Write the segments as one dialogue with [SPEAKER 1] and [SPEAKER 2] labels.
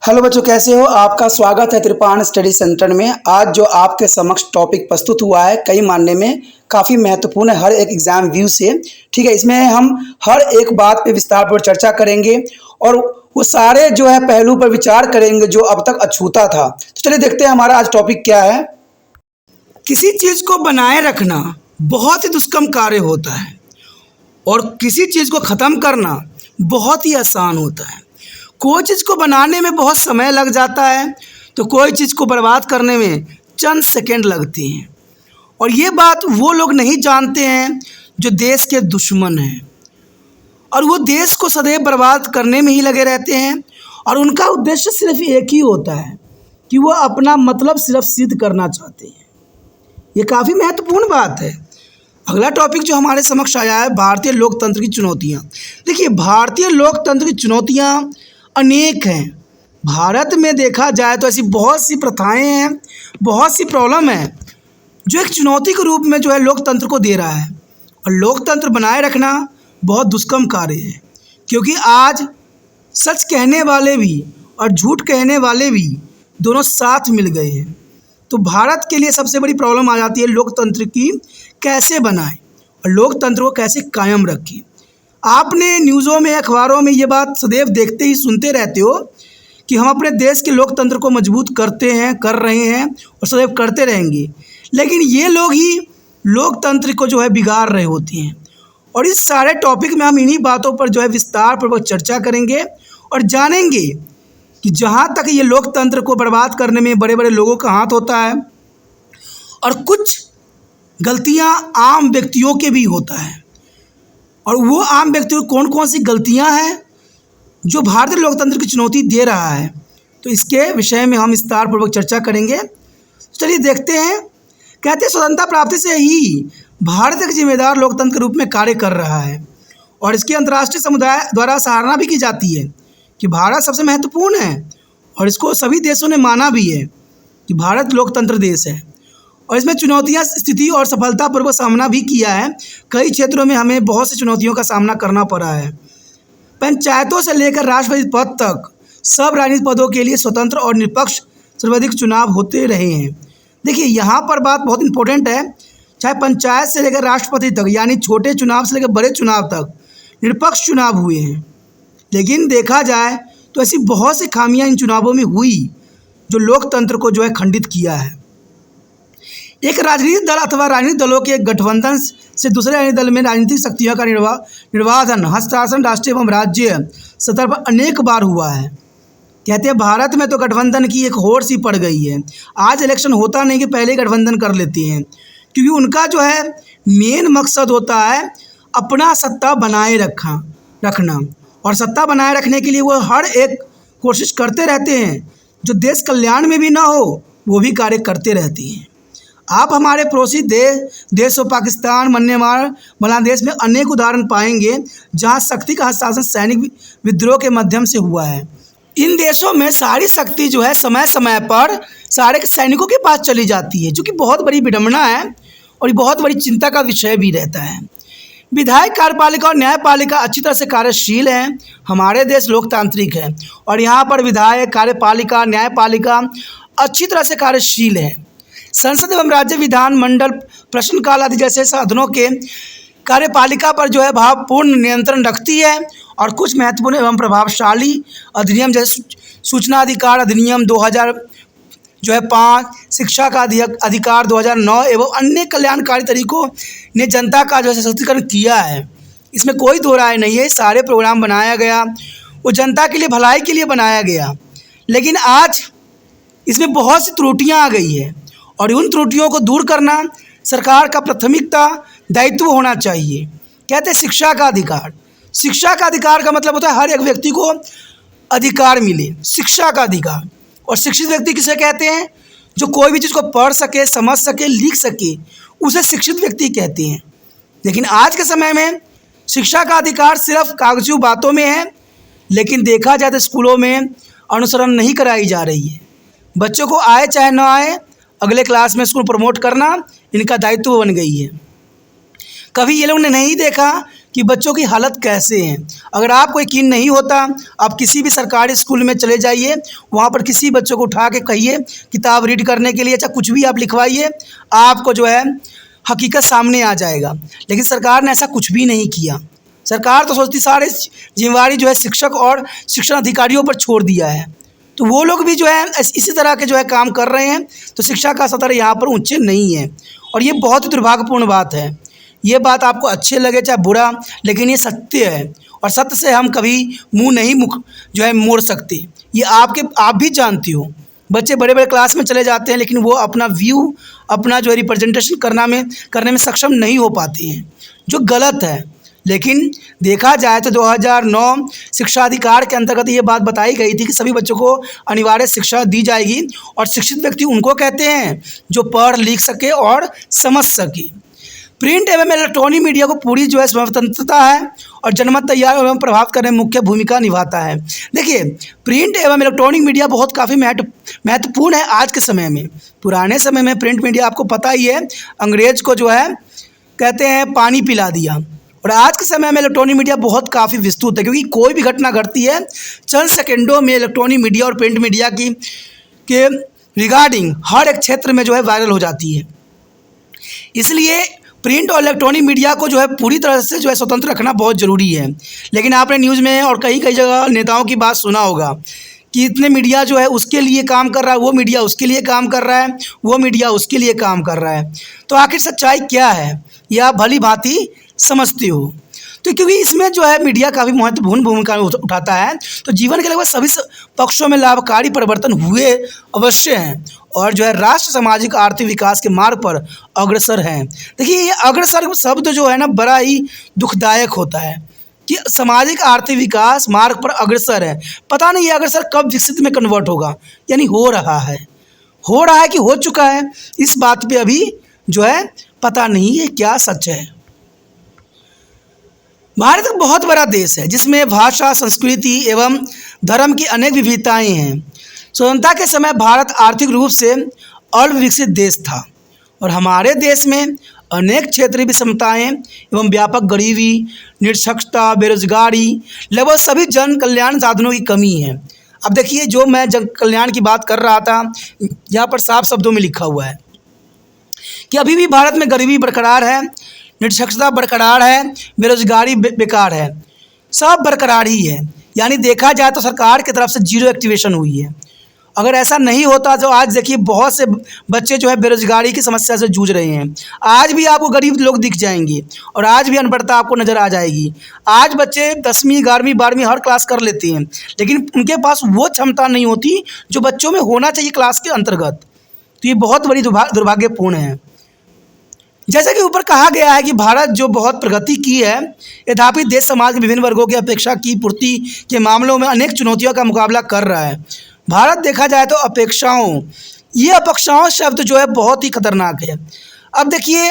[SPEAKER 1] Hello बच्चों, कैसे हो? आपका स्वागत है त्रिपाण स्टडी सेंटर में। आज जो आपके समक्ष टॉपिक प्रस्तुत हुआ है कई मानने में काफ़ी महत्वपूर्ण है हर एक एग्जाम व्यू से। ठीक है, इसमें हम हर एक बात पे विस्तार पर चर्चा करेंगे और वो सारे जो है पहलू पर विचार करेंगे जो अब तक अछूता था। तो चलिए देखते हैं हमारा आज टॉपिक क्या है। किसी चीज़ को बनाए रखना बहुत ही दुष्कर्म कार्य होता है और किसी चीज़ को ख़त्म करना बहुत ही आसान होता है। कोई चीज़ को बनाने में बहुत समय लग जाता है तो कोई चीज़ को बर्बाद करने में चंद सेकंड लगती हैं। और ये बात वो लोग नहीं जानते हैं जो देश के दुश्मन हैं और वो देश को सदैव बर्बाद करने में ही लगे रहते हैं और उनका उद्देश्य सिर्फ एक ही होता है कि वो अपना मतलब सिर्फ सिद्ध करना चाहते हैं। ये काफ़ी महत्वपूर्ण बात है। अगला टॉपिक जो हमारे समक्ष आया है, भारतीय लोकतंत्र की चुनौतियाँ। देखिए, भारतीय लोकतंत्र की चुनौतियाँ अनेक हैं। भारत में देखा जाए तो ऐसी बहुत सी प्रथाएं हैं, बहुत सी प्रॉब्लम है जो एक चुनौती के रूप में जो है लोकतंत्र को दे रहा है। और लोकतंत्र बनाए रखना बहुत दुष्कर्म कार्य है, क्योंकि आज सच कहने वाले भी और झूठ कहने वाले भी दोनों साथ मिल गए हैं। तो भारत के लिए सबसे बड़ी प्रॉब्लम आ जाती है लोकतंत्र की कैसे बनाएं और लोकतंत्र को कैसे कायम रखें। आपने न्यूज़ों में, अखबारों में ये बात सदैव देखते ही सुनते रहते हो कि हम अपने देश के लोकतंत्र को मजबूत करते हैं, कर रहे हैं और सदैव करते रहेंगे। लेकिन ये लोग ही लोकतंत्र को जो है बिगाड़ रहे होते हैं। और इस सारे टॉपिक में हम इन्हीं बातों पर जो है विस्तार पूर्वक चर्चा करेंगे और जानेंगे कि जहाँ तक ये लोकतंत्र को बर्बाद करने में बड़े बड़े लोगों का हाथ होता है और कुछ गलतियाँ आम व्यक्तियों के भी होता है। और वो आम व्यक्तियों को कौन कौन सी गलतियां हैं जो भारतीय लोकतंत्र की चुनौती दे रहा है, तो इसके विषय में हम विस्तारपूर्वक चर्चा करेंगे। चलिए देखते हैं। कहते हैं स्वतंत्रता प्राप्ति से ही भारत एक जिम्मेदार लोकतंत्र के रूप में कार्य कर रहा है और इसकी अंतर्राष्ट्रीय समुदाय द्वारा सराहना भी की जाती है कि भारत सबसे महत्वपूर्ण है और इसको सभी देशों ने माना भी है कि भारत लोकतंत्र देश है। और इसमें चुनौतियां, स्थिति और सफलतापूर्वक सामना भी किया है। कई क्षेत्रों में हमें बहुत सी चुनौतियों का सामना करना पड़ा है। पंचायतों से लेकर राष्ट्रपति पद तक सब राजनीतिक पदों के लिए स्वतंत्र और निष्पक्ष सर्वाधिक चुनाव होते रहे हैं। देखिए, यहाँ पर बात बहुत इंपॉर्टेंट है। चाहे पंचायत से लेकर राष्ट्रपति तक, यानी छोटे चुनाव से लेकर बड़े चुनाव तक निष्पक्ष चुनाव हुए हैं। लेकिन देखा जाए तो ऐसी बहुत सी खामियाँ इन चुनावों में हुई जो लोकतंत्र को जो है खंडित किया है। एक राजनीतिक दल अथवा राजनीतिक दलों के गठबंधन से दूसरे राजनीतिक दल में राजनीतिक शक्तियों का निर्वाधन, हस्तांतरण राष्ट्रीय एवं राज्य सतह पर अनेक बार हुआ है। कहते हैं भारत में तो गठबंधन की एक होड़ सी पड़ गई है। आज इलेक्शन होता नहीं कि पहले गठबंधन कर लेते हैं, क्योंकि उनका जो है मेन मकसद होता है अपना सत्ता बनाए रखना और सत्ता बनाए रखने के लिए वो हर एक कोशिश करते रहते हैं जो देश कल्याण में भी ना हो वो भी कार्य करते रहते हैं। आप हमारे पड़ोसी देशों पाकिस्तान, म्यांमार, बांग्लादेश में अनेक उदाहरण पाएंगे जहां शक्ति का हस्तांतरण सैनिक विद्रोह के माध्यम से हुआ है। इन देशों में सारी शक्ति जो है समय समय पर सारे सैनिकों के पास चली जाती है, जो कि बहुत बड़ी विडंबना है और बहुत बड़ी चिंता का विषय भी रहता है। विधायक, कार्यपालिका और न्यायपालिका अच्छी तरह से कार्यशील हैं। हमारे देश लोकतांत्रिक है और यहाँ पर विधायक, कार्यपालिका, न्यायपालिका अच्छी तरह से कार्यशील है। संसद एवं राज्य विधानमंडल प्रश्नकाल आदि जैसे साधनों के कार्यपालिका पर जो है भावपूर्ण नियंत्रण रखती है और कुछ महत्वपूर्ण एवं प्रभावशाली अधिनियम जैसे सूचना अधिकार अधिनियम 2005, शिक्षा का अधिकार 2009 एवं अन्य कल्याणकारी तरीकों ने जनता का जो है सशक्तिकरण किया है। इसमें कोई दो राय नहीं है। सारे प्रोग्राम बनाया गया वो जनता के लिए, भलाई के लिए बनाया गया। लेकिन आज इसमें बहुत सी त्रुटियाँ आ गई है और उन त्रुटियों को दूर करना सरकार का प्राथमिकता दायित्व होना चाहिए। कहते हैं शिक्षा का अधिकार। शिक्षा का अधिकार का मतलब होता है हर एक व्यक्ति को अधिकार मिले, शिक्षा का अधिकार। और शिक्षित व्यक्ति किसे कहते हैं? जो कोई भी चीज़ को पढ़ सके, समझ सके, लिख सके, उसे शिक्षित व्यक्ति कहते हैं। लेकिन आज के समय में शिक्षा का अधिकार सिर्फ कागजी बातों में है, लेकिन देखा जाए तो स्कूलों में अनुसरण नहीं कराई जा रही है। बच्चों को आए चाहे ना आए अगले क्लास में स्कूल प्रमोट करना इनका दायित्व बन गई है। कभी ये लोग ने नहीं देखा कि बच्चों की हालत कैसे है। अगर आपको यकीन नहीं होता, आप किसी भी सरकारी स्कूल में चले जाइए, वहाँ पर किसी बच्चों को उठा के कहिए किताब रीड करने के लिए, चाहे कुछ भी आप लिखवाइए, आपको जो है हकीकत सामने आ जाएगा। लेकिन सरकार ने ऐसा कुछ भी नहीं किया। सरकार तो सोचती सारे जिम्मेवारी जो है शिक्षक और शिक्षण अधिकारियों पर छोड़ दिया है। तो वो लोग भी जो है इसी तरह के जो है काम कर रहे हैं, तो शिक्षा का स्तर यहाँ पर ऊँचे नहीं है। और ये बहुत ही दुर्भाग्यपूर्ण बात है। ये बात आपको अच्छे लगे चाहे बुरा, लेकिन ये सत्य है और सत्य से हम कभी मुंह नहीं जो है मोड़ सकते। ये आप भी जानती हो। बच्चे बड़े बड़े क्लास में चले जाते हैं, लेकिन वो अपना व्यू, अपना जो है रिप्रेजेंटेशन करने में सक्षम नहीं हो पाती हैं, जो गलत है। लेकिन देखा जाए तो 2009 शिक्षा अधिकार के अंतर्गत ये बात बताई गई थी कि सभी बच्चों को अनिवार्य शिक्षा दी जाएगी, और शिक्षित व्यक्ति उनको कहते हैं जो पढ़ लिख सके और समझ सके। प्रिंट एवं इलेक्ट्रॉनिक मीडिया को पूरी जो है स्वतंत्रता है और जनमत तैयार एवं प्रभावित करने में मुख्य भूमिका निभाता है। देखिए, प्रिंट एवं इलेक्ट्रॉनिक मीडिया काफ़ी महत्वपूर्ण है आज के समय में। पुराने समय में प्रिंट मीडिया आपको पता ही है, अंग्रेज को जो है कहते हैं पानी पिला दिया। और आज के समय में इलेक्ट्रॉनिक मीडिया काफ़ी विस्तृत है, क्योंकि कोई भी घटना घटती है चंद सेकेंडों में इलेक्ट्रॉनिक मीडिया और प्रिंट मीडिया के रिगार्डिंग हर एक क्षेत्र में जो है वायरल हो जाती है। इसलिए प्रिंट और इलेक्ट्रॉनिक मीडिया को जो है पूरी तरह से जो है स्वतंत्र रखना बहुत ज़रूरी है। लेकिन आपने न्यूज़ में और कई जगह नेताओं की बात सुना होगा कि इतने मीडिया जो है उसके लिए काम कर रहा है, वो मीडिया उसके लिए काम कर रहा है, वो मीडिया उसके लिए काम कर रहा है। तो आखिर सच्चाई क्या है, ये आप भली भांति समझते हो। तो क्योंकि इसमें जो है मीडिया काफ़ी महत्वपूर्ण भूमिका उठाता है, तो जीवन के लगभग सभी पक्षों में लाभकारी परिवर्तन हुए अवश्य हैं और जो है राष्ट्र सामाजिक आर्थिक विकास के मार्ग पर अग्रसर हैं। देखिए, ये अग्रसर शब्द जो है ना बड़ा ही दुखदायक होता है कि सामाजिक आर्थिक विकास मार्ग पर अग्रसर है। पता नहीं ये अग्रसर कब विकसित में कन्वर्ट होगा, यानी हो रहा है कि हो चुका है, इस बात पे अभी जो है पता नहीं है क्या सच है। भारत एक बहुत बड़ा देश है जिसमें भाषा, संस्कृति एवं धर्म की अनेक विविधताएं हैं। स्वतंत्रता के समय भारत आर्थिक रूप से अल्पविकसित देश था और हमारे देश में अनेक क्षेत्रीय विषमताएं एवं व्यापक गरीबी, निरक्षरता, बेरोजगारी, लगभग सभी जन कल्याण साधनों की कमी है। अब देखिए, जो मैं जन कल्याण की बात कर रहा था, यहाँ पर साफ शब्दों में लिखा हुआ है कि अभी भी भारत में गरीबी बरकरार है, निरक्षरता बरकरार है, बेरोजगारी बेकार है, सब बरकरार ही है। यानी देखा जाए तो सरकार की तरफ से जीरो एक्टिवेशन हुई है। अगर ऐसा नहीं होता तो आज देखिए बहुत से बच्चे जो है बेरोजगारी की समस्या से जूझ रहे हैं। आज भी आपको गरीब लोग दिख जाएंगे और आज भी अनपढ़ता आपको नज़र आ जाएगी। आज बच्चे 10वीं 11वीं 12वीं हर क्लास कर लेते हैं, लेकिन उनके पास वो क्षमता नहीं होती जो बच्चों में होना चाहिए क्लास के अंतर्गत। तो ये बहुत बड़ी दुर्भाग्यपूर्ण है। जैसा कि ऊपर कहा गया है कि भारत जो बहुत प्रगति की है, यद्यपि देश समाज के विभिन्न वर्गों की अपेक्षा की पूर्ति के मामलों में अनेक चुनौतियों का मुकाबला कर रहा है। भारत देखा जाए तो अपेक्षाओं शब्द जो है बहुत ही खतरनाक है। अब देखिए,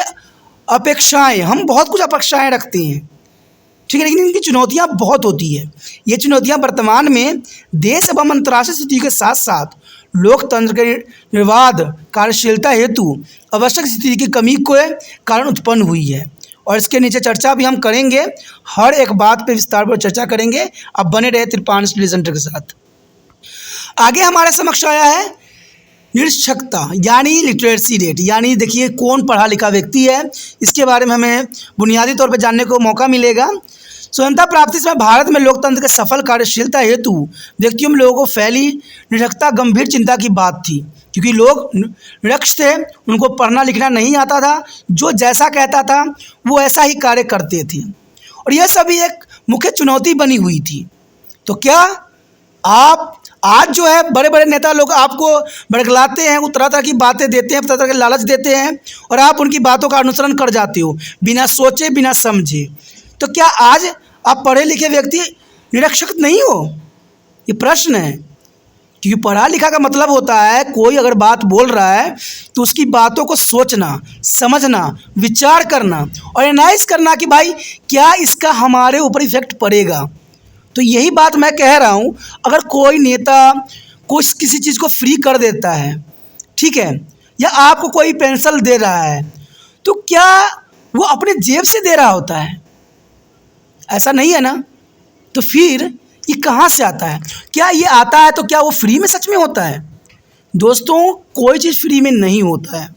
[SPEAKER 1] अपेक्षाएं, हम बहुत कुछ अपेक्षाएं रखते हैं, ठीक है, लेकिन इनकी चुनौतियां बहुत होती है। ये चुनौतियां वर्तमान में देश एवं अंतर्राष्ट्रीय स्थिति के साथ साथ लोकतंत्र के निर्बाध कार्यशीलता हेतु आवश्यक स्थिति की कमी के कारण उत्पन्न हुई है और इसके नीचे चर्चा भी हम करेंगे। हर एक बात पे विस्तार पर चर्चा करेंगे। अब बने रहे तिरपान स्टडी सेंटर के साथ। आगे हमारे समक्ष आया है निरक्षरता यानी लिटरेसी रेट, यानी देखिए कौन पढ़ा लिखा व्यक्ति है, इसके बारे में हमें बुनियादी तौर पर जानने को मौका मिलेगा। स्वतंत्रता प्राप्ति से भारत में लोकतंत्र के सफल कार्यशीलता हेतु व्यक्तियों में लोगों को फैली निरक्षरता गंभीर चिंता की बात थी, क्योंकि लोग निरक्षर थे, उनको पढ़ना लिखना नहीं आता था, जो जैसा कहता था वो ऐसा ही कार्य करते थे और यह सभी एक मुख्य चुनौती बनी हुई थी। तो क्या आप आज जो है बड़े बड़े नेता लोग आपको भड़कलाते हैं, वो तरह तरह की बातें देते हैं, तरह तरह के लालच देते हैं और आप उनकी बातों का अनुसरण कर जाते हो बिना सोचे बिना समझे। तो क्या आज आप पढ़े लिखे व्यक्ति निरक्षर नहीं हो? ये प्रश्न है, क्योंकि पढ़ा लिखा का मतलब होता है कोई अगर बात बोल रहा है तो उसकी बातों को सोचना, समझना, विचार करना और एनालाइज करना कि भाई क्या इसका हमारे ऊपर इफेक्ट पड़ेगा। तो यही बात मैं कह रहा हूँ, अगर कोई नेता किसी चीज़ को फ्री कर देता है, ठीक है, या आपको कोई पेंशन दे रहा है, तो क्या वो अपने जेब से दे रहा होता है? ऐसा नहीं है ना। तो फिर ये कहाँ से आता है? क्या ये आता है तो क्या वो फ्री में सच में होता है? दोस्तों, कोई चीज़ फ्री में नहीं होता है।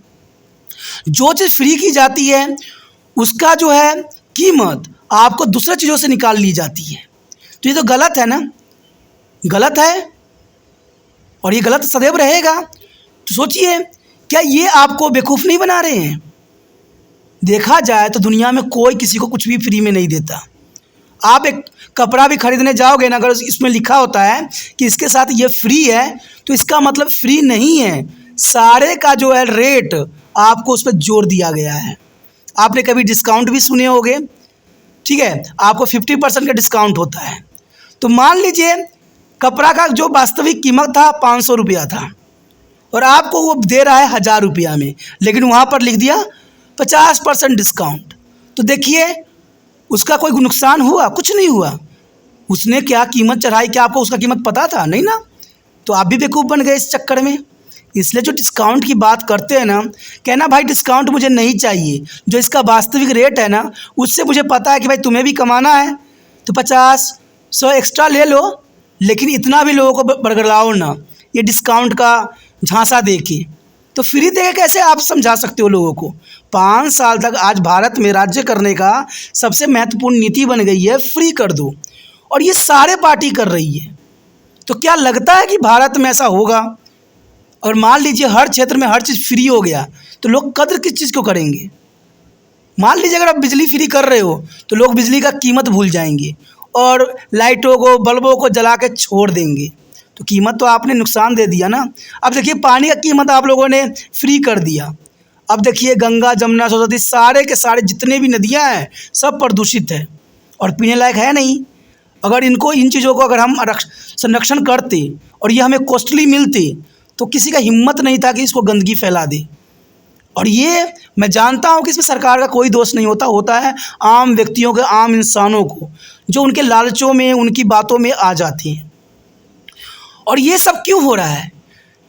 [SPEAKER 1] जो चीज़ फ्री की जाती है उसका जो है कीमत आपको दूसरे चीज़ों से निकाल ली जाती है। तो ये तो गलत है ना, गलत है, और ये गलत सदैव रहेगा। तो सोचिए, क्या ये आपको बेवकूफ़ नहीं बना रहे हैं? देखा जाए तो दुनिया में कोई किसी को कुछ भी फ्री में नहीं देता। आप एक कपड़ा भी खरीदने जाओगे ना, अगर इसमें लिखा होता है कि इसके साथ ये फ्री है, तो इसका मतलब फ्री नहीं है। सारे का जो है रेट आपको उस पर जोड़ दिया गया है। आपने कभी डिस्काउंट भी सुने होंगे, ठीक है, आपको 50% का डिस्काउंट होता है। तो मान लीजिए कपड़ा का जो वास्तविक कीमत था 500 रुपया था, और आपको वो दे रहा है 1000 रुपया में, लेकिन वहाँ पर लिख दिया 50% डिस्काउंट। तो देखिए, उसका कोई नुकसान हुआ? कुछ नहीं हुआ। उसने क्या कीमत चढ़ाई, क्या आपको उसका कीमत पता था? नहीं ना। तो आप भी बेवकूफ़ बन गए इस चक्कर में। इसलिए जो डिस्काउंट की बात करते हैं ना, कहना भाई डिस्काउंट मुझे नहीं चाहिए, जो इसका वास्तविक रेट है ना उससे मुझे पता है कि भाई तुम्हें भी कमाना है, तो 50-100 एक्स्ट्रा ले लो, लेकिन इतना भी लोगों को बरगलाओ ना ये डिस्काउंट का झांसा दे के। तो फ्री दे के कैसे आप समझा सकते हो लोगों को? 5 साल तक आज भारत में राज्य करने का सबसे महत्वपूर्ण नीति बन गई है फ्री कर दो, और ये सारे पार्टी कर रही है। तो क्या लगता है कि भारत में ऐसा होगा? और मान लीजिए हर क्षेत्र में हर चीज़ फ्री हो गया, तो लोग कद्र किस चीज़ को करेंगे? मान लीजिए अगर आप बिजली फ्री कर रहे हो तो लोग बिजली का कीमत भूल जाएंगे और लाइटों को, बल्बों को जला के छोड़ देंगे। तो कीमत तो आपने नुकसान दे दिया ना। अब देखिए, पानी का कीमत आप लोगों ने फ्री कर दिया। अब देखिए, गंगा, जमुना, सरस्वती, सारे के सारे जितने भी नदियाँ हैं सब प्रदूषित है और पीने लायक है नहीं। अगर इन चीज़ों को अगर हम संरक्षण करते और ये हमें कॉस्टली मिलते, तो किसी का हिम्मत नहीं था कि इसको गंदगी फैला दे। और ये मैं जानता हूँ कि इसमें सरकार का कोई दोष नहीं होता, होता है आम व्यक्तियों के, आम इंसानों को, जो उनके लालचों में, उनकी बातों में आ जाते हैं। और ये सब क्यों हो रहा है?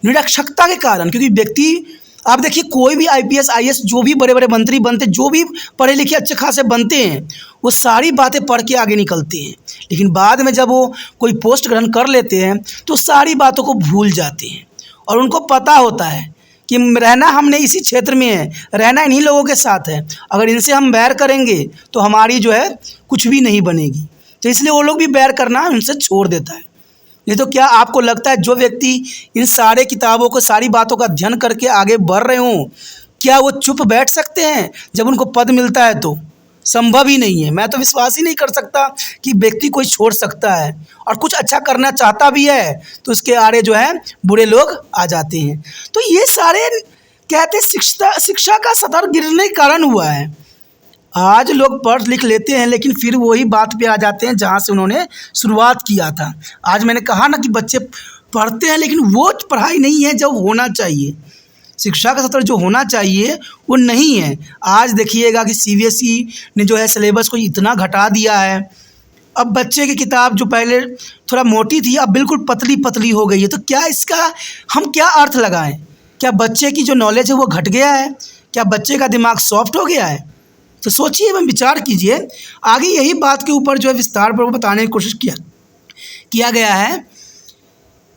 [SPEAKER 1] निरक्षरता के कारण। क्योंकि व्यक्ति, आप देखिए, कोई भी IPS IAS जो भी बड़े बड़े मंत्री बनते, जो भी पढ़े लिखे अच्छे खासे बनते हैं, वो सारी बातें पढ़ के आगे निकलते हैं, लेकिन बाद में जब वो कोई पोस्ट ग्रहण कर लेते हैं तो सारी बातों को भूल जाते हैं। और उनको पता होता है कि रहना हमने इसी क्षेत्र में है, रहना इन्हीं लोगों के साथ है, अगर इनसे हम बैर करेंगे तो हमारी जो है कुछ भी नहीं बनेगी। तो इसलिए वो लोग भी बैर करना उनसे छोड़ देता है। नहीं तो क्या आपको लगता है जो व्यक्ति इन सारे किताबों को, सारी बातों का अध्ययन करके आगे बढ़ रहे हों, क्या वो चुप बैठ सकते हैं जब उनको पद मिलता है? तो संभव ही नहीं है। मैं तो विश्वास ही नहीं कर सकता कि व्यक्ति कोई छोड़ सकता है, और कुछ अच्छा करना चाहता भी है तो उसके आड़े जो है बुरे लोग आ जाते हैं। तो ये सारे कहते शिक्षा का स्तर गिरने के कारण हुआ है। आज लोग पढ़ लिख लेते हैं, लेकिन फिर वही बात पे आ जाते हैं जहाँ से उन्होंने शुरुआत किया था। आज मैंने कहा ना कि बच्चे पढ़ते हैं, लेकिन वो पढ़ाई नहीं है जो होना चाहिए। शिक्षा का स्तर जो होना चाहिए वो नहीं है। आज देखिएगा कि CBSE ने जो है सिलेबस को इतना घटा दिया है। अब बच्चे की किताब जो पहले थोड़ा मोटी थी, अब बिल्कुल पतली पतली हो गई है। तो क्या इसका हम क्या अर्थ लगाएं? क्या बच्चे की जो नॉलेज है वो घट गया है? क्या बच्चे का दिमाग सॉफ्ट हो गया है? तो सोचिए एवं विचार कीजिए। आगे यही बात के ऊपर जो है विस्तार पर बताने की कोशिश किया गया है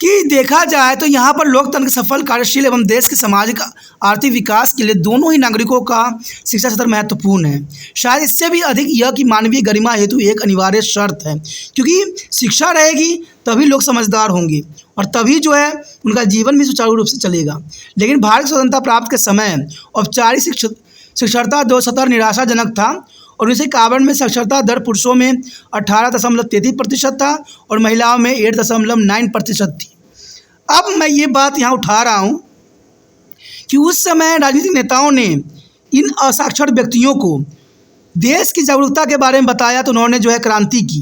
[SPEAKER 1] कि देखा जाए तो यहाँ पर लोकतंत्र के सफल, कार्यशील एवं देश के सामाजिक आर्थिक विकास के लिए दोनों ही नागरिकों का शिक्षा स्तर महत्वपूर्ण है। शायद इससे भी अधिक यह कि मानवीय गरिमा हेतु एक अनिवार्य शर्त है, क्योंकि शिक्षा रहेगी तभी लोग समझदार होंगे और तभी जो है उनका जीवन भी सुचारू रूप से चलेगा। लेकिन भारत स्वतंत्रता प्राप्त के समय औपचारिक साक्षरता दर स्तर निराशाजनक था और 1951 में साक्षरता दर पुरुषों में 18.33% था और महिलाओं में 8.9% थी। अब मैं ये बात यहाँ उठा रहा हूँ कि उस समय राजनीतिक नेताओं ने इन असाक्षर व्यक्तियों को देश की जागरूकता के बारे में बताया, तो उन्होंने जो है क्रांति की।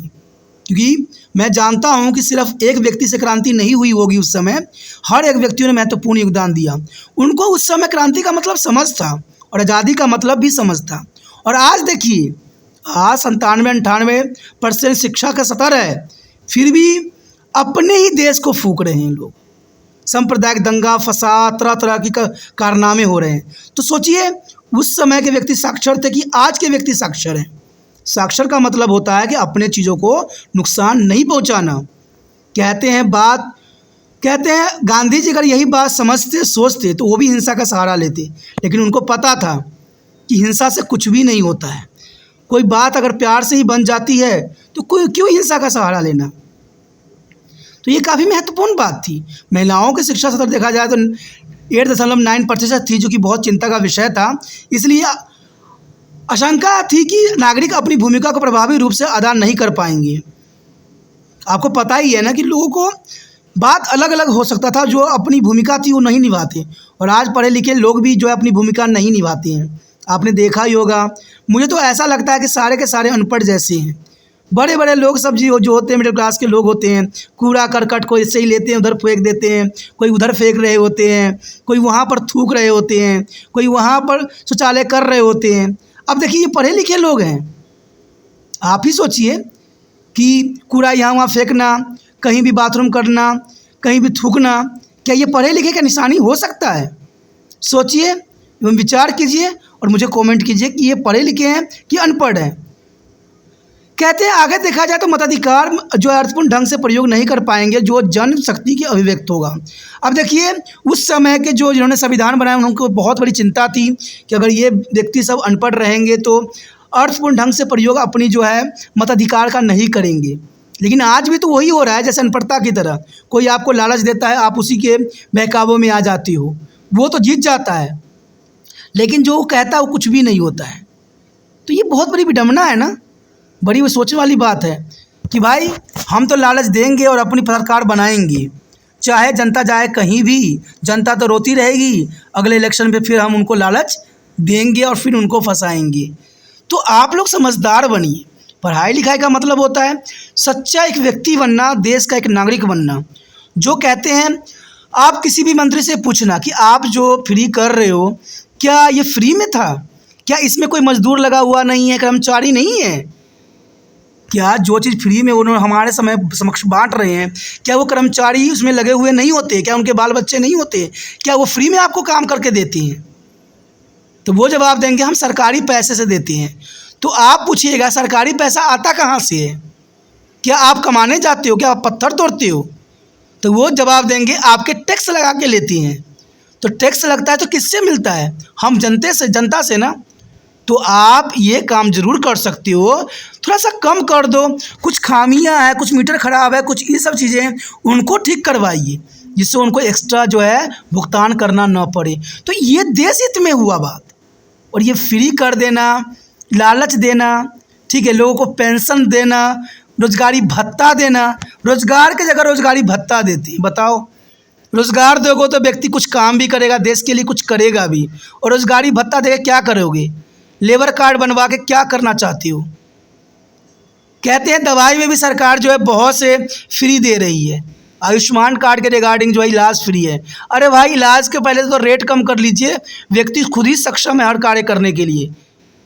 [SPEAKER 1] क्योंकि मैं जानता हूँ कि सिर्फ एक व्यक्ति से क्रांति नहीं हुई होगी, उस समय हर एक व्यक्ति ने महत्वपूर्ण योगदान दिया। उनको उस समय क्रांति का मतलब समझ था और आज़ादी का मतलब भी समझ था। और आज देखिए, आज 97-98% शिक्षा का स्तर है, फिर भी अपने ही देश को फूंक रहे हैं लोग। सांप्रदायिक दंगा फसाद, तरह तरह की कारनामे हो रहे हैं। तो सोचिए, उस समय के व्यक्ति साक्षर थे कि आज के व्यक्ति साक्षर हैं? साक्षर का मतलब होता है कि अपने चीज़ों को नुकसान नहीं पहुंचाना। कहते हैं गांधी जी अगर यही बात समझते सोचते तो वो भी हिंसा का सहारा लेते, लेकिन उनको पता था कि हिंसा से कुछ भी नहीं होता है। कोई बात अगर प्यार से ही बन जाती है तो कोई क्यों हिंसा का सहारा लेना। तो ये काफ़ी महत्वपूर्ण बात थी। महिलाओं की शिक्षा स्तर देखा जाए तो 8.9% थी, जो कि बहुत चिंता का विषय था। इसलिए आशंका थी कि नागरिक अपनी भूमिका को प्रभावी रूप से अदा नहीं कर पाएंगे। आपको पता ही है ना कि लोगों को बात अलग अलग हो सकता था, जो अपनी भूमिका थी वो नहीं निभाते, और आज पढ़े लिखे लोग भी जो है अपनी भूमिका नहीं निभाते हैं। आपने देखा ही होगा। मुझे तो ऐसा लगता है कि सारे के सारे अनपढ़ जैसे हैं। बड़े बड़े लोग सब जो होते हैं मिडिल क्लास के लोग होते हैं, कूड़ा करकट को इससे ही लेते हैं, उधर फेंक देते हैं, कोई उधर फेंक रहे होते हैं, कोई वहाँ पर थूक रहे होते हैं, कोई वहाँ पर शौचालय कर रहे होते हैं। अब देखिए, ये पढ़े लिखे लोग हैं। आप ही सोचिए कि कूड़ा यहाँ वहाँ फेंकना, कहीं भी बाथरूम करना, कहीं भी थूकना, क्या ये पढ़े लिखे का निशानी हो सकता है? सोचिए एवं विचार कीजिए और मुझे कमेंट कीजिए कि ये पढ़े लिखे हैं कि अनपढ़ हैं। कहते हैं आगे देखा जाए तो मताधिकार जो अर्थपूर्ण ढंग से प्रयोग नहीं कर पाएंगे जो जन शक्ति की अभिव्यक्त होगा। अब देखिए, उस समय के जो जिन्होंने संविधान बनाया उनको बहुत बड़ी चिंता थी कि अगर ये व्यक्ति सब अनपढ़ रहेंगे तो अर्थपूर्ण ढंग से प्रयोग अपनी जो है मताधिकार का नहीं करेंगे। लेकिन आज भी तो वही हो रहा है, जैसे अनपढ़ता की तरह। कोई आपको लालच देता है, आप उसी के बहकावों में आ जाती हो, वो तो जीत जाता है, लेकिन जो वो कहता है वो कुछ भी नहीं होता है। तो ये बहुत बड़ी विडंबना है ना, बड़ी वो सोचने वाली बात है कि भाई हम तो लालच देंगे और अपनी सरकार बनाएंगे, चाहे जनता जाए कहीं भी, जनता तो रोती रहेगी। अगले इलेक्शन पे फिर हम उनको लालच देंगे और फिर उनको फंसाएंगे। तो आप लोग समझदार बनिए। पढ़ाई लिखाई का मतलब होता है सच्चा एक व्यक्ति बनना, देश का एक नागरिक बनना। जो कहते हैं, आप किसी भी मंत्री से पूछना कि आप जो फ्री कर रहे हो क्या ये फ्री में था, क्या इसमें कोई मजदूर लगा हुआ नहीं है, कर्मचारी नहीं है, क्या जो चीज़ फ्री में उन्होंने हमारे समय समक्ष बांट रहे हैं क्या वो कर्मचारी उसमें लगे हुए नहीं होते, क्या उनके बाल बच्चे नहीं होते, क्या वो फ्री में आपको काम करके देती हैं? तो वो जवाब देंगे हम सरकारी पैसे से देते हैं। तो आप पूछिएगा सरकारी पैसा आता कहाँ से है? क्या आप कमाने जाते हो, क्या आप पत्थर तोड़ते हो? तो वो जवाब देंगे आपके टैक्स लगा के लेती हैं। तो टैक्स लगता है तो किससे मिलता है? हम जनता से ना। तो आप ये काम ज़रूर कर सकते हो, थोड़ा सा कम कर दो। कुछ खामियां हैं, कुछ मीटर ख़राब है, कुछ ये सब चीज़ें हैं, उनको ठीक करवाइए जिससे उनको एक्स्ट्रा जो है भुगतान करना ना पड़े। तो ये देश हित में हुआ बात। और ये फ्री कर देना, लालच देना, ठीक है, लोगों को पेंशन देना, रोजगारी भत्ता देना, रोजगार की जगह रोजगारी भत्ता देती। बताओ, रोजगार दोगे तो व्यक्ति कुछ काम भी करेगा, देश के लिए कुछ करेगा भी, और रोजगारी भत्ता देके क्या करोगे? लेबर कार्ड बनवा के क्या करना चाहती हो? कहते हैं दवाई में भी सरकार जो है बहुत से फ्री दे रही है। आयुष्मान कार्ड के रिगार्डिंग जो है इलाज फ्री है। अरे भाई, इलाज के पहले तो रेट कम कर लीजिए। व्यक्ति खुद ही सक्षम है हर कार्य करने के लिए,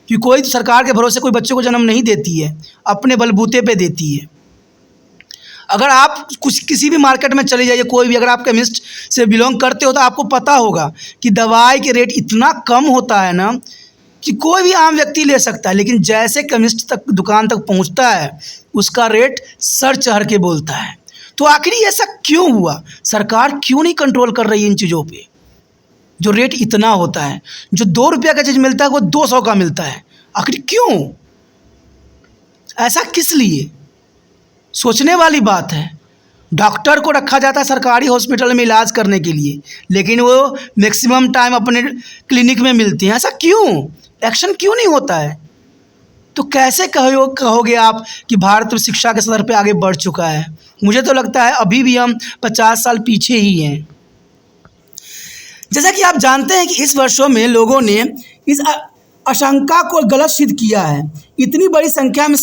[SPEAKER 1] कि कोई सरकार के भरोसे कोई बच्चे को जन्म नहीं देती है, अपने बलबूते पे देती है। अगर आप किसी भी मार्केट में चले जाइए, कोई भी, अगर आप केमिस्ट से बिलोंग करते हो तो आपको पता होगा कि दवाई के रेट इतना कम होता है ना कि कोई भी आम व्यक्ति ले सकता है, लेकिन जैसे केमिस्ट तक दुकान तक पहुंचता है उसका रेट सर चढ़ के बोलता है। तो आखिर ऐसा क्यों हुआ? सरकार क्यों नहीं कंट्रोल कर रही है इन चीज़ों पे? जो रेट इतना होता है, जो 2 रुपये का चीज़ मिलता है वो 200 का मिलता है। आखिर क्यों? ऐसा किस लिए? सोचने वाली बात है। डॉक्टर को रखा जाता है सरकारी हॉस्पिटल में इलाज करने के लिए, लेकिन वो मैक्सिमम टाइम अपने क्लिनिक में मिलती हैं। ऐसा क्यों? एक्शन क्यों नहीं होता है? तो कैसे कहोगे आप कि भारत शिक्षा के स्तर पे आगे बढ़ चुका है? मुझे तो लगता है अभी भी हम 50 साल पीछे ही हैं। जैसा कि आप जानते हैं कि इस वर्षों में लोगों ने इस आशंका को गलत सिद्ध किया है। इतनी बड़ी संख्या में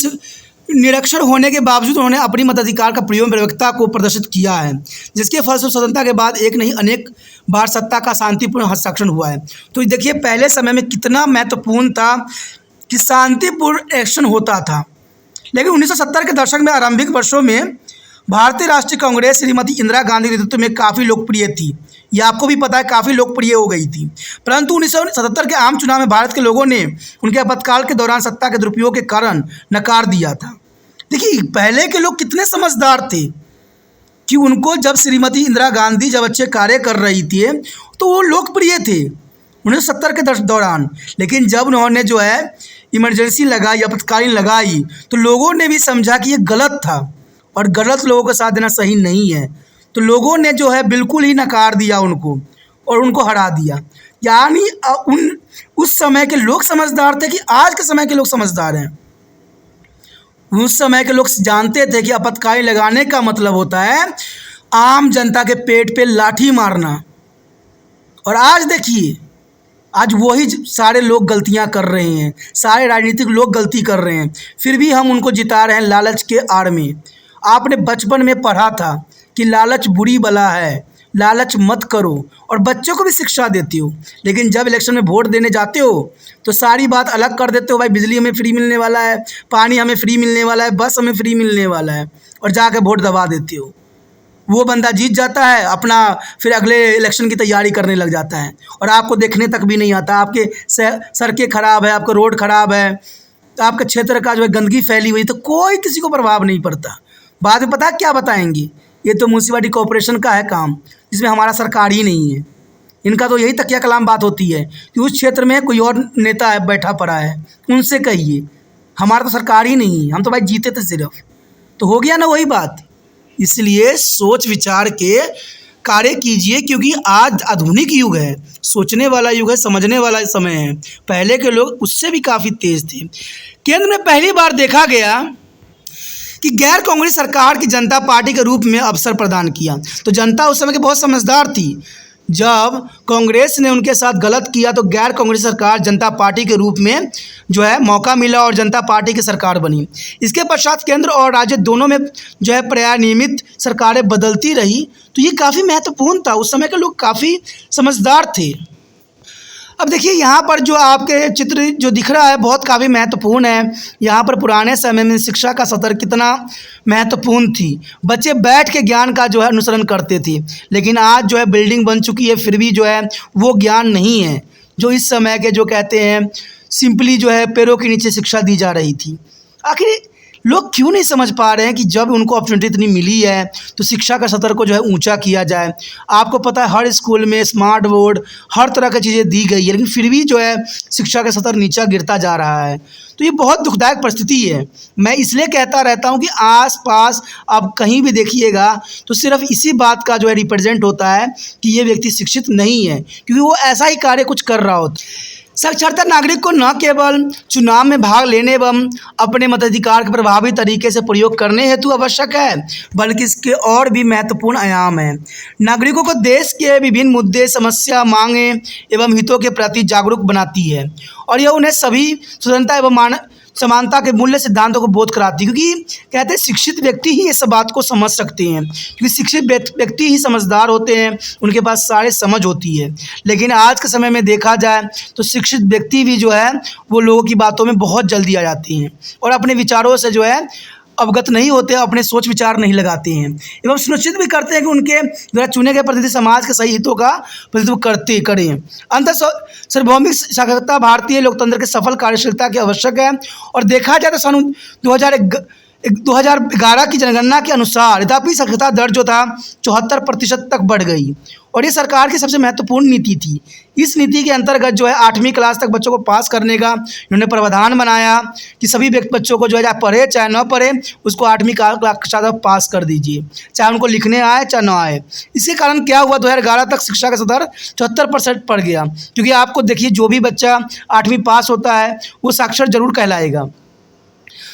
[SPEAKER 1] निरक्षर होने के बावजूद उन्होंने अपनी मताधिकार का प्रयोग प्रवक्ता को प्रदर्शित किया है, जिसके फलस्वरूप स्वतंत्रता के बाद एक नहीं अनेक बार सत्ता का शांतिपूर्ण हस्ताक्षर हुआ है। तो देखिए, पहले समय में कितना महत्वपूर्ण था कि शांतिपूर्ण एक्शन होता था। लेकिन 1970 के दशक में आरंभिक वर्षों में भारतीय राष्ट्रीय कांग्रेस श्रीमती इंदिरा गांधी के नेतृत्व में काफ़ी लोकप्रिय थी। ये आपको भी पता है, काफ़ी लोकप्रिय हो गई थी। परंतु 1977 के आम चुनाव में भारत के लोगों ने उनके आपातकाल के दौरान सत्ता के दुरुपयोग के कारण नकार दिया था। देखिए, पहले के लोग कितने समझदार थे कि उनको जब श्रीमती इंदिरा गांधी जब अच्छे कार्य कर रही थी तो वो लोकप्रिय थे 1970 के दौरान। लेकिन जब उन्होंने जो है इमरजेंसी लगाई, आपातकालीन लगाई, तो लोगों ने भी समझा कि ये गलत था और गलत लोगों का साथ देना सही नहीं है। तो लोगों ने जो है बिल्कुल ही नकार दिया उनको और उनको हरा दिया। यानी उस समय के लोग समझदार थे कि आज के समय के लोग समझदार हैं। उस समय के लोग जानते थे कि आपातकालीन लगाने का मतलब होता है आम जनता के पेट पे लाठी मारना। और आज देखिए, आज वही सारे लोग गलतियां कर रहे हैं, सारे राजनीतिक लोग गलती कर रहे हैं, फिर भी हम उनको जिता रहे हैं लालच के आड़ में। आपने बचपन में पढ़ा था कि लालच बुरी बला है, लालच मत करो, और बच्चों को भी शिक्षा देती हो। लेकिन जब इलेक्शन में वोट देने जाते हो तो सारी बात अलग कर देते हो। भाई बिजली हमें फ्री मिलने वाला है, पानी हमें फ्री मिलने वाला है, बस हमें फ्री मिलने वाला है, और जाके वोट दबा देते हो। वो बंदा जीत जाता है अपना, फिर अगले इलेक्शन की तैयारी करने लग जाता है और आपको देखने तक भी नहीं आता। आपके सड़कें ख़राब है, आपका रोड ख़राब है, तो आपके क्षेत्र का जो है गंदगी फैली हुई, तो कोई किसी को प्रभाव नहीं पड़ता। बाद में पता है क्या बताएंगे, ये तो म्यूनसिपलिटी कॉरपोरेशन का है काम, जिसमें हमारा सरकार ही नहीं है। इनका तो यही तकिया कलाम बात होती है कि उस क्षेत्र में कोई और नेता है बैठा पड़ा है, उनसे कहिए, हमारा तो सरकार ही नहीं है, हम तो भाई जीते थे सिर्फ। तो हो गया ना वही बात। इसलिए सोच विचार के कार्य कीजिए, क्योंकि आज आधुनिक युग है, सोचने वाला युग है, समझने वाला समय है। पहले के लोग उससे भी काफ़ी तेज थे। केंद्र में पहली बार देखा गया कि गैर कांग्रेस सरकार की जनता पार्टी के रूप में अवसर प्रदान किया। तो जनता उस समय की बहुत समझदार थी। जब कांग्रेस ने उनके साथ गलत किया तो गैर कांग्रेस सरकार जनता पार्टी के रूप में जो है मौका मिला और जनता पार्टी की सरकार बनी। इसके पश्चात केंद्र और राज्य दोनों में जो है प्राय नियमित सरकारें बदलती रही। तो ये काफ़ी महत्वपूर्ण था, उस समय के लोग काफ़ी समझदार थे। अब देखिए, यहाँ पर जो आपके चित्र जो दिख रहा है बहुत काफ़ी महत्वपूर्ण है। यहाँ पर पुराने समय में शिक्षा का स्तर कितना महत्वपूर्ण थी। बच्चे बैठ के ज्ञान का जो है अनुसरण करते थे, लेकिन आज जो है बिल्डिंग बन चुकी है, फिर भी जो है वो ज्ञान नहीं है जो इस समय के जो कहते हैं सिंपली जो है पैरों के नीचे शिक्षा दी जा रही थी। आखिर लोग क्यों नहीं समझ पा रहे हैं कि जब उनको अपॉर्चुनिटी इतनी मिली है तो शिक्षा का स्तर को जो है ऊंचा किया जाए। आपको पता है हर स्कूल में स्मार्ट बोर्ड, हर तरह की चीज़ें दी गई है, लेकिन फिर भी जो है शिक्षा का स्तर नीचा गिरता जा रहा है। तो ये बहुत दुखदायक परिस्थिति है। मैं इसलिए कहता रहता हूँ कि आस पास आप कहीं भी देखिएगा तो सिर्फ इसी बात का जो है रिप्रेजेंट होता है कि ये व्यक्ति शिक्षित नहीं है, क्योंकि वो ऐसा ही कार्य कुछ कर रहा होता है। साक्षरता नागरिक को न केवल चुनाव में भाग लेने एवं अपने मताधिकार के प्रभावी तरीके से प्रयोग करने हेतु आवश्यक है, बल्कि इसके और भी महत्वपूर्ण आयाम हैं। नागरिकों को देश के विभिन्न मुद्दे, समस्या, मांगे एवं हितों के प्रति जागरूक बनाती है और यह उन्हें सभी स्वतंत्रता एवं समानता के मूल्य सिद्धांतों को बोध कराती है। क्योंकि कहते हैं शिक्षित व्यक्ति ही ये सब बात को समझ सकते हैं, क्योंकि शिक्षित व्यक्ति ही समझदार होते हैं, उनके पास सारे समझ होती है। लेकिन आज के समय में देखा जाए तो शिक्षित व्यक्ति भी जो है वो लोगों की बातों में बहुत जल्दी आ जाती हैं और अपने विचारों से जो है अवगत नहीं होते, अपने सोच विचार नहीं लगाते हैं एवं सुनिश्चित भी करते हैं कि उनके द्वारा चुने गए प्रतिनिधि समाज के सही हितों का प्रतिनिधित्व करें। अंतर सार्वभौमिक साक्षरता भारतीय लोकतंत्र के सफल कार्यशीलता की आवश्यक है। और देखा जाए तो सन 2011 की जनगणना के अनुसार यद्यपि साक्षरता दर जो था 74% तक बढ़ गई और ये सरकार की सबसे महत्वपूर्ण नीति थी। इस नीति के अंतर्गत जो है 8वीं क्लास तक बच्चों को पास करने का इन्होंने प्रावधान बनाया कि सभी बच्चों को जो है चाहे पढ़े चाहे न पढ़े उसको 8वीं कक्षा तक पास कर दीजिए, चाहे उनको लिखने आए चाहे न आए। इसके कारण क्या हुआ, 2011 तक शिक्षा का स्तर 74% पड़ गया, क्योंकि आपको देखिए जो भी बच्चा 8वीं पास होता है वो साक्षर जरूर कहलाएगा।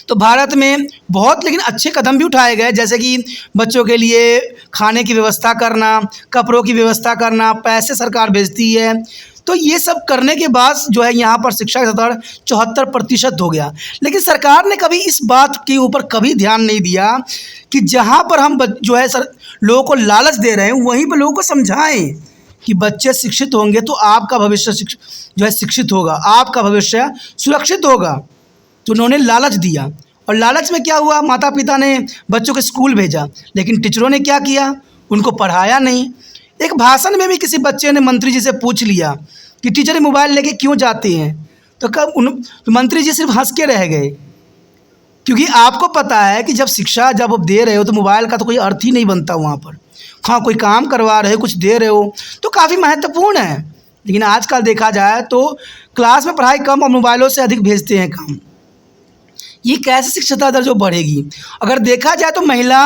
[SPEAKER 1] तो भारत में बहुत लेकिन अच्छे कदम भी उठाए गए, जैसे कि बच्चों के लिए खाने की व्यवस्था करना, कपड़ों की व्यवस्था करना, पैसे सरकार भेजती है। तो ये सब करने के बाद जो है यहाँ पर शिक्षा का स्तर 74% हो गया। लेकिन सरकार ने कभी इस बात के ऊपर कभी ध्यान नहीं दिया कि जहाँ पर हम जो है लोगों को लालच दे रहे हैं वहीं पर लोगों को समझाएं कि बच्चे शिक्षित होंगे तो आपका भविष्य जो है शिक्षित होगा, आपका भविष्य सुरक्षित होगा। तो उन्होंने लालच दिया और लालच में क्या हुआ, माता पिता ने बच्चों को स्कूल भेजा, लेकिन टीचरों ने क्या किया, उनको पढ़ाया नहीं। एक भाषण में भी किसी बच्चे ने मंत्री जी से पूछ लिया कि टीचर मोबाइल लेके क्यों जाते हैं, तो मंत्री जी सिर्फ हंस के रह गए, क्योंकि आपको पता है कि जब शिक्षा जब आप दे रहे हो तो मोबाइल का तो कोई अर्थ ही नहीं बनता वहाँ पर। हाँ, कोई काम करवा रहे हो, कुछ दे रहे हो तो काफ़ी महत्वपूर्ण है, लेकिन आजकल देखा जाए तो क्लास में पढ़ाई कम और मोबाइलों से अधिक भेजते हैं काम। ये कैसे साक्षरता दर जो बढ़ेगी? अगर देखा जाए तो महिला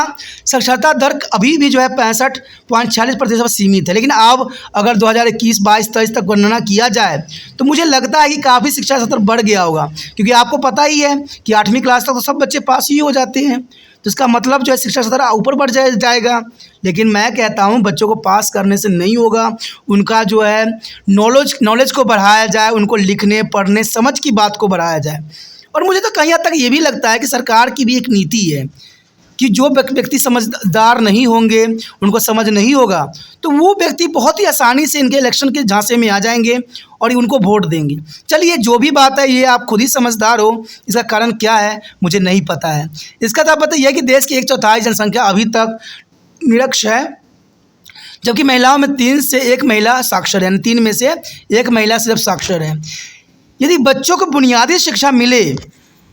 [SPEAKER 1] साक्षरता दर अभी भी जो है 65.46% सीमित है, लेकिन अब अगर 2021, 22, 23 तक गणना किया जाए तो मुझे लगता है कि काफ़ी शिक्षा स्तर बढ़ गया होगा, क्योंकि आपको पता ही है कि 8वीं क्लास तक तो सब बच्चे पास ही हो जाते हैं, तो इसका मतलब जो है शिक्षा स्तर ऊपर बढ़ जाएगा। लेकिन मैं कहता हूँ बच्चों को पास करने से नहीं होगा, उनका जो है नॉलेज को बढ़ाया जाए, उनको लिखने पढ़ने समझ की बात को बढ़ाया जाए। और मुझे तो कहीं हद तक ये भी लगता है कि सरकार की भी एक नीति है कि जो व्यक्ति समझदार नहीं होंगे, उनको समझ नहीं होगा, तो वो व्यक्ति बहुत ही आसानी से इनके इलेक्शन के झांसे में आ जाएंगे और उनको वोट देंगे। चलिए, जो भी बात है ये आप खुद ही समझदार हो, इसका कारण क्या है मुझे नहीं पता है। इसका तो पता यह है कि देश की 1/4 जनसंख्या अभी तक निरक्षर है, जबकि महिलाओं में 3 से 1 महिला साक्षर है, 3 में से 1 महिला सिर्फ साक्षर है। यदि बच्चों को बुनियादी शिक्षा मिले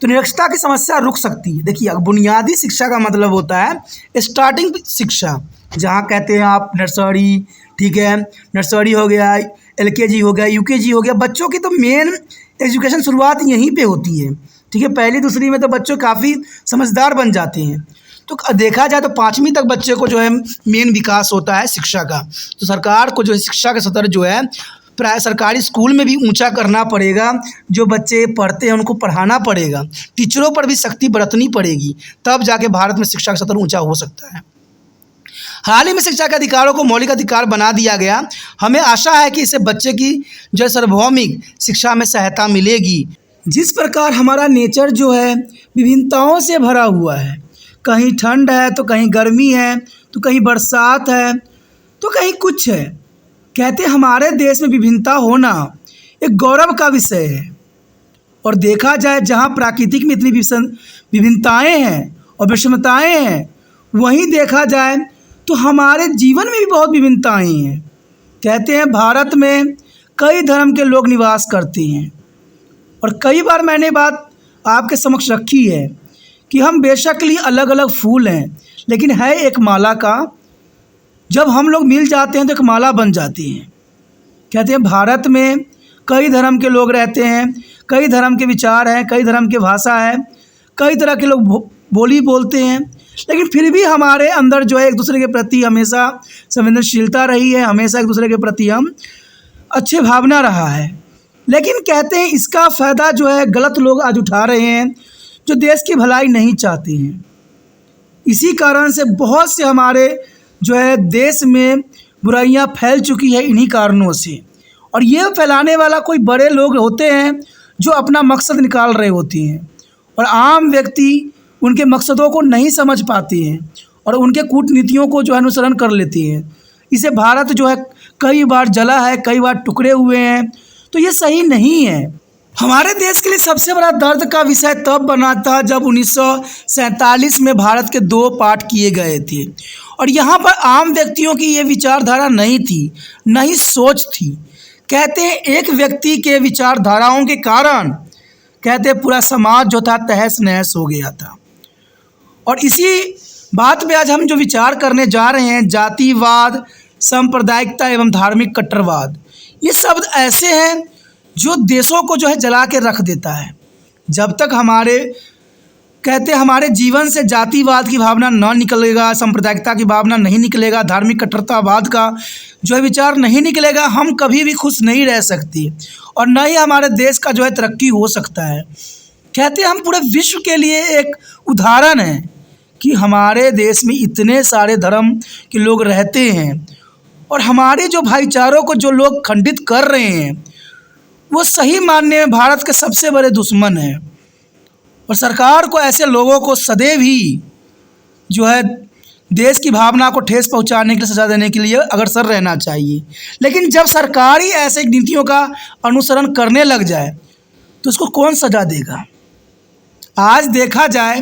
[SPEAKER 1] तो निरक्षरता की समस्या रुक सकती है। देखिए, बुनियादी शिक्षा का मतलब होता है स्टार्टिंग शिक्षा, जहाँ कहते हैं आप नर्सरी, ठीक है, नर्सरी हो गया, LKG हो गया, UKG हो गया, बच्चों की तो मेन एजुकेशन शुरुआत यहीं पे होती है, ठीक है। पहली दूसरी में तो बच्चों काफ़ी समझदार बन जाते हैं, तो देखा जाए तो 5वीं तक बच्चे को जो है मेन विकास होता है शिक्षा का। तो सरकार को जो है शिक्षा का स्तर जो है सरकारी स्कूल में भी ऊंचा करना पड़ेगा, जो बच्चे पढ़ते हैं उनको पढ़ाना पड़ेगा, टीचरों पर भी सख्ती बरतनी पड़ेगी, तब जाके भारत में शिक्षा का स्तर ऊंचा हो सकता है। हाल ही में शिक्षा के अधिकारों को मौलिक अधिकार बना दिया गया। हमें आशा है कि इससे बच्चे की जो सार्वभौमिक शिक्षा में सहायता मिलेगी। जिस प्रकार हमारा नेचर जो है विभिन्नताओं से भरा हुआ है, कहीं ठंड है तो कहीं गर्मी है, तो कहीं बरसात है तो कहीं कुछ है। कहते हमारे देश में विभिन्नता होना एक गौरव का विषय है, और देखा जाए जहाँ प्राकृतिक में इतनी विभिन्नताएँ हैं और विषमताएँ हैं, वहीं देखा जाए तो हमारे जीवन में भी बहुत विभिन्नताएँ हैं। कहते हैं भारत में कई धर्म के लोग निवास करते हैं, और कई बार मैंने बात आपके समक्ष रखी है कि हम बेशक अलग अलग फूल हैं, लेकिन है एक माला का, जब हम लोग मिल जाते हैं तो एक माला बन जाती है। कहते हैं भारत में कई धर्म के लोग रहते हैं, कई धर्म के विचार हैं, कई धर्म की भाषा है, कई तरह के लोग बोली बोलते हैं, लेकिन फिर भी हमारे अंदर जो है एक दूसरे के प्रति हमेशा संवेदनशीलता रही है, हमेशा एक दूसरे के प्रति हम अच्छे भावना रहा है। लेकिन कहते हैं इसका फ़ायदा जो है गलत लोग आज उठा रहे हैं, जो देश की भलाई नहीं चाहते हैं। इसी कारण से बहुत से हमारे जो है देश में बुराइयां फैल चुकी है इन्हीं कारणों से, और ये फैलाने वाला कोई बड़े लोग होते हैं जो अपना मकसद निकाल रहे होते हैं, और आम व्यक्ति उनके मकसदों को नहीं समझ पाते हैं और उनके कूटनीतियों को जो है अनुसरण कर लेते हैं। इसे भारत जो है कई बार जला है, कई बार टुकड़े हुए हैं, तो ये सही नहीं है। हमारे देश के लिए सबसे बड़ा दर्द का विषय तब बना था जब 1947 में भारत के 2 पार्ट किए गए थे, और यहाँ पर आम व्यक्तियों की ये विचारधारा नहीं थी, नहीं सोच थी। कहते हैं एक व्यक्ति के विचारधाराओं के कारण कहते पूरा समाज जो था तहस नहस हो गया था। और इसी बात पे आज हम जो विचार करने जा रहे हैं, जातिवाद, सांप्रदायिकता एवं धार्मिक कट्टरवाद, ये शब्द ऐसे हैं जो देशों को जो है जला के रख देता है। जब तक हमारे जीवन से जातिवाद की भावना न निकलेगा, सांप्रदायिकता की भावना नहीं निकलेगा, धार्मिक कट्टरतावाद का जो है विचार नहीं निकलेगा, हम कभी भी खुश नहीं रह सकते, और न ही हमारे देश का जो है तरक्की हो सकता है। कहते हैं हम पूरे विश्व के लिए एक उदाहरण हैं कि हमारे देश में इतने सारे धर्म के लोग रहते हैं, और हमारे जो भाईचारों को जो लोग खंडित कर रहे हैं, वो सही मानने में भारत के सबसे बड़े दुश्मन हैं। और सरकार को ऐसे लोगों को सदैव ही जो है देश की भावना को ठेस पहुंचाने के लिए, सजा देने के लिए अग्रसर रहना चाहिए। लेकिन जब सरकार ही ऐसे नीतियों का अनुसरण करने लग जाए तो उसको कौन सजा देगा? आज देखा जाए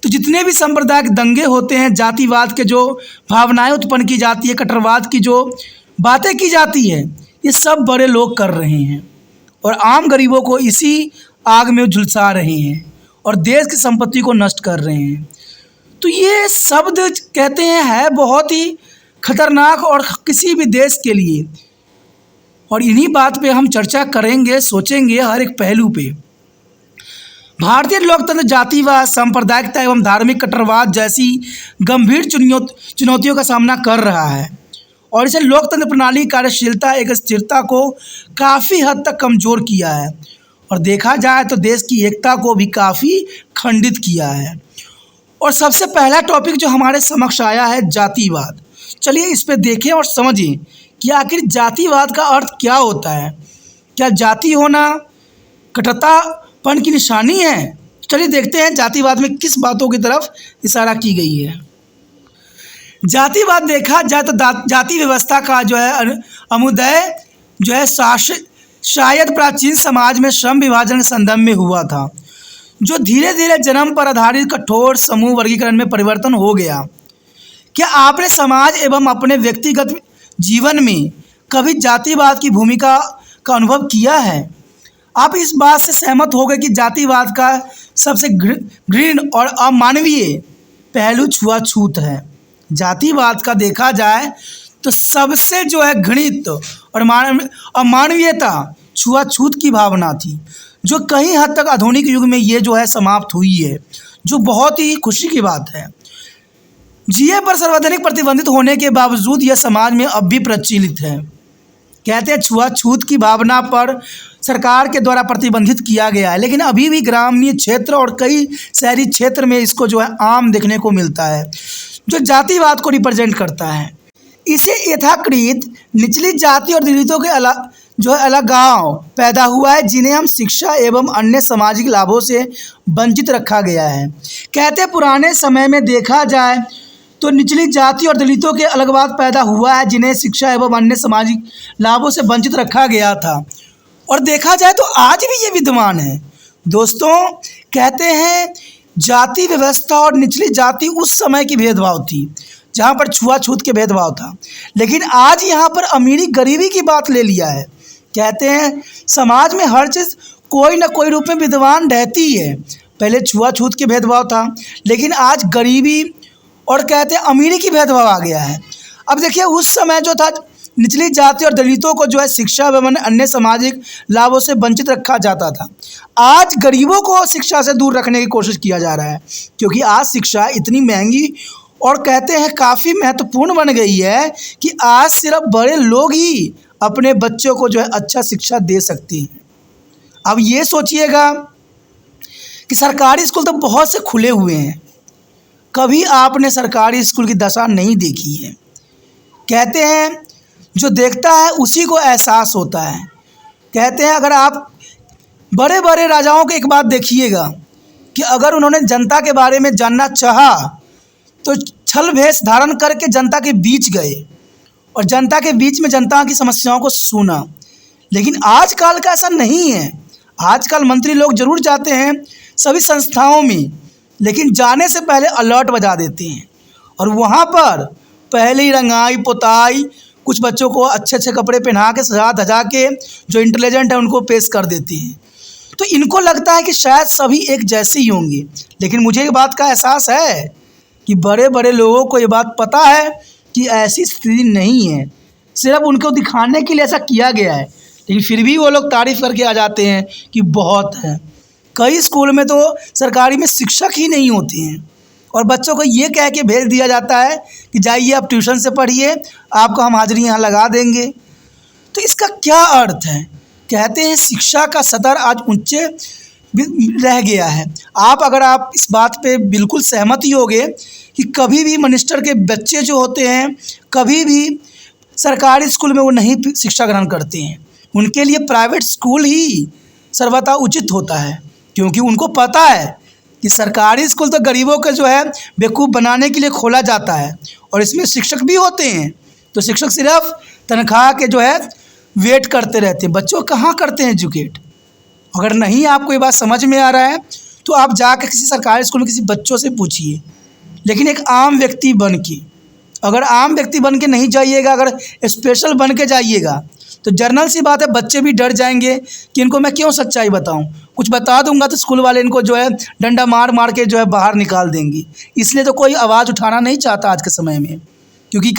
[SPEAKER 1] तो तो जितने भी सांप्रदायिक दंगे होते हैं, जातिवाद के जो भावनाएं उत्पन्न की जाती है, कट्टरवाद की जो बातें की जाती है, ये सब बड़े लोग कर रहे हैं और आम गरीबों को इसी आग में झुलसा रहे हैं और देश की संपत्ति को नष्ट कर रहे हैं। तो ये शब्द कहते हैं है बहुत ही खतरनाक और किसी भी देश के लिए, और इन्हीं बात पे हम चर्चा करेंगे, सोचेंगे हर एक पहलू पे। भारतीय लोकतंत्र जातिवाद, सांप्रदायिकता एवं धार्मिक कट्टरवाद जैसी गंभीर चुनौतियों का सामना कर रहा है और इसे लोकतंत्र प्रणाली कार्यशीलता एक स्थिरता को काफ़ी हद तक कमज़ोर किया है और देखा जाए तो देश की एकता को भी काफ़ी खंडित किया है। और सबसे पहला टॉपिक जो हमारे समक्ष आया है जातिवाद। चलिए इस पे देखें और समझें कि आखिर जातिवाद का अर्थ क्या होता है। क्या जाति होना कट्टरतापन की निशानी है? चलिए देखते हैं जातिवाद में किस बातों की तरफ इशारा की गई है। जातिवाद देखा जाए तो जाति व्यवस्था का जो है अमुदय जो है शायद प्राचीन समाज में श्रम विभाजन के संदर्भ में हुआ था, जो धीरे धीरे जन्म पर आधारित कठोर समूह वर्गीकरण में परिवर्तन हो गया। क्या आपने समाज एवं अपने व्यक्तिगत जीवन में कभी जातिवाद की भूमिका का अनुभव किया है? आप इस बात से सहमत हो गए कि जातिवाद का सबसे घृण्य और अमानवीय पहलू छुआछूत है। जातिवाद का देखा जाए तो सबसे जो है घृणित और अमानवीयता छुआछूत की भावना थी, जो कहीं हद तक आधुनिक युग में ये जो है समाप्त हुई है, जो बहुत ही खुशी की बात है। जीए पर सार्वजनिक प्रतिबंधित होने के बावजूद यह समाज में अब भी प्रचलित है। कहते हैं छुआछूत की भावना पर सरकार के द्वारा प्रतिबंधित किया गया है, लेकिन अभी भी ग्रामीण क्षेत्र और कई शहरी क्षेत्र में इसको जो है आम देखने को मिलता है, जो जातिवाद को रिप्रेजेंट करता है। इसे यथाकृत निचली जाति और दलितों के अलगाव पैदा हुआ है, जिन्हें हम शिक्षा एवं अन्य सामाजिक लाभों से वंचित रखा गया है। कहते पुराने समय में देखा जाए तो निचली जाति और दलितों के अलगाव पैदा हुआ है, जिन्हें शिक्षा एवं अन्य सामाजिक लाभों से वंचित रखा गया था, और देखा जाए तो आज भी ये विद्यमान है। दोस्तों, कहते हैं जाति व्यवस्था और निचली जाति उस समय की भेदभाव थी जहाँ पर छुआछूत के भेदभाव था, लेकिन आज यहाँ पर अमीरी गरीबी की बात ले लिया है। कहते हैं समाज में हर चीज़ कोई ना कोई रूप में विद्यमान रहती है। पहले छुआछूत के भेदभाव था, लेकिन आज गरीबी और कहते हैं अमीरी की भेदभाव आ गया है। अब देखिए उस समय जो था निचली जाति और दलितों को जो है शिक्षा एवं अन्य सामाजिक लाभों से वंचित रखा जाता था। आज गरीबों को शिक्षा से दूर रखने की कोशिश किया जा रहा है, क्योंकि आज शिक्षा इतनी महंगी और कहते हैं काफ़ी महत्वपूर्ण बन गई है कि आज सिर्फ बड़े लोग ही अपने बच्चों को जो है अच्छा शिक्षा दे सकते हैं। अब ये सोचिएगा कि सरकारी स्कूल तो बहुत से खुले हुए हैं, कभी आपने सरकारी स्कूल की दशा नहीं देखी है। कहते हैं जो देखता है उसी को एहसास होता है। कहते हैं अगर आप बड़े बड़े राजाओं की एक बात देखिएगा कि अगर उन्होंने जनता के बारे में जानना चाहा तो छल भेष धारण करके जनता के बीच गए और जनता के बीच में जनता की समस्याओं को सुना। लेकिन आजकल का ऐसा नहीं है। आजकल मंत्री लोग जरूर जाते हैं सभी संस्थाओं में, लेकिन जाने से पहले अलर्ट बजा देते हैं और वहाँ पर पहले ही रंगाई पुताई, कुछ बच्चों को अच्छे अच्छे कपड़े पहना के सजा धजा के जो इंटेलिजेंट है उनको पेश कर देते हैं। तो इनको लगता है कि शायद सभी एक जैसे ही होंगे, लेकिन मुझे ये बात का एहसास है कि बड़े बड़े लोगों को ये बात पता है कि ऐसी स्थिति नहीं है, सिर्फ उनको दिखाने के लिए ऐसा किया गया है। लेकिन फिर भी वो लोग तारीफ़ करके आ जाते हैं कि बहुत है। कई स्कूल में तो सरकारी में शिक्षक ही नहीं होते हैं और बच्चों को ये कह के भेज दिया जाता है कि जाइए आप ट्यूशन से पढ़िए, आपको हम हाजिरी यहाँ लगा देंगे। तो इसका क्या अर्थ है? कहते हैं शिक्षा का स्तर आज ऊंचे रह गया है। अगर आप इस बात पे बिल्कुल सहमत ही होगे कि कभी भी मिनिस्टर के बच्चे जो होते हैं कभी भी सरकारी स्कूल में वो नहीं शिक्षा ग्रहण करते हैं, उनके लिए प्राइवेट स्कूल ही सर्वथा उचित होता है, क्योंकि उनको पता है कि सरकारी स्कूल तो गरीबों के जो है बेवकूफ़ बनाने के लिए खोला जाता है और इसमें शिक्षक भी होते हैं। तो शिक्षक सिर्फ तनख्वाह के जो है वेट करते रहते हैं, बच्चों कहाँ करते हैं एजुकेट। अगर नहीं आपको ये बात समझ में आ रहा है तो आप जाकर किसी सरकारी स्कूल में किसी बच्चों से पूछिए, लेकिन एक आम व्यक्ति बन के, अगर आम व्यक्ति बन के नहीं जाइएगा, अगर स्पेशल बन के जाइएगा तो जर्नल सी बात है बच्चे भी डर जाएंगे कि इनको मैं क्यों सच्चाई बताऊं। कुछ बता दूंगा तो स्कूल वाले इनको जो है डंडा मार मार के जो है बाहर निकाल देंगे। इसलिए तो कोई आवाज़ उठाना नहीं चाहता आज के समय में, क्योंकि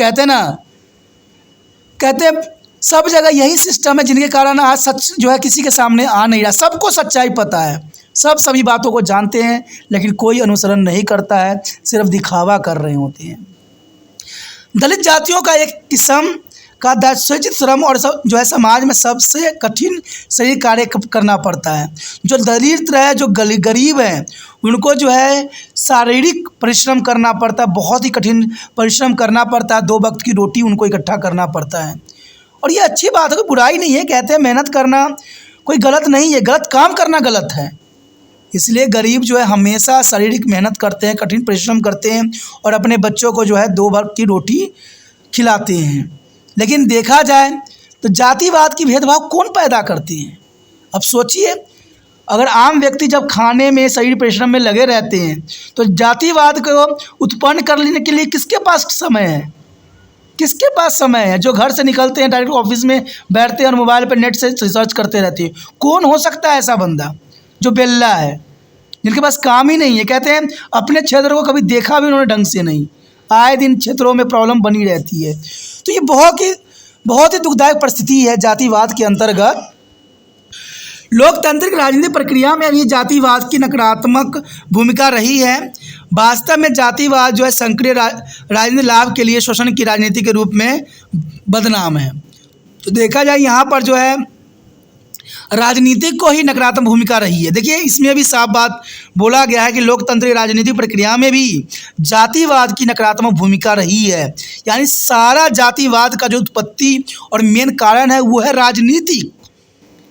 [SPEAKER 1] कहते सब जगह यही सिस्टम है जिनके कारण आज सच जो है किसी के सामने आ नहीं रहा। सबको सच्चाई पता है, सब सभी बातों को जानते हैं, लेकिन कोई अनुसरण नहीं करता है, सिर्फ दिखावा कर रहे होते हैं। दलित जातियों का एक किस्म का दासोचित श्रम और सब जो है समाज में सबसे कठिन शारीरिक कार्य करना पड़ता है। जो दलित है, जो गरीब हैं, उनको जो है शारीरिक परिश्रम करना पड़ता है, बहुत ही कठिन परिश्रम करना पड़ता है। 2 वक्त की रोटी उनको इकट्ठा करना पड़ता है, और ये अच्छी बात है, कोई बुराई नहीं है। कहते हैं मेहनत करना कोई गलत नहीं है, गलत काम करना गलत है। इसलिए गरीब जो है हमेशा शारीरिक मेहनत करते हैं, कठिन परिश्रम करते हैं और अपने बच्चों को जो है 2 वक्त की रोटी खिलाते हैं। लेकिन देखा जाए तो जातिवाद की भेदभाव कौन पैदा करते हैं? अब सोचिए, अगर आम व्यक्ति जब खाने में शारीरिक परिश्रम में लगे रहते हैं तो जातिवाद को उत्पन्न कर लेने के लिए किसके पास समय है? किसके पास समय है? जो घर से निकलते हैं डायरेक्ट ऑफिस में बैठते हैं और मोबाइल पर नेट से रिसर्च करते रहते हैं। कौन हो सकता है ऐसा बंदा जो बेल्ला है, जिनके पास काम ही नहीं है? कहते हैं अपने क्षेत्र को कभी देखा भी उन्होंने ढंग से नहीं, आए दिन क्षेत्रों में प्रॉब्लम बनी रहती है। तो ये बहुत ही दुखदायक परिस्थिति है जातिवाद के अंतर्गत। लोकतांत्रिक राजनीतिक प्रक्रिया में भी जातिवाद की नकारात्मक भूमिका रही है। वास्तव में जातिवाद जो है सक्रिय राजनीतिक लाभ के लिए शोषण की राजनीति के रूप में बदनाम है। तो देखा जाए यहाँ पर जो है राजनीतिक को ही नकारात्मक भूमिका रही है। देखिए, इसमें भी साफ बात बोला गया है कि लोकतांत्रिक राजनीतिक प्रक्रिया में भी जातिवाद की नकारात्मक भूमिका रही है। यानी सारा जातिवाद का जो उत्पत्ति और मेन कारण है वो है राजनीति।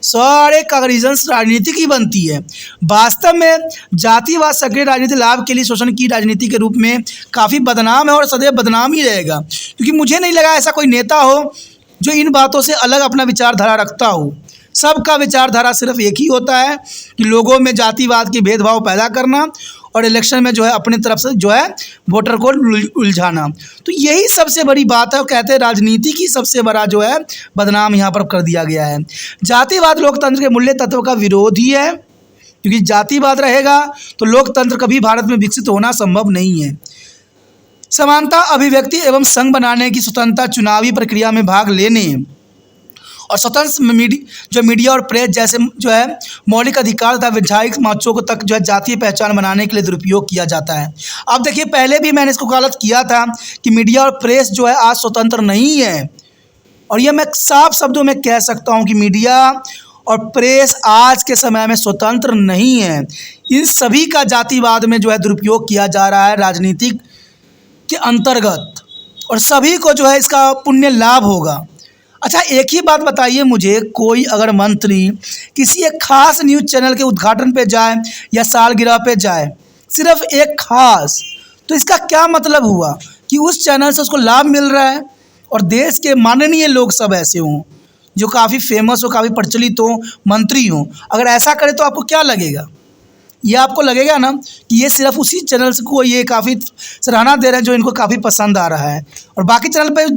[SPEAKER 1] सारे का रीजन्स राजनीति की बनती है। वास्तव में जातिवाद सक्रिय राजनीतिक लाभ के लिए शोषण की राजनीति के रूप में काफ़ी बदनाम है और सदैव बदनाम ही रहेगा, क्योंकि मुझे नहीं लगा ऐसा कोई नेता हो जो इन बातों से अलग अपना विचारधारा रखता हो। सबका विचारधारा सिर्फ एक ही होता है कि लोगों में जातिवाद की भेदभाव पैदा करना और इलेक्शन में जो है अपनी तरफ से जो है वोटर को उलझाना। तो यही सबसे बड़ी बात है। कहते हैं राजनीति की सबसे बड़ा जो है बदनाम यहाँ पर कर दिया गया है। जातिवाद लोकतंत्र के मूल्य तत्व का विरोध ही है, क्योंकि जातिवाद रहेगा तो लोकतंत्र कभी भारत में विकसित होना संभव नहीं है। समानता, अभिव्यक्ति एवं संघ बनाने की स्वतंत्रता, चुनावी प्रक्रिया में भाग लेने और स्वतंत्र मीडिया और प्रेस जैसे जो है मौलिक अधिकार तथा वैधानिक मार्चों को तक जो है जातीय पहचान बनाने के लिए दुरुपयोग किया जाता है। अब देखिए, पहले भी मैंने इसको गलत किया था कि मीडिया और प्रेस जो है आज स्वतंत्र नहीं है, और यह मैं साफ शब्दों में कह सकता हूँ कि मीडिया और प्रेस आज के समय में स्वतंत्र नहीं है। इन सभी का जातिवाद में जो है दुरुपयोग किया जा रहा है राजनीतिक के अंतर्गत, और सभी को जो है इसका पुण्य लाभ होगा। अच्छा, एक ही बात बताइए मुझे, कोई अगर मंत्री किसी एक खास न्यूज़ चैनल के उद्घाटन पे जाए या सालगिरह पे जाए, सिर्फ एक खास, तो इसका क्या मतलब हुआ कि उस चैनल से उसको लाभ मिल रहा है? और देश के माननीय लोग सब ऐसे हों जो काफ़ी फेमस हो, काफ़ी प्रचलित हो, मंत्री हों, अगर ऐसा करे तो आपको क्या लगेगा? ये आपको लगेगा ना कि ये सिर्फ उसी चैनल को ये काफ़ी सराहना दे रहे हैं जो इनको काफ़ी पसंद आ रहा है, और बाकी चैनल पे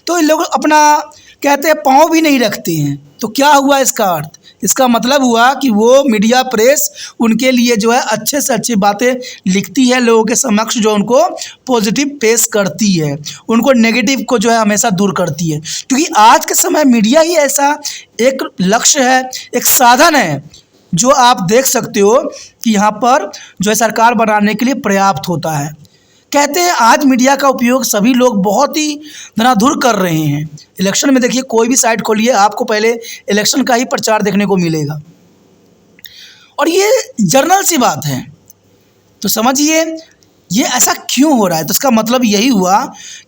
[SPEAKER 1] तो इन लोग अपना कहते हैं पाँव भी नहीं रखते हैं। तो क्या हुआ इसका अर्थ? इसका मतलब हुआ कि वो मीडिया प्रेस उनके लिए जो है अच्छे से अच्छी बातें लिखती है लोगों के समक्ष, जो उनको पॉजिटिव पेश करती है, उनको नेगेटिव को जो है हमेशा दूर करती है। क्योंकि आज के समय मीडिया ही ऐसा एक लक्ष्य है, एक साधन है जो आप देख सकते हो कि यहाँ पर जो है सरकार बनाने के लिए पर्याप्त होता है। कहते हैं आज मीडिया का उपयोग सभी लोग बहुत ही धनाधुर कर रहे हैं। इलेक्शन में देखिए, कोई भी साइट खोलिए आपको पहले इलेक्शन का ही प्रचार देखने को मिलेगा, और ये जर्नल सी बात है। तो समझिए ये ऐसा क्यों हो रहा है। तो इसका मतलब यही हुआ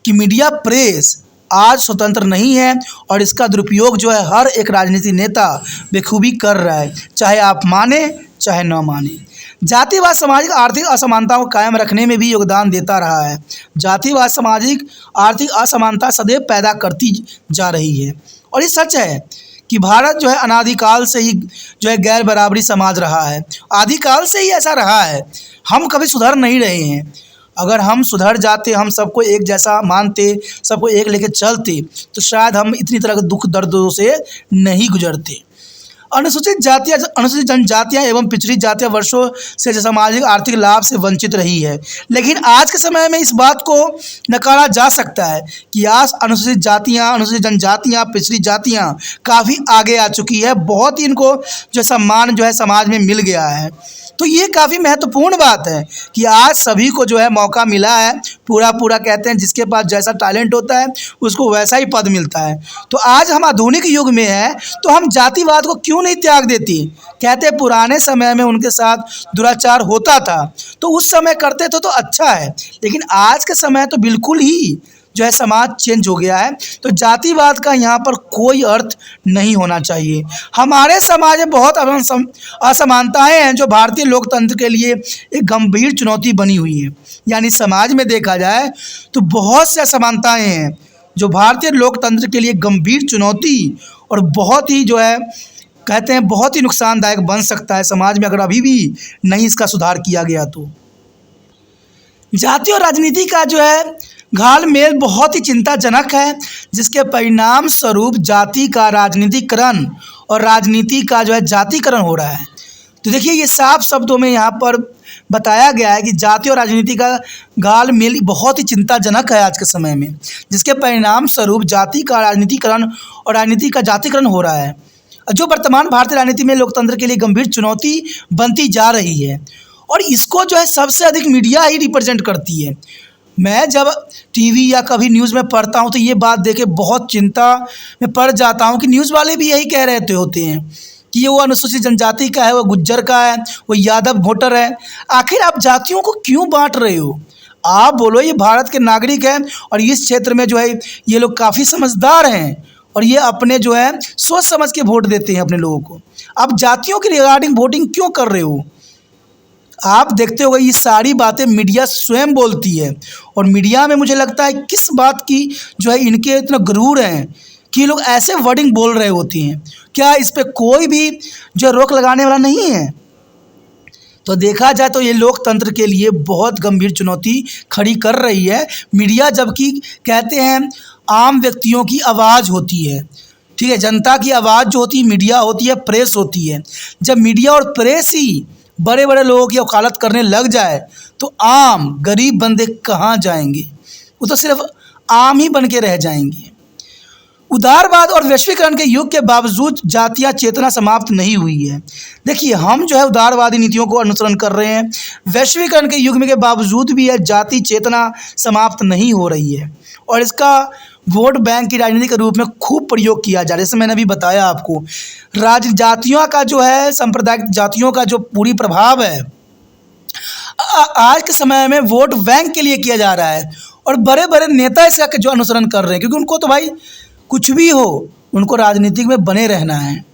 [SPEAKER 1] कि मीडिया प्रेस आज स्वतंत्र नहीं है, और इसका दुरुपयोग जो है हर एक राजनीतिक नेता बेखूबी कर रहा है, चाहे आप माने चाहे न माने। जातिवाद सामाजिक आर्थिक असमानता को कायम रखने में भी योगदान देता रहा है। जातिवाद सामाजिक आर्थिक असमानता सदैव पैदा करती जा रही है, और ये सच है कि भारत जो है अनादिकाल से ही जो है गैर बराबरी समाज रहा है, आदिकाल से ही ऐसा रहा है। हम कभी सुधर नहीं रहे हैं। अगर हम सुधर जाते, हम सबको एक जैसा मानते, सबको एक लेके चलते, तो शायद हम इतनी तरह के दुख दर्दों से नहीं गुजरते। अनुसूचित जातियाँ, अनुसूचित जनजातियाँ एवं पिछड़ी जातियाँ वर्षों से सामाजिक आर्थिक लाभ से वंचित रही है, लेकिन आज के समय में इस बात को नकारा जा सकता है कि आज अनुसूचित जातियाँ, अनुसूचित जनजातियाँ, पिछड़ी जातियाँ काफ़ी आगे आ चुकी है। बहुत ही इनको जो सम्मान जो है समाज में मिल गया है। तो ये काफ़ी महत्वपूर्ण बात है कि आज सभी को जो है मौका मिला है। पूरा कहते हैं जिसके पास जैसा टैलेंट होता है उसको वैसा ही पद मिलता है। तो आज हम आधुनिक युग में हैं, तो हम जातिवाद को क्यों नहीं त्याग देती। कहते हैं पुराने समय में उनके साथ दुराचार होता था तो उस समय करते थे तो अच्छा है, लेकिन आज के समय तो बिल्कुल ही जो है समाज चेंज हो गया है। तो जातिवाद का यहाँ पर कोई अर्थ नहीं होना चाहिए। हमारे समाज में बहुत असमानताएं हैं जो भारतीय लोकतंत्र के लिए एक गंभीर चुनौती बनी हुई है। यानी समाज में देखा जाए तो बहुत से असमानताएं हैं जो भारतीय लोकतंत्र के लिए गंभीर चुनौती और बहुत ही जो है कहते हैं बहुत ही नुकसानदायक बन सकता है समाज में, अगर अभी भी नहीं इसका सुधार किया गया तो। जाति और राजनीति का जो है घालमेल बहुत ही चिंताजनक है, जिसके परिणाम स्वरूप जाति का राजनीतिकरण और राजनीति का जो है जातिकरण हो रहा है। तो देखिए ये साफ शब्दों में यहाँ पर बताया गया है कि जाति और राजनीति का घालमेल बहुत ही चिंताजनक है आज के समय में, जिसके परिणाम स्वरूप जाति का राजनीतिकरण और राजनीति का जातिकरण हो रहा है, जो वर्तमान भारतीय राजनीति में लोकतंत्र के लिए गंभीर चुनौती बनती जा रही है। और इसको जो है सबसे अधिक मीडिया ही रिप्रेजेंट करती है। मैं जब टीवी या कभी न्यूज़ में पढ़ता हूँ तो ये बात देख के बहुत चिंता में पड़ जाता हूँ कि न्यूज़ वाले भी यही कह रहे होते हैं कि ये वो अनुसूचित जनजाति का है, वो गुज्जर का है, वो यादव वोटर है। आखिर आप जातियों को क्यों बांट रहे हो? आप बोलो ये भारत के नागरिक हैं और इस क्षेत्र में जो है ये लोग काफ़ी समझदार हैं और ये अपने जो है सोच समझ के वोट देते हैं अपने लोगों को। आप जातियों के रिगार्डिंग वोटिंग क्यों कर रहे हो? आप देखते होंगे ये सारी बातें मीडिया स्वयं बोलती है और मीडिया में मुझे लगता है किस बात की जो है इनके इतना गरूर हैं कि ये लोग ऐसे वर्डिंग बोल रहे होती हैं। क्या इस पे कोई भी जो रोक लगाने वाला नहीं है? तो देखा जाए तो ये लोकतंत्र के लिए बहुत गंभीर चुनौती खड़ी कर रही है मीडिया, जबकि कहते हैं आम व्यक्तियों की आवाज़ होती है, ठीक है, जनता की आवाज़ जो होती है मीडिया होती है, प्रेस होती है। जब मीडिया और प्रेस ही बड़े बड़े लोगों की वकालत करने लग जाए तो आम गरीब बंदे कहाँ जाएंगे? वो तो सिर्फ आम ही बन के रह जाएंगे। उदारवाद और वैश्वीकरण के युग के बावजूद जातीय चेतना समाप्त नहीं हुई है। देखिए हम जो है उदारवादी नीतियों को अनुसरण कर रहे हैं, वैश्वीकरण के युग में के बावजूद भी यह जाति चेतना समाप्त नहीं हो रही है और इसका वोट बैंक की राजनीति के रूप में खूब प्रयोग किया जा रहा है। जैसे मैंने अभी बताया आपको, जातियों का जो है सांप्रदायिक जातियों का जो पूरी प्रभाव है आज के समय में वोट बैंक के लिए किया जा रहा है और बड़े बड़े नेता इसका जो अनुसरण कर रहे हैं, क्योंकि उनको तो भाई कुछ भी हो उनको राजनीति में बने रहना है।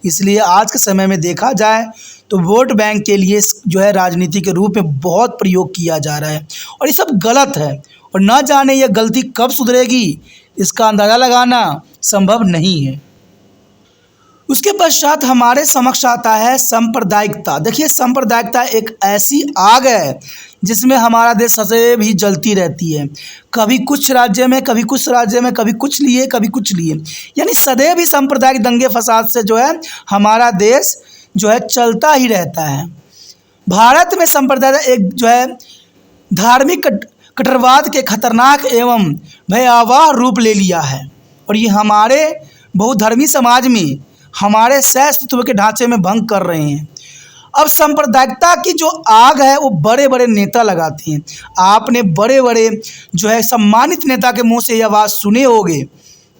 [SPEAKER 1] इसलिए आज के समय में देखा जाए तो वोट बैंक के लिए जो है राजनीति के रूप में बहुत प्रयोग किया जा रहा है और ये सब गलत है और ना जाने यह गलती कब सुधरेगी इसका अंदाज़ा लगाना संभव नहीं है। उसके पश्चात हमारे समक्ष आता है सांप्रदायिकता। देखिए सांप्रदायिकता एक ऐसी आग है जिसमें हमारा देश सदैव ही जलती रहती है, कभी कुछ राज्य में, कभी कुछ राज्य में, कभी कुछ लिए, कभी कुछ लिए, यानी सदैव ही सांप्रदायिक दंगे फसाद से जो है हमारा देश जो है चलता ही रहता है। भारत में सांप्रदायिकता एक जो है धार्मिक कट्टरवाद के खतरनाक एवं भयावह रूप ले लिया है और ये हमारे बहुधर्मी समाज में हमारे सहअस्तित्व के ढांचे में भंग कर रहे हैं। अब सांप्रदायिकता की जो आग है वो बड़े बड़े नेता लगाते हैं। आपने बड़े बड़े जो है सम्मानित नेता के मुंह से ये आवाज़ सुने होंगे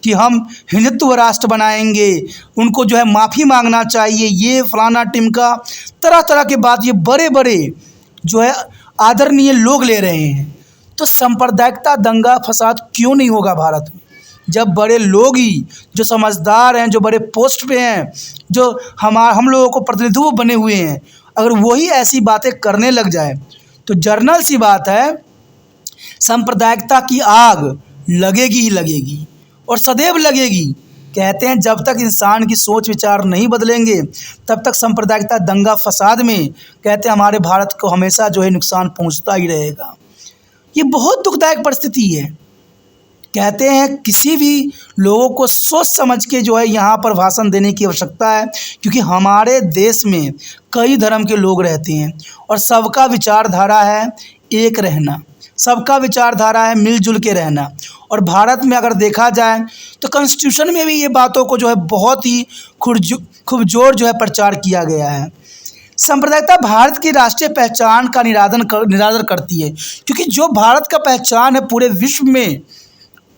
[SPEAKER 1] कि हम हिंदुत्व राष्ट्र बनाएंगे, उनको जो है माफ़ी मांगना चाहिए, ये फलाना टिमका, तरह तरह की बात ये बड़े बड़े जो है आदरणीय लोग ले रहे हैं। तो सांप्रदायिकता दंगा फसाद क्यों नहीं होगा भारत में, जब बड़े लोग ही जो समझदार हैं, जो बड़े पोस्ट पे हैं, जो हम लोगों को प्रतिनिधित्व बने हुए हैं, अगर वही ऐसी बातें करने लग जाए तो जर्नल सी बात है सांप्रदायिकता की आग लगेगी ही लगेगी और सदैव लगेगी। कहते हैं जब तक इंसान की सोच विचार नहीं बदलेंगे तब तक सांप्रदायिकता, दंगा फसाद में कहते हैं हमारे भारत को हमेशा जो है नुकसान पहुंचता ही रहेगा। ये बहुत दुखदायक परिस्थिति है। कहते हैं किसी भी लोगों को सोच समझ के जो है यहाँ पर भाषण देने की आवश्यकता है, क्योंकि हमारे देश में कई धर्म के लोग रहते हैं और सबका विचारधारा है एक रहना, सबका विचारधारा है मिलजुल के रहना। और भारत में अगर देखा जाए तो कॉन्स्टिट्यूशन में भी ये बातों को जो है बहुत ही खूब जोर जो है प्रचार किया गया है। सांप्रदायिकता भारत की राष्ट्रीय पहचान का निरादर करती है, क्योंकि जो भारत का पहचान है पूरे विश्व में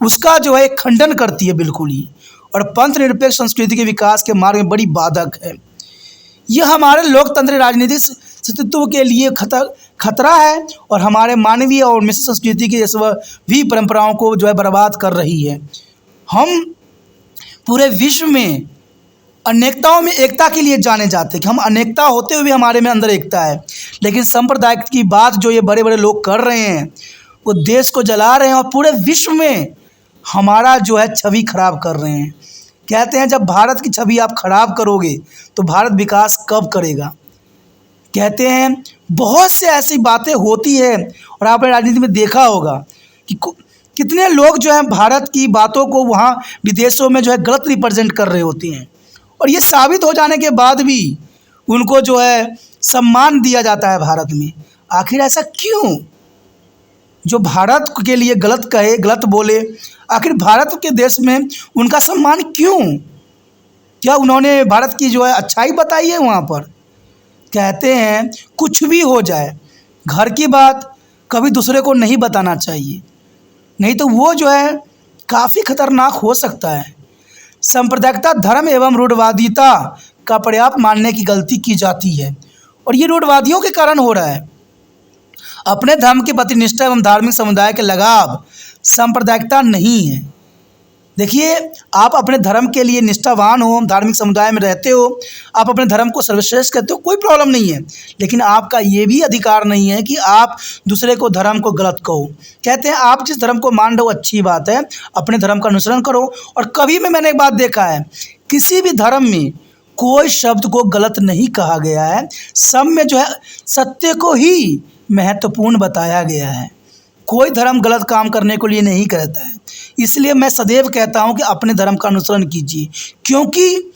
[SPEAKER 1] उसका जो है खंडन करती है बिल्कुल ही, और पंथ निरपेक्ष संस्कृति के विकास के मार्ग में बड़ी बाधक है। यह हमारे लोकतंत्र राजनीतिक अस्तित्व के लिए खतरा है और हमारे मानवीय और मिश्र संस्कृति की भी परंपराओं को जो है बर्बाद कर रही है। हम पूरे विश्व में अनेकताओं में एकता के लिए जाने जाते हैं कि हम अनेकता होते हुए भी हमारे में अंदर एकता है, लेकिन सांप्रदायिक की बात जो ये बड़े बड़े लोग कर रहे हैं वो देश को जला रहे हैं और पूरे विश्व में हमारा जो है छवि खराब कर रहे हैं। कहते हैं जब भारत की छवि आप खराब करोगे तो भारत विकास कब करेगा। कहते हैं बहुत से ऐसी बातें होती है और आपने राजनीति में देखा होगा कि कितने लोग जो हैं भारत की बातों को वहाँ विदेशों में जो है गलत रिप्रेजेंट कर रहे होते हैं, और ये साबित हो जाने के बाद भी उनको जो है सम्मान दिया जाता है भारत में। आखिर ऐसा क्यों? जो भारत के लिए गलत कहे, गलत बोले, आखिर भारत के देश में उनका सम्मान क्यों? क्या उन्होंने भारत की जो है अच्छाई बताई है वहाँ पर? कहते हैं कुछ भी हो जाए घर की बात कभी दूसरे को नहीं बताना चाहिए, नहीं तो वो जो है काफ़ी खतरनाक हो सकता है। सांप्रदायिकता धर्म एवं रूढ़वादिता का पर्याप्त मानने की गलती की जाती है और ये रूढ़वादियों के कारण हो रहा है। अपने धर्म के प्रति निष्ठा एवं धार्मिक समुदाय के लगाव सांप्रदायिकता नहीं है। देखिए, आप अपने धर्म के लिए निष्ठावान हो, धार्मिक समुदाय में रहते हो, आप अपने धर्म को सर्वश्रेष्ठ कहते हो, कोई प्रॉब्लम नहीं है, लेकिन आपका ये भी अधिकार नहीं है कि आप दूसरे को धर्म को गलत कहो। कहते हैं आप जिस धर्म को मान रहे हो अच्छी बात है, अपने धर्म का अनुसरण करो। और कभी भी मैंने एक बात देखा है, किसी भी धर्म में कोई शब्द को गलत नहीं कहा गया है, सब में जो है सत्य को ही महत्वपूर्ण बताया गया है। कोई धर्म गलत काम करने के लिए नहीं कहता है। इसलिए मैं सदैव कहता हूं कि अपने धर्म का अनुसरण कीजिए, क्योंकि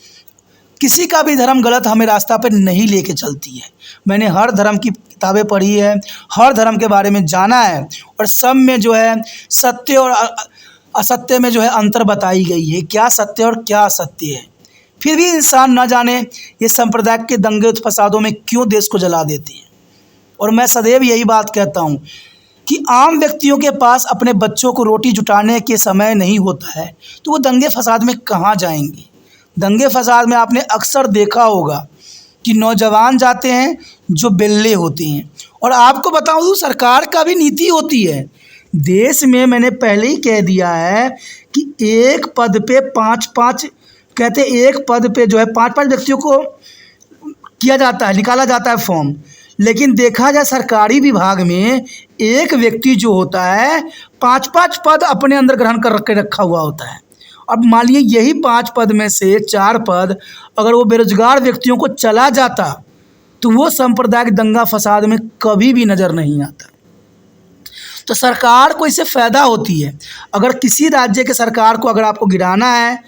[SPEAKER 1] किसी का भी धर्म गलत हमें रास्ता पर नहीं लेके चलती है। मैंने हर धर्म की किताबें पढ़ी है, हर धर्म के बारे में जाना है, और सब में जो है सत्य और असत्य में जो है अंतर बताई गई है, क्या सत्य और क्या असत्य है। फिर भी इंसान न जाने ये संप्रदाय के दंगे फसादों में क्यों देश को जला देते हैं। और मैं सदैव यही बात कहता हूँ कि आम व्यक्तियों के पास अपने बच्चों को रोटी जुटाने के समय नहीं होता है तो वो दंगे फसाद में कहाँ जाएंगे। दंगे फसाद में आपने अक्सर देखा होगा कि नौजवान जाते हैं जो बेल्ले होते हैं। और आपको बताऊं तो सरकार का भी नीति होती है देश में, मैंने पहले ही कह दिया है कि एक पद पे 5-5 कहते एक पद पे जो है 5-5 व्यक्तियों को किया जाता है, निकाला जाता है फॉर्म। लेकिन देखा जाए सरकारी विभाग में एक व्यक्ति जो होता है 5-5 पद अपने अंदर ग्रहण कर रखा हुआ होता है। अब मान लीजिए यही 5 पद में से 4 पद अगर वो बेरोजगार व्यक्तियों को चला जाता तो वो सांप्रदायिक दंगा फसाद में कभी भी नज़र नहीं आता। तो सरकार को इससे फ़ायदा होती है। अगर किसी राज्य के सरकार को अगर आपको गिराना है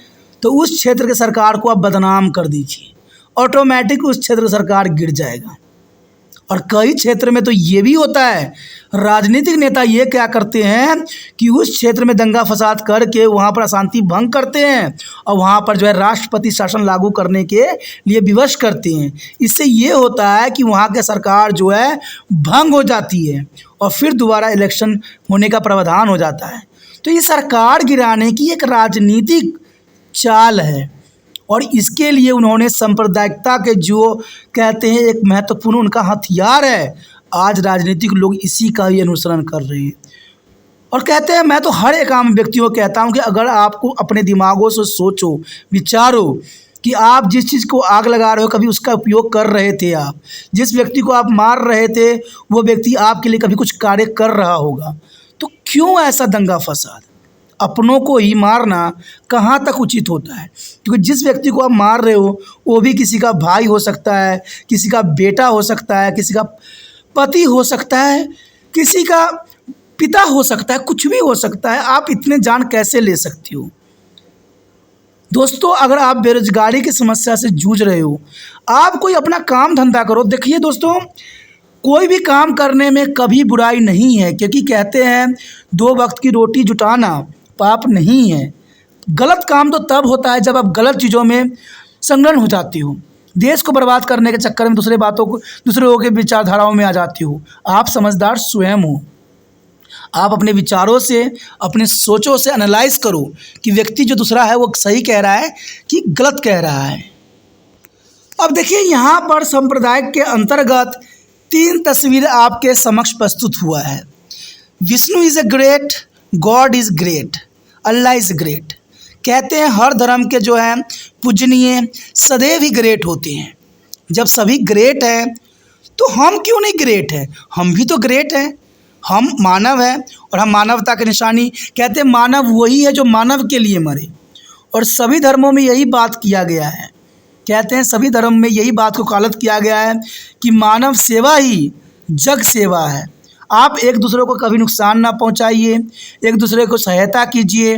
[SPEAKER 1] तो उस क्षेत्र के सरकार को आप बदनाम कर दीजिए, ऑटोमेटिक उस क्षेत्र का सरकार गिर जाएगा। और कई क्षेत्र में तो ये भी होता है, राजनीतिक नेता ये क्या करते हैं कि उस क्षेत्र में दंगा फसाद करके वहाँ पर अशांति भंग करते हैं और वहाँ पर जो है राष्ट्रपति शासन लागू करने के लिए विवश करते हैं। इससे ये होता है कि वहाँ के सरकार जो है भंग हो जाती है और फिर दोबारा इलेक्शन होने का प्रावधान हो जाता है। तो ये सरकार गिराने की एक राजनीतिक चाल है और इसके लिए उन्होंने सांप्रदायिकता के जो कहते हैं एक महत्वपूर्ण उनका हथियार है, आज राजनीतिक लोग इसी का ही अनुसरण कर रहे हैं। और कहते हैं, मैं तो हर एक आम व्यक्तियों को कहता हूं कि अगर आपको अपने दिमागों से सोचो, विचारो कि आप जिस चीज़ को आग लगा रहे हो कभी उसका उपयोग कर रहे थे, आप जिस व्यक्ति को आप मार रहे थे वो व्यक्ति आपके लिए कभी कुछ कार्य कर रहा होगा, तो क्यों ऐसा दंगा फसाद। अपनों को ही मारना कहाँ तक उचित होता है। क्योंकि जिस व्यक्ति को आप मार रहे हो वो भी किसी का भाई हो सकता है, किसी का बेटा हो सकता है, किसी का पति हो सकता है, किसी का पिता हो सकता है, कुछ भी हो सकता है। आप इतने जान कैसे ले सकती हो। दोस्तों, अगर आप बेरोजगारी की समस्या से जूझ रहे हो, आप कोई अपना काम धंधा करो। देखिए दोस्तों, कोई भी काम करने में कभी बुराई नहीं है, क्योंकि कहते हैं 2 वक्त की रोटी जुटाना पाप नहीं है। गलत काम तो तब होता है जब आप गलत चीज़ों में संलग्न हो जाती हो, देश को बर्बाद करने के चक्कर में दूसरे लोगों के विचारधाराओं में आ जाती हो। आप समझदार स्वयं हो। आप अपने विचारों से, अपने सोचों से एनालाइज करो कि व्यक्ति जो दूसरा है वो सही कह रहा है कि गलत कह रहा है। अब देखिए, यहाँ पर सांप्रदायिक के अंतर्गत 3 तस्वीर आपके समक्ष प्रस्तुत हुआ है। Vishnu is a great, God is great, Allah is great. कहते हैं हर धर्म के जो हैं पूजनीय सदैव ही ग्रेट होते हैं। जब सभी ग्रेट हैं तो हम क्यों नहीं ग्रेट हैं? हम भी तो ग्रेट हैं। हम मानव हैं और हम मानवता की निशानी, कहते हैं मानव वही है जो मानव के लिए मरे। और सभी धर्मों में यही बात किया गया है। कहते हैं सभी धर्म में यही बात को वकालत किया गया है कि मानव सेवा ही जग सेवा है। आप एक दूसरे को कभी नुकसान ना पहुंचाइए, एक दूसरे को सहायता कीजिए,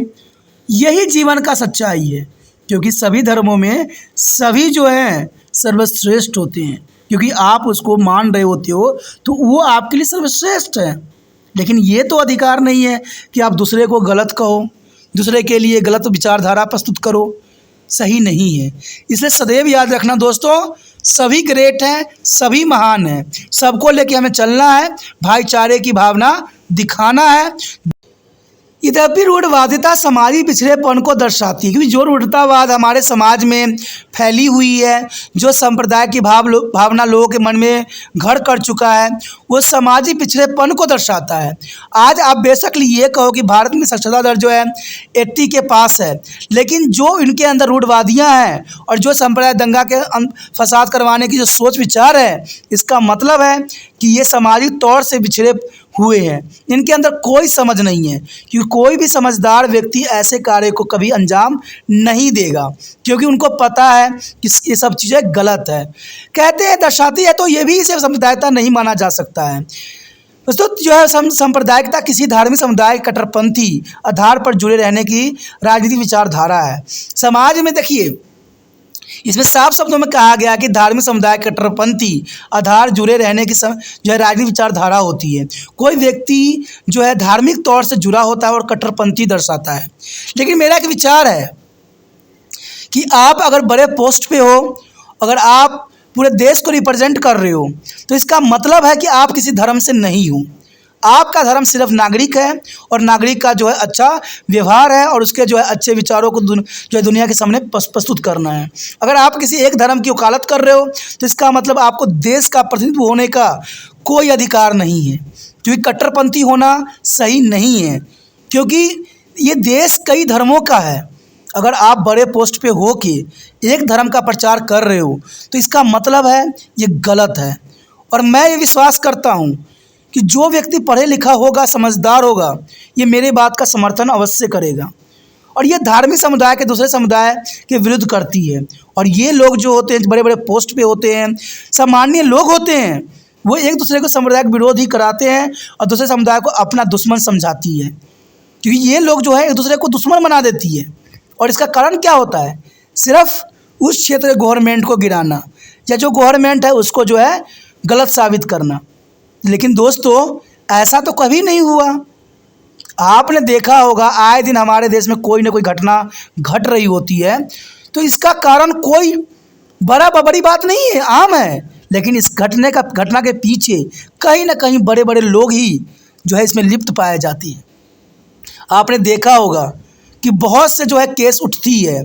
[SPEAKER 1] यही जीवन का सच्चाई है। क्योंकि सभी धर्मों में सभी जो हैं सर्वश्रेष्ठ होते हैं। क्योंकि आप उसको मान रहे होते हो तो वो आपके लिए सर्वश्रेष्ठ है। लेकिन ये तो अधिकार नहीं है कि आप दूसरे को गलत कहो, दूसरे के लिए गलत विचारधारा प्रस्तुत करो। सही नहीं है। इसलिए सदैव याद रखना दोस्तों, सभी ग्रेट हैं, सभी महान हैं, सबको लेके हमें चलना है, भाईचारे की भावना दिखाना है। यद्यपि रूढ़वादिता समाजी पिछड़ेपन को दर्शाती है, क्योंकि जो रूढ़तावाद हमारे समाज में फैली हुई है, जो संप्रदाय की भावना लोगों के मन में घर कर चुका है, वो समाजी पिछड़ेपन को दर्शाता है। आज आप बेशक ये कहो कि भारत में साक्षरता दर जो है 80 के पास है, लेकिन जो इनके अंदर रूढ़वादियाँ हैं और जो संप्रदाय दंगा के फसाद करवाने की जो सोच विचार है, इसका मतलब है कि ये सामाजिक तौर से पिछड़े हुए हैं। इनके अंदर कोई समझ नहीं है, क्योंकि कोई भी समझदार व्यक्ति ऐसे कार्य को कभी अंजाम नहीं देगा, क्योंकि उनको पता है कि ये सब चीज़ें गलत है। कहते हैं दर्शाती है, तो ये भी इसे सांप्रदायिकता नहीं माना जा सकता है। दोस्तों, जो है सांप्रदायिकता किसी धार्मिक समुदाय कट्टरपंथी आधार पर जुड़े रहने की राजनीतिक विचारधारा है। समाज में देखिए, इसमें साफ शब्दों में कहा गया कि धार्मिक समुदाय कट्टरपंथी आधार जुड़े रहने की जो है राजनीतिक विचारधारा होती है। कोई व्यक्ति जो है धार्मिक तौर से जुड़ा होता है और कट्टरपंथी दर्शाता है। लेकिन मेरा एक विचार है कि आप अगर बड़े पोस्ट पे हो, अगर आप पूरे देश को रिप्रेजेंट कर रहे हो, तो इसका मतलब है कि आप किसी धर्म से नहीं हो। आपका धर्म सिर्फ नागरिक है और नागरिक का जो है अच्छा व्यवहार है और उसके जो है अच्छे विचारों को जो है दुनिया के सामने प्रस्तुत करना है। अगर आप किसी एक धर्म की वकालत कर रहे हो तो इसका मतलब आपको देश का प्रतिनिधित्व होने का कोई अधिकार नहीं है, क्योंकि कट्टरपंथी होना सही नहीं है। क्योंकि ये देश कई धर्मों का है। अगर आप बड़े पोस्ट पे हो के एक धर्म का प्रचार कर रहे हो तो इसका मतलब है ये गलत है। और मैं ये विश्वास करता हूँ कि जो व्यक्ति पढ़े लिखा होगा, समझदार होगा, ये मेरे बात का समर्थन अवश्य करेगा। और ये धार्मिक समुदाय के दूसरे समुदाय के विरुद्ध करती है। और ये लोग जो होते हैं, बड़े बड़े पोस्ट पे होते हैं, सामान्य लोग होते हैं, वो एक दूसरे को सामुदायिक विरोध ही कराते हैं और दूसरे समुदाय को अपना दुश्मन समझाती है। क्योंकि ये लोग जो है एक दूसरे को दुश्मन बना देती है। और इसका कारण क्या होता है? सिर्फ उस क्षेत्र के गवर्नमेंट को गिराना या जो गवर्नमेंट है उसको जो है गलत साबित करना। लेकिन दोस्तों, ऐसा तो कभी नहीं हुआ। आपने देखा होगा आए दिन हमारे देश में कोई ना कोई घटना घट रही होती है, तो इसका कारण कोई बड़ी बात नहीं है, आम है। लेकिन इस घटना के पीछे कहीं ना कहीं बड़े बड़े लोग ही जो है इसमें लिप्त पाए जाती हैं। आपने देखा होगा कि बहुत से जो है केस उठती है,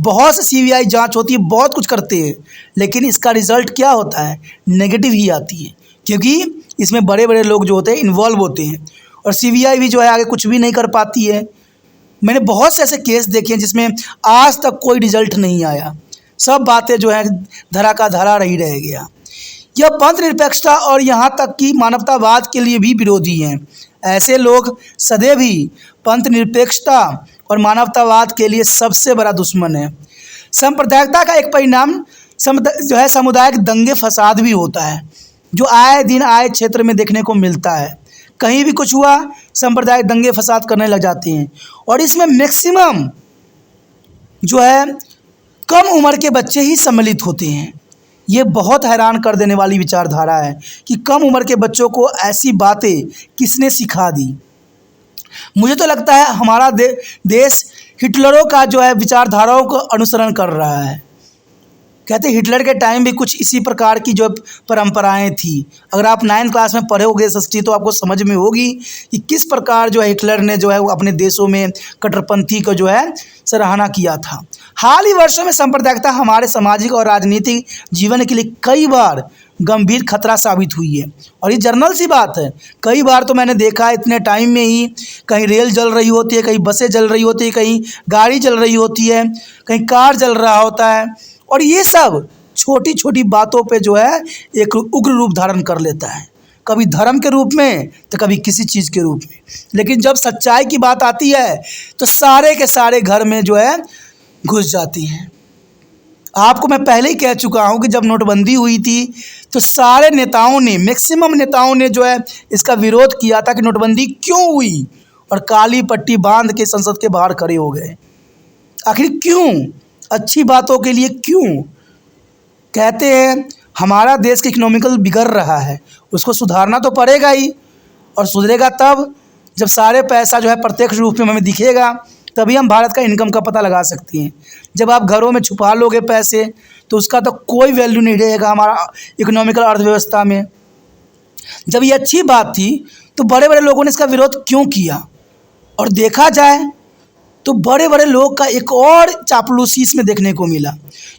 [SPEAKER 1] बहुत से सीबीआई जांच होती है, बहुत कुछ करते हैं, लेकिन इसका रिज़ल्ट क्या होता है? नेगेटिव ही आती है। क्योंकि इसमें बड़े बड़े लोग जो होते हैं इन्वॉल्व होते हैं और सीबीआई भी जो है आगे कुछ भी नहीं कर पाती है। मैंने बहुत से ऐसे केस देखे हैं जिसमें आज तक कोई रिजल्ट नहीं आया। सब बातें जो है धरा का धरा रही रह गया। यह पंथ निरपेक्षता और यहाँ तक कि मानवतावाद के लिए भी विरोधी हैं। ऐसे लोग सदैव ही पंथ निरपेक्षता और मानवतावाद के लिए सबसे बड़ा दुश्मन है। सांप्रदायिकता का एक परिणाम सामुदायिक दंगे फसाद भी होता है, जो आए दिन आए क्षेत्र में देखने को मिलता है। कहीं भी कुछ हुआ, सांप्रदायिक दंगे फसाद करने लग जाते हैं, और इसमें मैक्सिमम जो है कम उम्र के बच्चे ही सम्मिलित होते हैं। ये बहुत हैरान कर देने वाली विचारधारा है कि कम उम्र के बच्चों को ऐसी बातें किसने सिखा दी। मुझे तो लगता है हमारा देश हिटलरों का जो है विचारधाराओं को अनुसरण कर रहा है। कहते हैं हिटलर के टाइम भी कुछ इसी प्रकार की जो परंपराएं थी। अगर आप 9th क्लास में पढ़े होगे SST तो आपको समझ में होगी कि किस प्रकार जो है हिटलर ने जो है वो अपने देशों में कट्टरपंथी को जो है सराहना किया था। हाल ही वर्षों में सांप्रदायिकता हमारे सामाजिक और राजनीतिक जीवन के लिए कई बार गंभीर खतरा साबित हुई है, और ये जर्नल सी बात है। कई बार तो मैंने देखा है इतने टाइम में ही कहीं रेल जल रही होती है, कहीं बसें जल रही होती है, कहीं गाड़ी जल रही होती है, कहीं कार जल रहा होता है, और ये सब छोटी छोटी बातों पे जो है एक उग्र रूप धारण कर लेता है, कभी धर्म के रूप में तो कभी किसी चीज़ के रूप में। लेकिन जब सच्चाई की बात आती है तो सारे के सारे घर में जो है घुस जाती हैं। आपको मैं पहले ही कह चुका हूँ कि जब नोटबंदी हुई थी तो सारे नेताओं ने, मैक्सिमम नेताओं ने जो है इसका विरोध किया था कि नोटबंदी क्यों हुई, और काली पट्टी बांध के संसद के बाहर खड़े हो गए। आखिर क्यों? अच्छी बातों के लिए क्यों? कहते हैं हमारा देश इकोनॉमिकल बिगड़ रहा है, उसको सुधारना तो पड़ेगा ही, और सुधरेगा तब जब सारे पैसा जो है प्रत्यक्ष रूप में हमें दिखेगा, तभी हम भारत का इनकम का पता लगा सकते हैं। जब आप घरों में छुपा लोगे पैसे तो उसका तो कोई वैल्यू नहीं रहेगा हमारा इकोनॉमिकल अर्थव्यवस्था में। जब ये अच्छी बात थी तो बड़े बड़े लोगों ने इसका विरोध क्यों किया? और देखा जाए तो बड़े बड़े लोग का एक और चापलूसी इसमें देखने को मिला।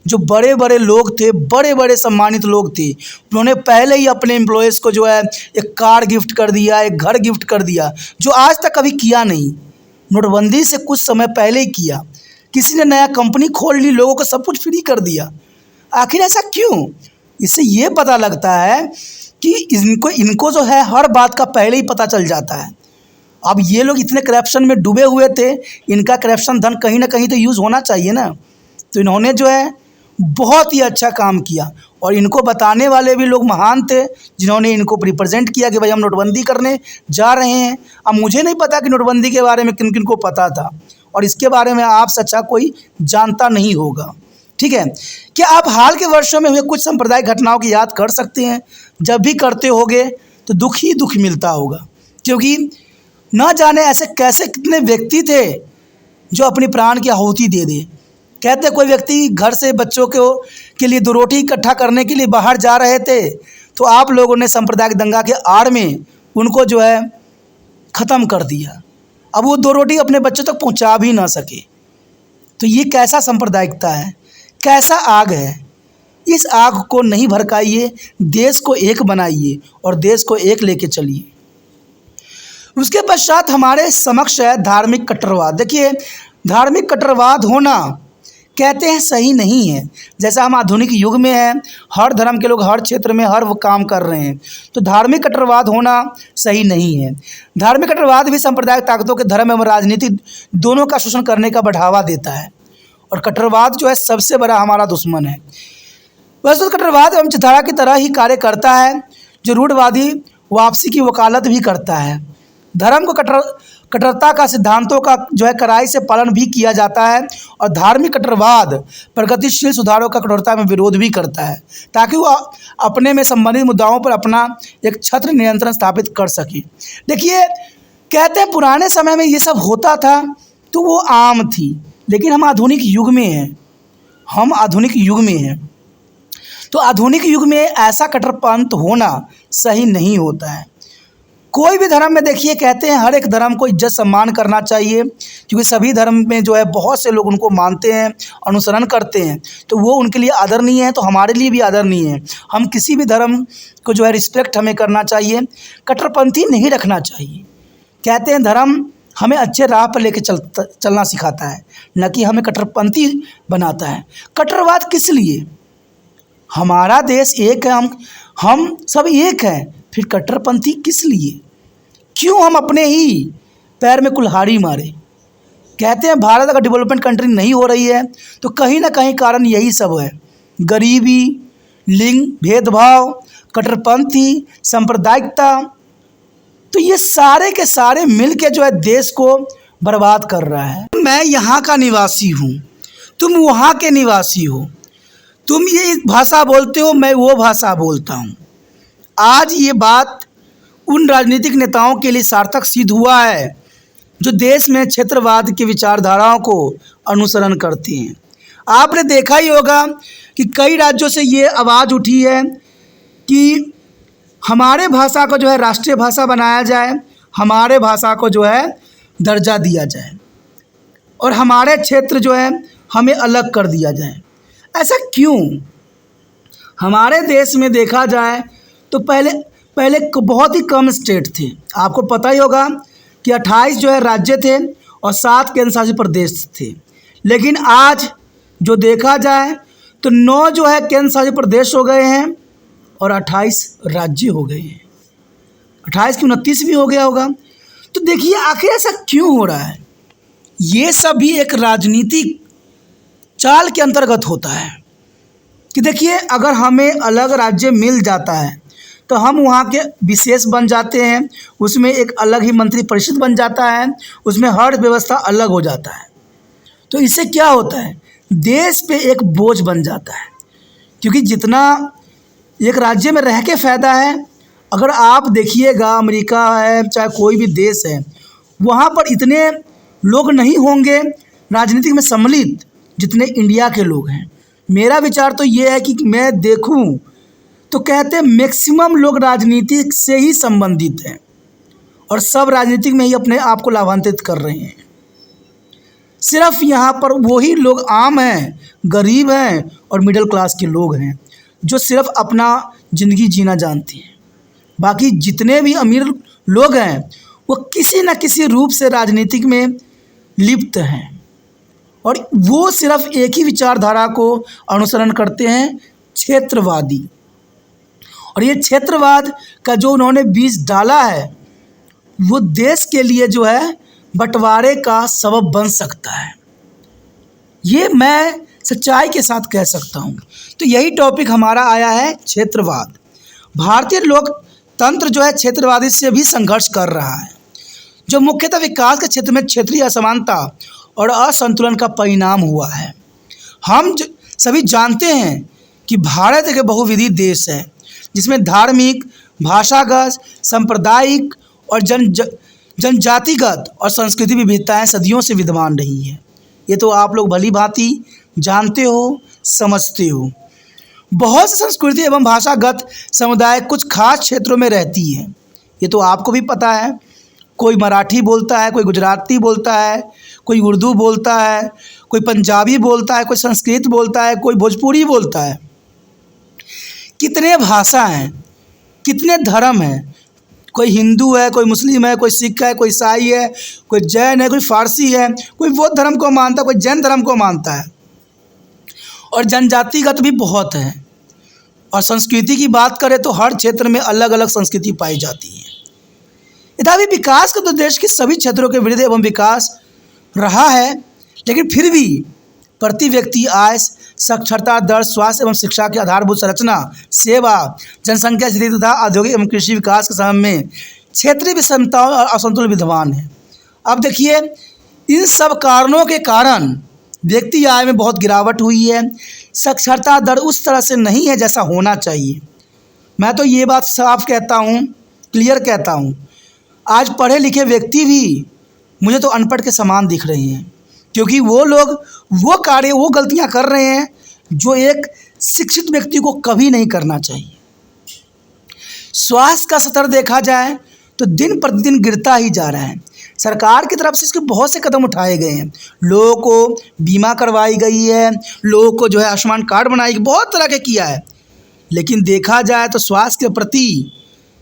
[SPEAKER 1] जो बड़े बड़े लोग थे, बड़े बड़े सम्मानित लोग थे, उन्होंने पहले ही अपने एम्प्लॉयज़ को जो है एक कार गिफ्ट कर दिया, एक घर गिफ्ट कर दिया, जो आज तक कभी किया नहीं। नोटबंदी से कुछ समय पहले ही किया। किसी ने नया कंपनी खोल ली, लोगों को सब कुछ फ्री कर दिया। आखिर ऐसा क्यों? इससे ये पता लगता है कि इनको जो है हर बात का पहले ही पता चल जाता है। अब ये लोग इतने करप्शन में डूबे हुए थे, इनका करप्शन धन कहीं ना कहीं तो यूज़ होना चाहिए ना। तो इन्होंने जो है बहुत ही अच्छा काम किया, और इनको बताने वाले भी लोग महान थे जिन्होंने इनको रिप्रेजेंट किया कि भाई हम नोटबंदी करने जा रहे हैं। अब मुझे नहीं पता कि नोटबंदी के बारे में किन किन को पता था, और इसके बारे में आपसे अच्छा कोई जानता नहीं होगा। ठीक है, क्या आप हाल के वर्षों में हुए कुछ सांप्रदायिक घटनाओं की याद कर सकते हैं? जब भी करते होगे तो दुख ही दुख मिलता होगा, क्योंकि न जाने ऐसे कैसे कितने व्यक्ति थे जो अपनी प्राण की आहुति दे दे। कहते कोई व्यक्ति घर से बच्चों के लिए 2 रोटी इकट्ठा करने के लिए बाहर जा रहे थे, तो आप लोगों ने सांप्रदायिक दंगा के आड़ में उनको जो है ख़त्म कर दिया। अब वो 2 रोटी अपने बच्चों तक पहुंचा भी ना सके। तो ये कैसा सांप्रदायिकता है, कैसा आग है? इस आग को नहीं भड़काइए, देश को एक बनाइए और देश को एक लेके चलिए। उसके पश्चात हमारे समक्ष है धार्मिक कट्टरवाद। देखिए, धार्मिक कट्टरवाद होना कहते हैं सही नहीं है। जैसा हम आधुनिक युग में हैं, हर धर्म के लोग हर क्षेत्र में हर वो काम कर रहे हैं, तो धार्मिक कट्टरवाद होना सही नहीं है। धार्मिक कट्टरवाद भी सांप्रदायिक ताकतों के धर्म एवं राजनीति दोनों का शोषण करने का बढ़ावा देता है, और कट्टरवाद जो है सबसे बड़ा हमारा दुश्मन है। वैसे तो कट्टरवाद एवं चिंताधारा की तरह ही कार्य करता है, जो रूढ़वादी वापसी की वकालत भी करता है। धर्म को कट्टरता का सिद्धांतों का जो है कड़ाई से पालन भी किया जाता है, और धार्मिक कट्टरवाद प्रगतिशील सुधारों का कठोरता में विरोध भी करता है, ताकि वो अपने में संबंधित मुद्दाओं पर अपना एक छत्र नियंत्रण स्थापित कर सके। देखिए, कहते हैं पुराने समय में ये सब होता था तो वो आम थी, लेकिन हम आधुनिक युग में हैं, तो आधुनिक युग में ऐसा कट्टरपंथ होना सही नहीं होता है। कोई भी धर्म में देखिए, कहते हैं हर एक धर्म को इज्जत सम्मान करना चाहिए, क्योंकि सभी धर्म में जो है बहुत से लोग उनको मानते हैं, अनुसरण करते हैं, तो वो उनके लिए आदरणीय है, तो हमारे लिए भी आदरणीय है। हम किसी भी धर्म को जो है रिस्पेक्ट हमें करना चाहिए, कट्टरपंथी नहीं रखना चाहिए। कहते हैं धर्म हमें अच्छे राह पर लेके चलना सिखाता है, न कि हमें कट्टरपंथी बनाता है। कट्टरवाद किस लिए? हमारा देश एक है, हम सब एक हैं, फिर कट्टरपंथी किस लिए? क्यों हम अपने ही पैर में कुल्हाड़ी मारे? कहते हैं भारत अगर डेवलपमेंट कंट्री नहीं हो रही है तो कहीं ना कहीं कारण यही सब है। गरीबी, लिंग भेदभाव, कट्टरपंथी, सांप्रदायिकता, तो ये सारे के सारे मिल के जो है देश को बर्बाद कर रहा है। मैं यहाँ का निवासी हूँ, तुम वहाँ के निवासी हो, तुम ये भाषा बोलते हो, मैं वो भाषा बोलता हूँ। आज ये बात उन राजनीतिक नेताओं के लिए सार्थक सिद्ध हुआ है जो देश में क्षेत्रवाद की विचारधाराओं को अनुसरण करते हैं। आपने देखा ही होगा कि कई राज्यों से ये आवाज़ उठी है कि हमारे भाषा को जो है राष्ट्रीय भाषा बनाया जाए, हमारे भाषा को जो है दर्जा दिया जाए और हमारे क्षेत्र जो है हमें अलग कर दिया जाए। ऐसा क्यों? हमारे देश में देखा जाए तो पहले बहुत ही कम स्टेट थे। आपको पता ही होगा कि 28 जो है राज्य थे और 7 केंद्र शासित प्रदेश थे। लेकिन आज जो देखा जाए तो 9 जो है केंद्र शासित प्रदेश हो गए हैं और 28 राज्य हो गए हैं। 28 की 29 भी हो गया होगा। तो देखिए आखिर ऐसा क्यों हो रहा है? ये सब भी एक राजनीतिक चाल के अंतर्गत होता है कि देखिए अगर हमें अलग राज्य मिल जाता है तो हम वहाँ के विशेष बन जाते हैं, उसमें एक अलग ही मंत्री परिषद बन जाता है, उसमें हर व्यवस्था अलग हो जाता है। तो इससे क्या होता है? देश पे एक बोझ बन जाता है, क्योंकि जितना एक राज्य में रह के फ़ायदा है, अगर आप देखिएगा अमेरिका है चाहे कोई भी देश है, वहाँ पर इतने लोग नहीं होंगे राजनीतिक में सम्मिलित जितने इंडिया के लोग हैं। मेरा विचार तो ये है कि मैं देखूं तो कहते हैं मैक्सिमम लोग राजनीति से ही संबंधित हैं और सब राजनीतिक में ही अपने आप को लाभान्वित कर रहे हैं। सिर्फ यहाँ पर वही लोग आम हैं, गरीब हैं और मिडिल क्लास के लोग हैं जो सिर्फ अपना ज़िंदगी जीना जानते हैं। बाकी जितने भी अमीर लोग हैं वो किसी न किसी रूप से राजनीतिक में लिप्त हैं और वो सिर्फ एक ही विचारधारा को अनुसरण करते हैं, क्षेत्रवादी। और ये क्षेत्रवाद का जो उन्होंने बीज डाला है वो देश के लिए जो है बंटवारे का सबब बन सकता है। ये मैं सच्चाई के साथ कह सकता हूँ। तो यही टॉपिक हमारा आया है क्षेत्रवाद। भारतीय लोकतंत्र जो है क्षेत्रवादी से भी संघर्ष कर रहा है, जो मुख्यतः विकास के क्षेत्र में क्षेत्रीय असमानता और असंतुलन का परिणाम हुआ है। हम सभी जानते हैं कि भारत एक बहुविधि देश है जिसमें धार्मिक, भाषागत, सांप्रदायिक और जनजातिगत और सांस्कृतिक विविधताएं सदियों से विद्यमान रही हैं। ये तो आप लोग भली भांति जानते हो, समझते हो। बहुत सी संस्कृति एवं भाषागत समुदाय कुछ खास क्षेत्रों में रहती हैं। ये तो आपको भी पता है। कोई मराठी बोलता है, कोई गुजराती बोलता है, कोई उर्दू बोलता है, कोई पंजाबी बोलता है, कोई संस्कृत बोलता है, कोई भोजपुरी बोलता है। कितने भाषा हैं, कितने धर्म हैं। कोई हिंदू है, कोई मुस्लिम है, कोई सिख है, कोई ईसाई है, कोई जैन है, कोई फारसी है, कोई बौद्ध धर्म को मानता है, कोई जैन धर्म को मानता है। और जनजातिगत भी बहुत है। और संस्कृति की बात करें तो हर क्षेत्र में अलग अलग संस्कृति पाई जाती है। यद्यपि विकास का तो देश के सभी क्षेत्रों के वृद्धि एवं विकास रहा है, लेकिन फिर भी प्रति व्यक्ति आय, साक्षरता दर, स्वास्थ्य एवं शिक्षा की आधारभूत संरचना, सेवा, जनसंख्या स्थिति तथा औद्योगिक एवं कृषि विकास के संबंध में क्षेत्रीय विषमताओं और असंतुलन विद्यमान है। अब देखिए इन सब कारणों के कारण व्यक्ति आय में बहुत गिरावट हुई है। साक्षरता दर उस तरह से नहीं है जैसा होना चाहिए। मैं तो ये बात साफ कहता हूँ, क्लियर कहता हूँ। आज पढ़े लिखे व्यक्ति भी मुझे तो अनपढ़ के समान दिख रहे हैं, क्योंकि वो लोग वो कार्य, वो गलतियां कर रहे हैं जो एक शिक्षित व्यक्ति को कभी नहीं करना चाहिए। स्वास्थ्य का स्तर देखा जाए तो दिन प्रतिदिन गिरता ही जा रहा है। सरकार की तरफ से इसके बहुत से कदम उठाए गए हैं। लोगों को बीमा करवाई गई है, लोगों को जो है आयुष्मान कार्ड बनाई, बहुत तरह के किया है। लेकिन देखा जाए तो स्वास्थ्य के प्रति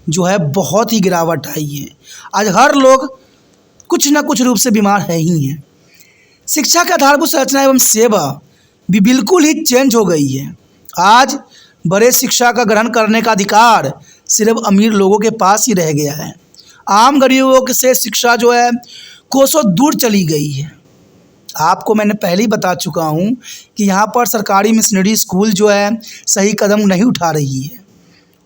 [SPEAKER 1] जो है बहुत ही गिरावट आई है। आज हर लोग कुछ न कुछ रूप से बीमार है ही हैं। शिक्षा का आधारभूत संरचना एवं सेवा भी बिल्कुल ही चेंज हो गई है। आज बड़े शिक्षा का ग्रहण करने का अधिकार सिर्फ अमीर लोगों के पास ही रह गया है। आम गरीबों से शिक्षा जो है कोसों दूर चली गई है। आपको मैंने पहले ही बता चुका हूँ कि यहाँ पर सरकारी मिशनरी स्कूल जो है सही कदम नहीं उठा रही है,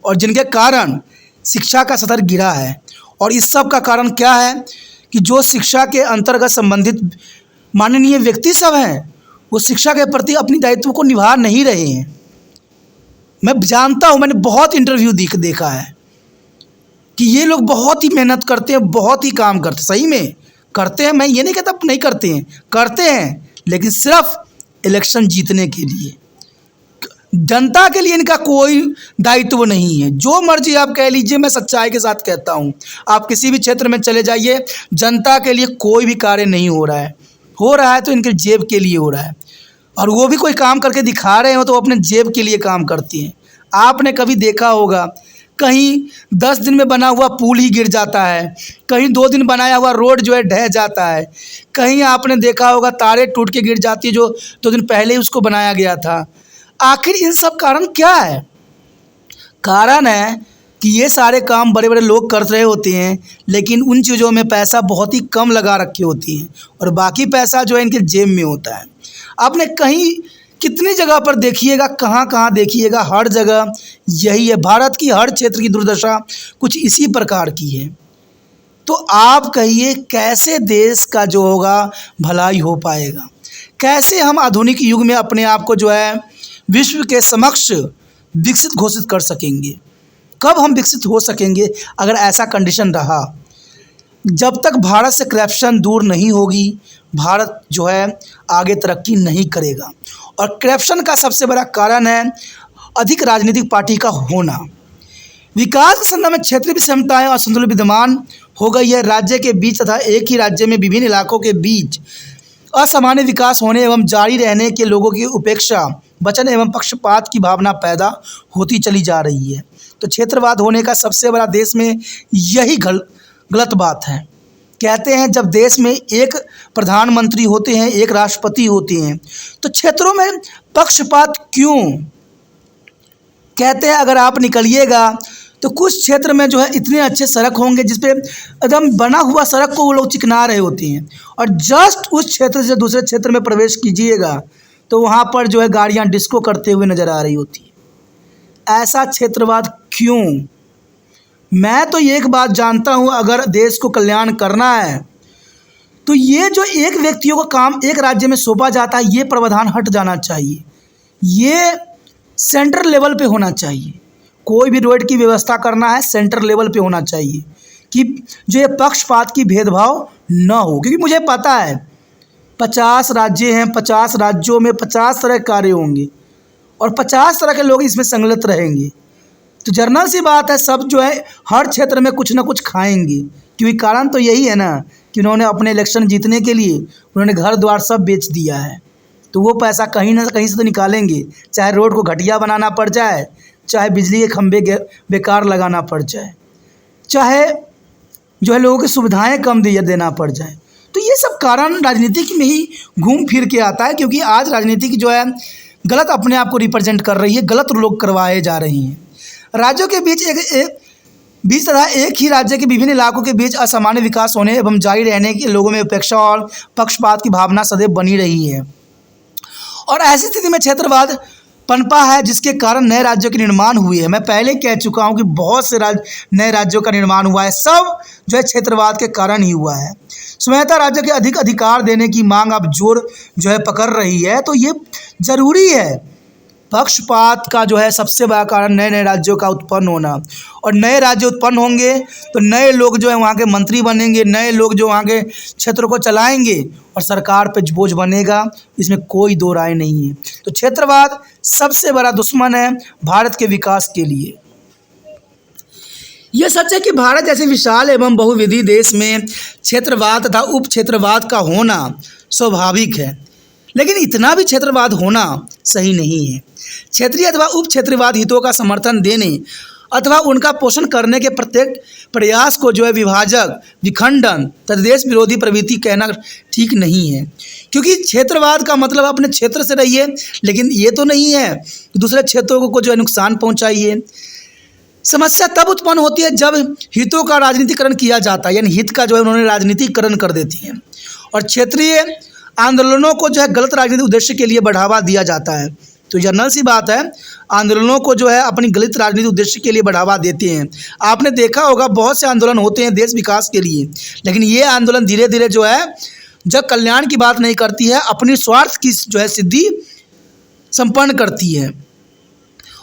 [SPEAKER 1] और जिनके कारण शिक्षा का स्तर गिरा है। और इस सब का कारण क्या है कि जो शिक्षा के अंतर्गत संबंधित माननीय व्यक्ति सब हैं, वो शिक्षा के प्रति अपनी दायित्व को निभा नहीं रहे हैं। मैं जानता हूँ, मैंने बहुत इंटरव्यू देखा है कि ये लोग बहुत ही मेहनत करते हैं, बहुत ही काम करते हैं, सही में करते हैं। मैं ये नहीं कहता नहीं करते हैं, करते हैं, लेकिन सिर्फ इलेक्शन जीतने के लिए। जनता के लिए इनका कोई दायित्व नहीं है। जो मर्जी आप कह लीजिए, मैं सच्चाई के साथ कहता हूँ, आप किसी भी क्षेत्र में चले जाइए, जनता के लिए कोई भी कार्य नहीं हो रहा है। हो रहा है तो इनके जेब के लिए हो रहा है, और वो भी कोई काम करके दिखा रहे हो तो अपने जेब के लिए काम करती हैं। आपने कभी देखा होगा कहीं 10 दिन में बना हुआ पुल ही गिर जाता है, कहीं 2 दिन बनाया हुआ रोड जो है ढह जाता है, कहीं आपने देखा होगा तारें टूट के गिर जाती है जो 2 दिन पहले ही उसको बनाया गया था। आखिर इन सब कारण क्या है? कारण है कि ये सारे काम बड़े बड़े लोग कर रहे होते हैं, लेकिन उन चीज़ों में पैसा बहुत ही कम लगा रखे होती हैं, और बाकी पैसा जो है इनके जेब में होता है। आपने कहीं कितनी जगह पर देखिएगा, कहाँ कहाँ देखिएगा, हर जगह यही है। भारत की हर क्षेत्र की दुर्दशा कुछ इसी प्रकार की है। तो आप कहिए कैसे देश का जो होगा भलाई हो पाएगा? कैसे हम आधुनिक युग में अपने आप को जो है विश्व के समक्ष विकसित घोषित कर सकेंगे? कब हम विकसित हो सकेंगे अगर ऐसा कंडीशन रहा? जब तक भारत से करप्शन दूर नहीं होगी, भारत जो है आगे तरक्की नहीं करेगा। और करप्शन का सबसे बड़ा कारण है अधिक राजनीतिक पार्टी का होना। विकास के संदर्भ में क्षेत्रीय विषमताएं और असंतुलन विद्यमान हो गई है। राज्य के बीच तथा एक ही राज्य में विभिन्न इलाकों के बीच असामान्य विकास होने एवं जारी रहने के लोगों की उपेक्षा, वचन एवं पक्षपात की भावना पैदा होती चली जा रही है। तो क्षेत्रवाद होने का सबसे बड़ा देश में यही गलत बात है। कहते हैं जब देश में एक प्रधानमंत्री होते हैं, एक राष्ट्रपति होते हैं, तो क्षेत्रों में पक्षपात क्यों? कहते हैं अगर आप निकलिएगा तो कुछ क्षेत्र में जो है इतने अच्छे सड़क होंगे जिस पे एकदम बना हुआ सड़क को वो लोग चिकना रहे होते हैं, और जस्ट उस क्षेत्र से दूसरे क्षेत्र में प्रवेश कीजिएगा तो वहाँ पर जो है गाड़ियाँ डिस्को करते हुए नज़र आ रही होती है। ऐसा क्षेत्रवाद क्यों? मैं तो एक बात जानता हूँ, अगर देश को कल्याण करना है तो ये जो एक व्यक्तियों का काम एक राज्य में सौंपा जाता है, ये प्रावधान हट जाना चाहिए। ये सेंट्रल लेवल पे होना चाहिए। कोई भी रोड की व्यवस्था करना है सेंट्रल लेवल पे होना चाहिए कि जो ये पक्षपात की भेदभाव न हो। क्योंकि मुझे पता है 50 राज्य हैं, 50 राज्यों में 50 तरह के कार्य होंगे और 50 तरह के लोग इसमें संलग्न रहेंगे। तो जर्नल सी बात है, सब जो है हर क्षेत्र में कुछ ना कुछ खाएंगे। क्योंकि कारण तो यही है ना कि उन्होंने अपने इलेक्शन जीतने के लिए उन्होंने घर द्वार सब बेच दिया है। तो वो पैसा कहीं ना कहीं से तो निकालेंगे, चाहे रोड को घटिया बनाना पड़ जाए, चाहे बिजली के खंभे बेकार लगाना पड़ जाए, चाहे जो है लोगों की सुविधाएं कम देना पड़ जाए। तो ये सब कारण राजनीति में ही घूम फिर के आता है। क्योंकि आज राजनीति की जो है गलत अपने आप को रिप्रेजेंट कर रही है, गलत लोग करवाए जा रहे हैं। राज्यों के बीच बीच तथा एक ही राज्य के विभिन्न इलाकों के बीच असामान्य विकास होने एवं जारी रहने के लोगों में उपेक्षा और पक्षपात की भावना सदैव बनी रही है। और ऐसी स्थिति में क्षेत्रवाद पनपा है, जिसके कारण नए राज्यों के निर्माण हुए हैं। मैं पहले कह चुका हूं कि बहुत से नए राज्यों का निर्माण हुआ है, सब जो है क्षेत्रवाद के कारण ही हुआ है। स्वायत्ता राज्यों के अधिक अधिकार देने की मांग अब जोर जो है पकड़ रही है। तो ये जरूरी है। पक्षपात का जो है सबसे बड़ा कारण नए नए राज्यों का उत्पन्न होना, और नए राज्य उत्पन्न होंगे तो नए लोग जो है वहाँ के मंत्री बनेंगे, नए लोग जो वहाँ के क्षेत्र को चलाएंगे और सरकार पे बोझ बनेगा। इसमें कोई दो राय नहीं है। तो क्षेत्रवाद सबसे बड़ा दुश्मन है भारत के विकास के लिए। यह सच है कि भारत जैसे विशाल एवं बहुविधि देश में क्षेत्रवाद तथा उप क्षेत्रवाद का होना स्वाभाविक है, लेकिन इतना भी क्षेत्रवाद होना सही नहीं है। क्षेत्रीय अथवा उप क्षेत्रवाद हितों का समर्थन देने अथवा उनका पोषण करने के प्रत्येक प्रयास को जो है विभाजक, विखंडन तथा देश विरोधी प्रवृत्ति कहना ठीक नहीं है। क्योंकि क्षेत्रवाद का मतलब अपने क्षेत्र से रहिए, लेकिन ये तो नहीं है कि दूसरे क्षेत्रों को जो है नुकसान पहुंचाइए। समस्या तब उत्पन्न होती है जब हितों का राजनीतिकरण किया जाता है, यानी हित का जो है उन्होंने राजनीतिकरण कर देती है, और क्षेत्रीय आंदोलनों को जो है गलत राजनीतिक उद्देश्य के लिए बढ़ावा दिया जाता है। तो जनरल सी बात है, आंदोलनों को जो है अपनी गलत राजनीतिक उद्देश्य के लिए बढ़ावा देते हैं। आपने देखा होगा बहुत से आंदोलन होते हैं देश विकास के लिए, लेकिन ये आंदोलन धीरे धीरे जो है जब कल्याण की बात नहीं करती है, अपनी स्वार्थ की जो है सिद्धि संपन्न करती है।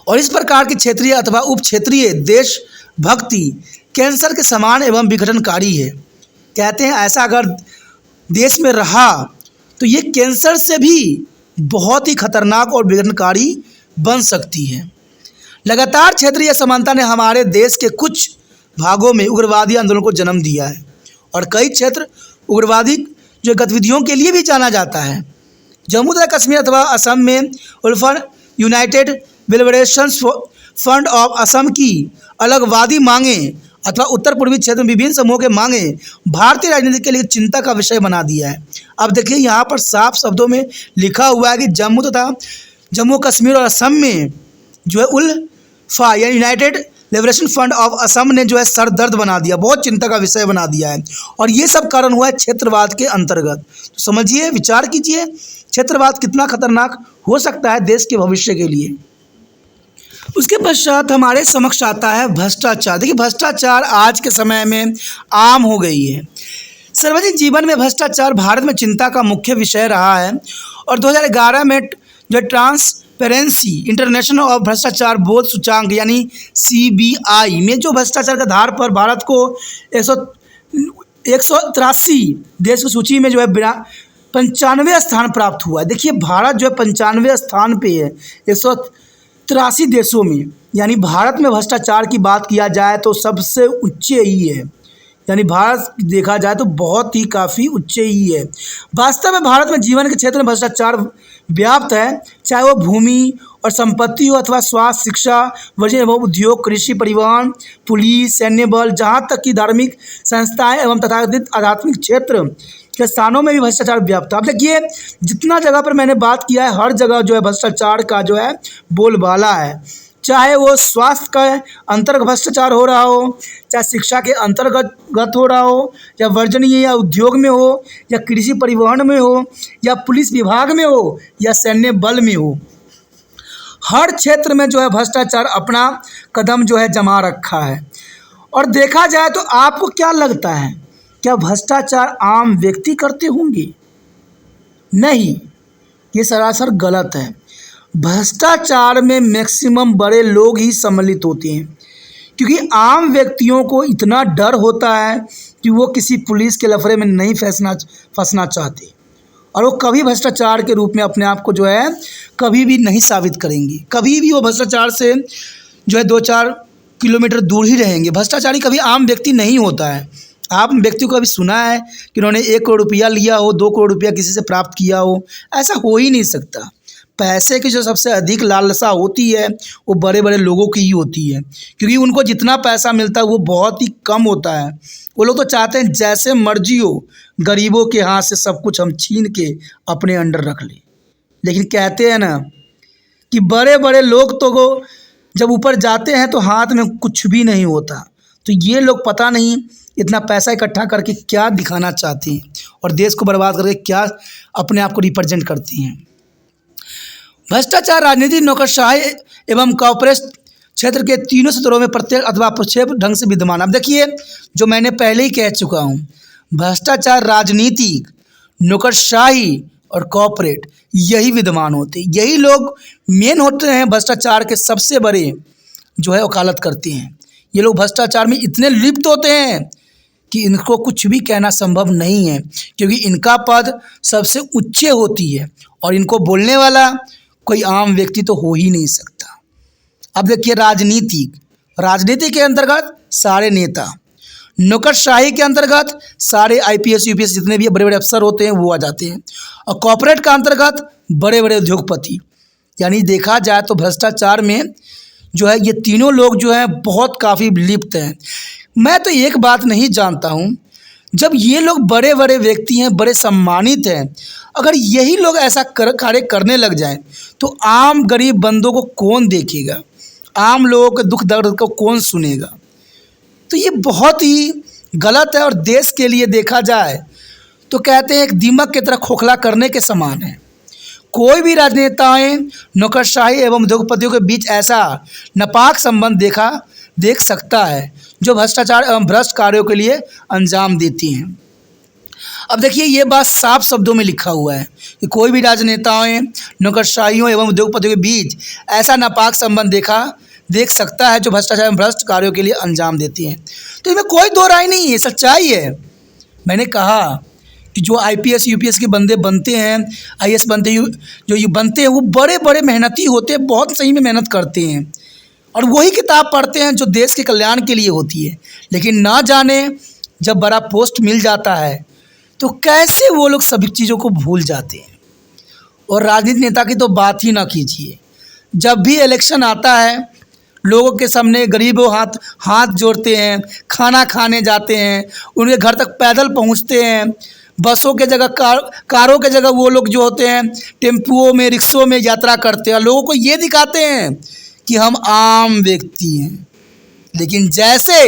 [SPEAKER 1] और इस प्रकार की क्षेत्रीय अथवा उप क्षेत्रीय देशभक्ति कैंसर के समान एवं विघटनकारी है। कहते हैं ऐसा अगर देश में रहा तो ये कैंसर से भी बहुत ही खतरनाक और विघटनकारी बन सकती है। लगातार क्षेत्रीय असमानता ने हमारे देश के कुछ भागों में उग्रवादी आंदोलन को जन्म दिया है, और कई क्षेत्र उग्रवादी जो गतिविधियों के लिए भी जाना जाता है। जम्मू तथा कश्मीर अथवा असम में ULFA united liberation front of Assam की अलगवादी मांगें अथवा उत्तर पूर्वी क्षेत्र में विभिन्न समूहों के मांगे भारतीय राजनीति के लिए चिंता का विषय बना दिया है। अब देखिए यहाँ पर साफ शब्दों में लिखा हुआ है कि जम्मू कश्मीर और असम में जो है उल्फा यानी United liberation front of Assam ने जो है सर दर्द बना दिया, बहुत चिंता का विषय बना दिया है, और ये सब कारण हुआ है क्षेत्रवाद के अंतर्गत। तो समझिए, विचार कीजिए, क्षेत्रवाद कितना खतरनाक हो सकता है देश के भविष्य के लिए। उसके पश्चात हमारे समक्ष आता है भ्रष्टाचार। देखिए, भ्रष्टाचार आज के समय में आम हो गई है। सार्वजनिक जीवन में भ्रष्टाचार भारत में चिंता का मुख्य विषय रहा है, और 2011 में जो ट्रांसपेरेंसी इंटरनेशनल और भ्रष्टाचार बोध सूचांक यानी CBI में जो भ्रष्टाचार के आधार पर भारत को 183 देश की सूची में जो है 95वें स्थान प्राप्त हुआ है। देखिए, भारत जो है 95वें स्थान पे है 183 देशों में, यानी भारत में भ्रष्टाचार की बात किया जाए तो सबसे ऊंचे ही है, यानी भारत देखा जाए तो बहुत ही काफ़ी ऊंचे ही है। वास्तव में भारत में जीवन के क्षेत्र में भ्रष्टाचार व्याप्त है, चाहे वो भूमि और संपत्ति हो अथवा स्वास्थ्य, शिक्षा, वजन एवं उद्योग, कृषि, परिवहन, पुलिस, सैन्य बल, जहाँ तक कि धार्मिक संस्थाएं एवं तथाकथित आध्यात्मिक क्षेत्र के स्थानों में भी भ्रष्टाचार व्याप्त है। अब देखिए, जितना जगह पर मैंने बात किया है हर जगह जो है भ्रष्टाचार का जो है बोलबाला है, चाहे वो स्वास्थ्य का अंतर्गत भ्रष्टाचार हो रहा हो, चाहे शिक्षा के अंतर्गत हो रहा हो, या वर्जनीय या उद्योग में हो, या कृषि परिवहन में हो, या पुलिस विभाग में हो, या सैन्य बल में हो, हर क्षेत्र में जो है भ्रष्टाचार अपना कदम जो है जमा रखा है। और देखा जाए तो आपको क्या लगता है, क्या भ्रष्टाचार आम व्यक्ति करते होंगे? नहीं, ये सरासर गलत है। भ्रष्टाचार में मैक्सिमम बड़े लोग ही सम्मिलित होते हैं, क्योंकि आम व्यक्तियों को इतना डर होता है कि वो किसी पुलिस के लफड़े में नहीं फंसना चाहते, और वो कभी भ्रष्टाचार के रूप में अपने आप को जो है कभी भी नहीं साबित करेंगे। कभी भी वो भ्रष्टाचार से जो है 2-4 किलोमीटर दूर ही रहेंगे। भ्रष्टाचारी कभी आम व्यक्ति नहीं होता है। आप व्यक्ति को कभी सुना है कि उन्होंने 1 करोड़ रुपया लिया हो, 2 करोड़ रुपया किसी से प्राप्त किया हो? ऐसा हो ही नहीं सकता। पैसे की जो सबसे अधिक लालसा होती है वो बड़े बड़े लोगों की ही होती है, क्योंकि उनको जितना पैसा मिलता है वो बहुत ही कम होता है। वो लोग तो चाहते हैं जैसे मर्जी हो, गरीबों के हाथ से सब कुछ हम छीन के अपने अंडर रख लें। लेकिन कहते हैं ना कि बड़े बड़े लोग तो वो जब ऊपर जाते हैं तो हाथ में कुछ भी नहीं होता। तो ये लोग पता नहीं इतना पैसा इकट्ठा करके क्या दिखाना चाहते हैं, और देश को बर्बाद करके क्या अपने आप को रिप्रेजेंट करती हैं। भ्रष्टाचार राजनीति, नौकरशाही एवं कॉर्पोरेट क्षेत्र के तीनों स्तरों में प्रत्यक्ष अथवा अप्रत्यक्ष ढंग से विद्यमान। अब देखिए, जो मैंने पहले ही कह चुका हूँ, भ्रष्टाचार, राजनीतिक, नौकरशाही और कॉर्पोरेट यही विद्यमान होते हैं। यही लोग मेन होते हैं, भ्रष्टाचार के सबसे बड़े जो है वकालत करते हैं। ये लोग भ्रष्टाचार में इतने लिप्त होते हैं कि इनको कुछ भी कहना संभव नहीं है, क्योंकि इनका पद सबसे ऊंचे होती है, और इनको बोलने वाला कोई आम व्यक्ति तो हो ही नहीं सकता। अब देखिए, राजनीति के अंतर्गत सारे नेता, नौकरशाही के अंतर्गत सारे IPS UPS जितने भी बड़े बड़े अफसर होते हैं वो आ जाते हैं, और कॉर्पोरेट का अंतर्गत बड़े बड़े उद्योगपति। यानी देखा जाए तो भ्रष्टाचार में जो है ये तीनों लोग जो हैं बहुत काफ़ी लिप्त हैं। मैं तो एक बात नहीं जानता हूँ, जब ये लोग बड़े बड़े व्यक्ति हैं, बड़े सम्मानित हैं, अगर यही लोग ऐसा कार्य करने लग जाएं तो आम गरीब बंदों को कौन देखेगा? आम लोगों के दुख दर्द को कौन सुनेगा। तो ये बहुत ही गलत है और देश के लिए देखा जाए तो कहते हैं एक दीमक की तरह खोखला करने के समान है। कोई भी राजनेताएं नौकरशाही एवं उद्योगपतियों के बीच ऐसा नापाक संबंध देख सकता है जो भ्रष्टाचार एवं भ्रष्ट कार्यों के लिए अंजाम देती हैं। अब देखिए ये बात साफ शब्दों में लिखा हुआ है कि कोई भी राजनेताएं नौकरशाहियों एवं उद्योगपतियों के बीच ऐसा नापाक संबंध देख सकता है जो भ्रष्टाचार एवं भ्रष्ट कार्यों के लिए अंजाम देती हैं। तो इसमें कोई दो राय नहीं है, सच्चाई है। मैंने कहा कि जो IPS UPS के बंदे बनते हैं, IAS बनते जो बनते हैं वो बड़े बड़े मेहनती होते हैं, बहुत सही में मेहनत करते हैं और वही किताब पढ़ते हैं जो देश के कल्याण के लिए होती है। लेकिन ना जाने जब बड़ा पोस्ट मिल जाता है तो कैसे वो लोग सभी चीज़ों को भूल जाते हैं। और राजनीतिक नेता की तो बात ही ना कीजिए। जब भी इलेक्शन आता है लोगों के सामने गरीबों हाथ जोड़ते हैं, खाना खाने जाते हैं, उनके घर तक पैदल पहुंचते हैं, बसों के जगह कारों के जगह वो लोग जो होते हैं टेम्पुओं में रिक्शों में यात्रा करते हैं, लोगों को ये दिखाते हैं कि हम आम व्यक्ति हैं। लेकिन जैसे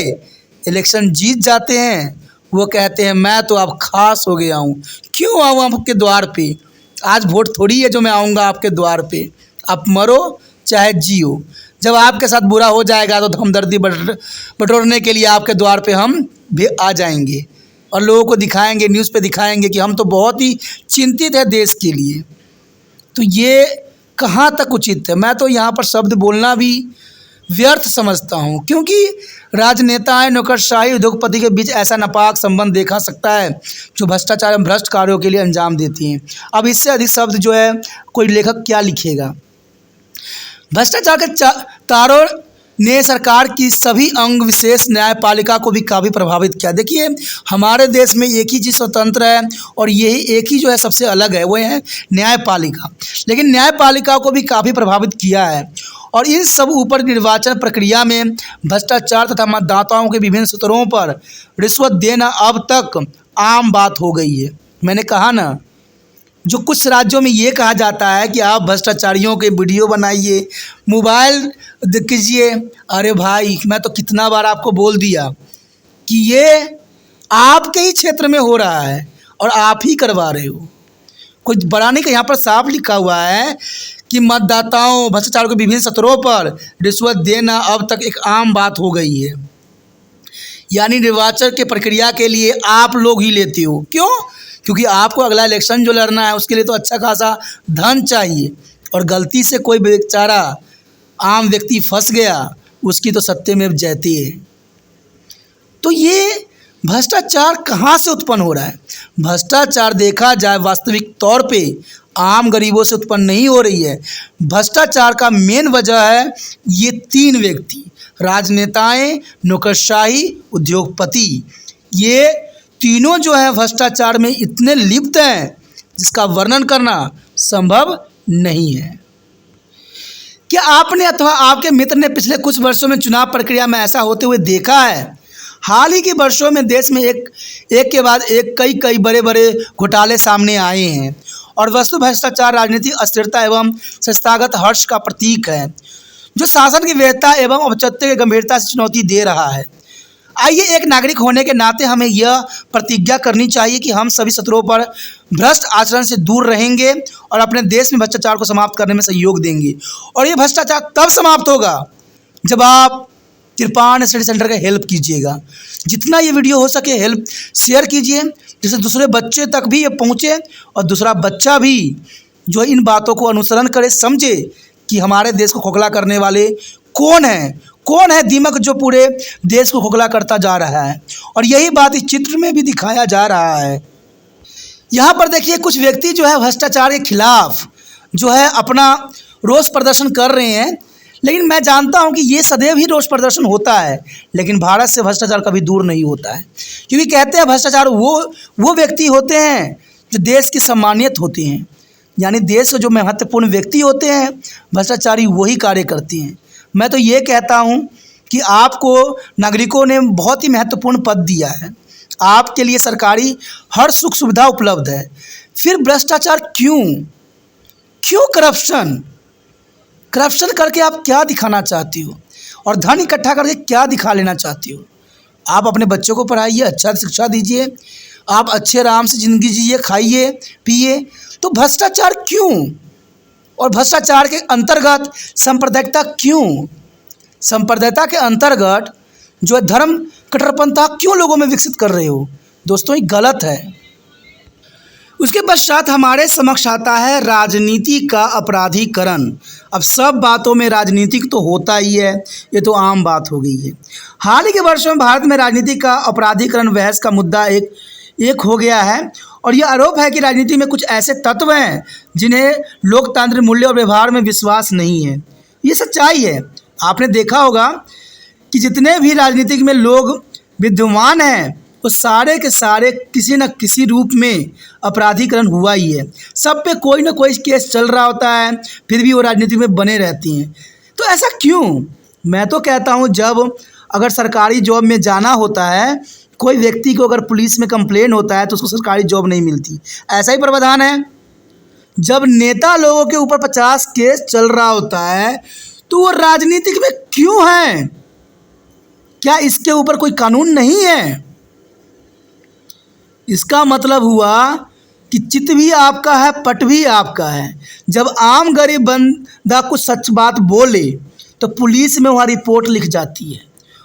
[SPEAKER 1] इलेक्शन जीत जाते हैं वो कहते हैं मैं तो अब खास हो गया हूँ, क्यों आऊँ आपके द्वार पे, आज वोट थोड़ी है जो मैं आऊँगा आपके द्वार पे, आप मरो चाहे जियो। जब आपके साथ बुरा हो जाएगा तो हमदर्दी बटोरने के लिए आपके द्वार पे हम भी आ जाएंगे और लोगों को दिखाएंगे, न्यूज़ पे दिखाएंगे कि हम तो बहुत ही चिंतित है देश के लिए। तो ये कहाँ तक उचित है। मैं तो यहाँ पर शब्द बोलना भी व्यर्थ समझता हूँ, क्योंकि राजनेताएं नौकरशाही उद्योगपति के बीच ऐसा नापाक संबंध देखा सकता है जो भ्रष्टाचार एवं भ्रष्ट कार्यों के लिए अंजाम देती हैं। अब इससे अधिक शब्द जो है कोई लेखक क्या लिखेगा। भ्रष्टाचार के तारों ने सरकार की सभी अंग विशेष न्यायपालिका को भी काफ़ी प्रभावित किया। देखिए हमारे देश में एक ही चीज़ स्वतंत्र है और यही एक ही जो है सबसे अलग है, वो है न्यायपालिका। लेकिन न्यायपालिका को भी काफ़ी प्रभावित किया है और इन सब ऊपर निर्वाचन प्रक्रिया में भ्रष्टाचार तथा मतदाताओं के विभिन्न स्तरों पर रिश्वत देना अब तक आम बात हो गई है। मैंने कहा ना, जो कुछ राज्यों में ये कहा जाता है कि आप भ्रष्टाचारियों के वीडियो बनाइए, मोबाइल कीजिए। अरे भाई मैं तो कितना बार आपको बोल दिया कि ये आपके ही क्षेत्र में हो रहा है और आप ही करवा रहे हो, कोई बड़ा नहीं। यहाँ पर साफ लिखा हुआ है कि मतदाताओं भ्रष्टाचार के विभिन्न स्तरों पर रिश्वत देना अब तक एक आम बात हो गई है। यानी निर्वाचन के प्रक्रिया के लिए आप लोग ही लेते हो। क्यों? क्योंकि आपको अगला इलेक्शन जो लड़ना है उसके लिए तो अच्छा खासा धन चाहिए और गलती से कोई बेचारा आम व्यक्ति फंस गया, उसकी तो सत्यमेव जयते है। तो ये भ्रष्टाचार कहाँ से उत्पन्न हो रहा है? भ्रष्टाचार देखा जाए वास्तविक तौर पे आम गरीबों से उत्पन्न नहीं हो रही है। भ्रष्टाचार का मेन वजह है ये तीन व्यक्ति, राजनेताएं, नौकरशाही, उद्योगपति। ये तीनों जो है भ्रष्टाचार में इतने लिप्त हैं जिसका वर्णन करना संभव नहीं है। क्या आपने अथवा आपके मित्र ने पिछले कुछ वर्षों में चुनाव प्रक्रिया में ऐसा होते हुए देखा है? हाल ही के वर्षों में देश में एक के बाद एक कई बड़े बड़े घोटाले सामने आए हैं और वस्तु भ्रष्टाचार राजनीतिक अस्थिरता एवं संस्थागत हर्ष का प्रतीक है जो शासन की वैधता एवं औचित्य की गंभीरता से चुनौती दे रहा है। आइए एक नागरिक होने के नाते हमें यह प्रतिज्ञा करनी चाहिए कि हम सभी स्तरों पर भ्रष्ट आचरण से दूर रहेंगे और अपने देश में भ्रष्टाचार को समाप्त करने में सहयोग देंगे। और ये भ्रष्टाचार तब समाप्त होगा जब आप कृपाण स्टडी सेंटर का हेल्प कीजिएगा। जितना ये वीडियो हो सके हेल्प शेयर कीजिए, जिससे दूसरे बच्चे तक भी ये पहुँचे और दूसरा बच्चा भी जो इन बातों को अनुसरण करे, समझे कि हमारे देश को खोखला करने वाले कौन है दीमक जो पूरे देश को खोखला करता जा रहा है। और यही बात इस चित्र में भी दिखाया जा रहा है। यहाँ पर देखिए कुछ व्यक्ति जो है भ्रष्टाचार के खिलाफ जो है अपना रोष प्रदर्शन कर रहे हैं, लेकिन मैं जानता हूँ कि ये सदैव ही रोष प्रदर्शन होता है, लेकिन भारत से भ्रष्टाचार कभी दूर नहीं होता है। क्योंकि कहते हैं भ्रष्टाचार वो व्यक्ति होते हैं जो देश की सम्मानियत होते हैं, यानी देश के जो महत्वपूर्ण व्यक्ति होते हैं भ्रष्टाचारी वही कार्य करते हैं। मैं तो ये कहता हूँ कि आपको नागरिकों ने बहुत ही महत्वपूर्ण पद दिया है, आपके लिए सरकारी हर सुख सुविधा उपलब्ध है, फिर भ्रष्टाचार क्यों करप्शन करप्शन करके आप क्या दिखाना चाहती हो और धन इकट्ठा करके क्या दिखा लेना चाहती हो? आप अपने बच्चों को पढ़ाइए, अच्छा शिक्षा दीजिए, आप अच्छे आराम से ज़िंदगी जिए, खाइए पिए, तो भ्रष्टाचार क्यों? और भ्रष्टाचार के अंतर्गत सांप्रदायिकता क्यों? सांप्रदायिकता के अंतर्गत जो है धर्म कट्टरपंथा क्यों लोगों में विकसित कर रहे हो? दोस्तों, ये गलत है। उसके पश्चात हमारे समक्ष आता है राजनीति का अपराधीकरण। अब सब बातों में राजनीतिक तो होता ही है, ये तो आम बात हो गई है। हाल ही के वर्षों में भारत में राजनीति का अपराधीकरण बहस का मुद्दा एक हो गया है और यह आरोप है कि राजनीति में कुछ ऐसे तत्व हैं जिन्हें लोकतांत्रिक मूल्य और व्यवहार में विश्वास नहीं है। ये सच्चाई है। आपने देखा होगा कि जितने भी राजनीतिक में लोग विद्यमान हैं वो सारे के सारे किसी न किसी रूप में अपराधीकरण हुआ ही है। सब पे कोई ना कोई केस चल रहा होता है, फिर भी वो राजनीति में बने रहती हैं। तो ऐसा क्यों? मैं तो कहता हूँ, जब अगर सरकारी जॉब में जाना होता है, कोई व्यक्ति को अगर पुलिस में कंप्लेन होता है तो उसको सरकारी जॉब नहीं मिलती। ऐसा ही प्रावधान है। जब नेता लोगों के ऊपर 50 केस चल रहा होता है तो वो राजनीतिक में क्यों है? क्या इसके ऊपर कोई कानून नहीं है? इसका मतलब हुआ कि चित भी आपका है, पट भी आपका है। जब आम गरीब बंदा कुछ सच बात बोले तो पुलिस में वहाँ रिपोर्ट लिख जाती है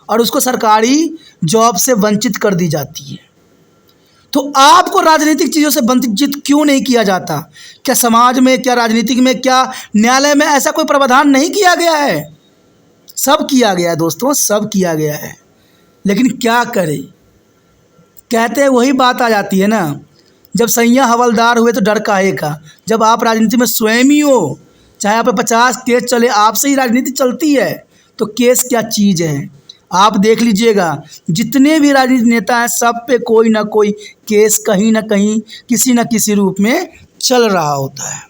[SPEAKER 1] और उसको सरकारी जॉब से वंचित कर दी जाती है। तो आपको राजनीतिक चीज़ों से वंचित क्यों नहीं किया जाता? क्या समाज में, क्या राजनीतिक में, क्या न्यायालय में ऐसा कोई प्रावधान नहीं किया गया है? सब किया गया है दोस्तों, सब किया गया है। लेकिन क्या करें? कहते हैं वही बात आ जाती है ना, जब सैया हवलदार हुए तो डर काहे का। जब आप राजनीति में स्वयं ही हो, चाहे आप पे 50 केस चले, आपसे ही राजनीति चलती है, तो केस क्या चीज़ है? आप देख लीजिएगा, जितने भी राजनीतिक नेता हैं सब पे कोई ना कोई केस कहीं ना कहीं किसी न किसी रूप में चल रहा होता है।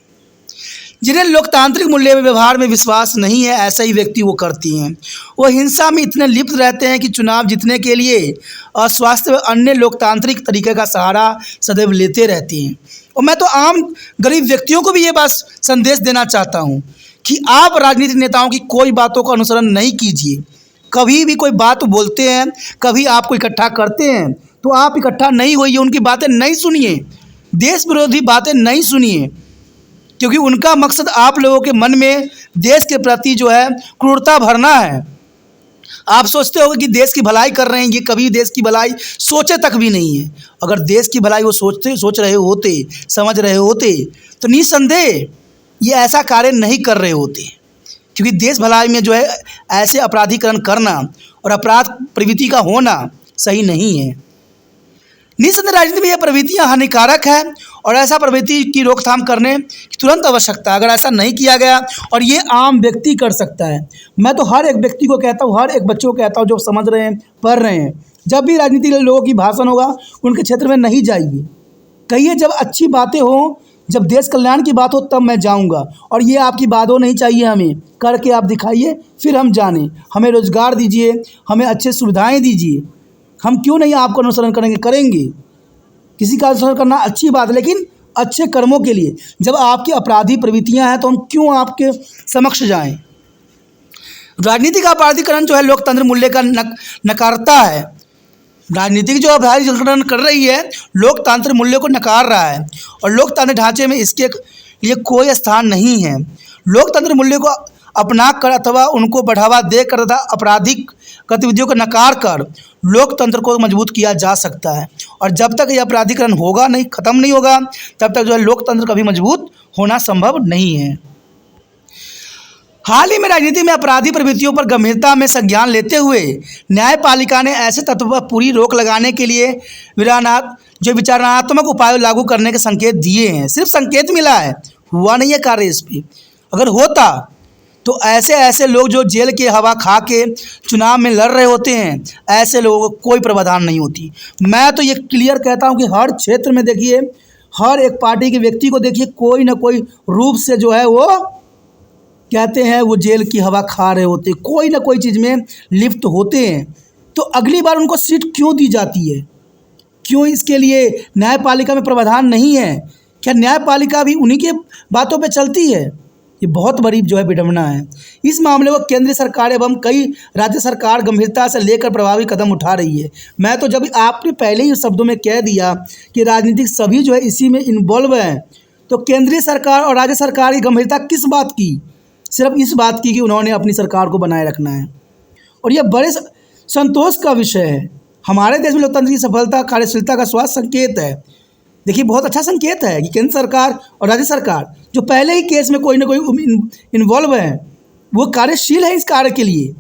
[SPEAKER 1] जिन्हें लोकतांत्रिक मूल्य में व्यवहार में विश्वास नहीं है, ऐसा ही व्यक्ति वो करती हैं। वो हिंसा में इतने लिप्त रहते हैं कि चुनाव जीतने के लिए अस्वास्थ्य व अन्य लोकतांत्रिक तरीके का सहारा सदैव लेते रहती हैं। और मैं तो आम गरीब व्यक्तियों को भी ये बात संदेश देना चाहता हूँ कि आप राजनीतिक नेताओं की कोई बातों का अनुसरण नहीं कीजिए। कभी भी कोई बात बोलते हैं, कभी आपको इकट्ठा करते हैं, तो आप इकट्ठा नहीं होइए, उनकी बातें नहीं सुनिए, देश विरोधी बातें नहीं सुनिए, क्योंकि उनका मकसद आप लोगों के मन में देश के प्रति जो है क्रूरता भरना है। आप सोचते होंगे कि देश की भलाई कर रहे हैं, ये कभी देश की भलाई सोचे तक भी नहीं है। अगर देश की भलाई वो सोच रहे होते, समझ रहे होते, तो निसंदेह ये ऐसा कार्य नहीं कर रहे होते। क्योंकि देश भलाई में जो है ऐसे अपराधीकरण करना और अपराध प्रवृत्ति का होना सही नहीं है। निसंदेह राजनीति में ये प्रवृत्तियाँ हानिकारक है और ऐसा प्रवृत्ति की रोकथाम करने की तुरंत आवश्यकता है। अगर ऐसा नहीं किया गया, और ये आम व्यक्ति कर सकता है, मैं तो हर एक व्यक्ति को कहता हूँ, हर एक बच्चों को कहता हूँ जो समझ रहे हैं, पढ़ रहे हैं, जब भी राजनीति के लोगों की भाषण होगा उनके क्षेत्र में नहीं जाइए। कहिए जब अच्छी बातें हों, जब देश कल्याण की बात हो तब मैं जाऊंगा, और ये आपकी बातों नहीं चाहिए, हमें करके आप दिखाइए, फिर हम जाने। हमें रोजगार दीजिए, हमें अच्छे सुविधाएं दीजिए, हम क्यों नहीं आपको अनुसरण करेंगे। किसी का अनुसरण करना अच्छी बात है, लेकिन अच्छे कर्मों के लिए। जब आपकी अपराधी प्रवृत्तियां हैं तो हम क्यों आपके समक्ष जाएं। राजनीति का अपराधीकरण जो है लोकतंत्र मूल्य का नकारता है। राजनीतिक जो अपराधीकरण कर रही है लोकतांत्रिक मूल्यों को नकार रहा है, और लोकतांत्रिक ढांचे में इसके लिए कोई स्थान नहीं है। लोकतंत्र मूल्यों को अपना कर अथवा उनको बढ़ावा देकर तथा आपराधिक गतिविधियों को नकार कर लोकतंत्र को मजबूत किया जा सकता है। और जब तक यह अपराधीकरण होगा नहीं, खत्म नहीं होगा, तब तक जो है लोकतंत्र कभी मजबूत होना संभव नहीं है। हाल ही में राजनीति में अपराधी प्रवृत्तियों पर गंभीरता में संज्ञान लेते हुए न्यायपालिका ने ऐसे तत्वों पर पूरी रोक लगाने के लिए विचारणात्मक उपाय लागू करने के संकेत दिए हैं। सिर्फ संकेत मिला है, हुआ नहीं है कार्य इस पर। अगर होता तो ऐसे लोग जो जेल की हवा खा के चुनाव में लड़ रहे होते हैं, ऐसे लोगों को कोई प्रावधान नहीं होती। मैं तो ये क्लियर कहता हूँ कि हर क्षेत्र में देखिए, हर एक पार्टी के व्यक्ति को देखिए, कोई ना कोई रूप से जो है वो कहते हैं वो जेल की हवा खा रहे होते, कोई ना कोई चीज़ में लिप्त होते हैं। तो अगली बार उनको सीट क्यों दी जाती है? क्यों इसके लिए न्यायपालिका में प्रावधान नहीं है? क्या न्यायपालिका भी उन्हीं के बातों पे चलती है? ये बहुत बड़ी जो है विडंबना है। इस मामले को केंद्र सरकार एवं कई राज्य सरकार गंभीरता से लेकर प्रभावी कदम उठा रही है। मैं तो जब आपने पहले ही शब्दों में कह दिया कि राजनीतिक सभी जो है इसी में इन्वॉल्व हैं, तो केंद्रीय सरकार और राज्य सरकार की गंभीरता किस बात की? सिर्फ इस बात की कि उन्होंने अपनी सरकार को बनाए रखना है। और यह बड़े संतोष का विषय है। हमारे देश में लोकतंत्र की सफलता कार्यशीलता का स्वास्थ्य संकेत है। देखिए, बहुत अच्छा संकेत है कि केंद्र सरकार और राज्य सरकार जो पहले ही केस में कोई ना कोई इन्वॉल्व है, वो कार्यशील है इस कार्य के लिए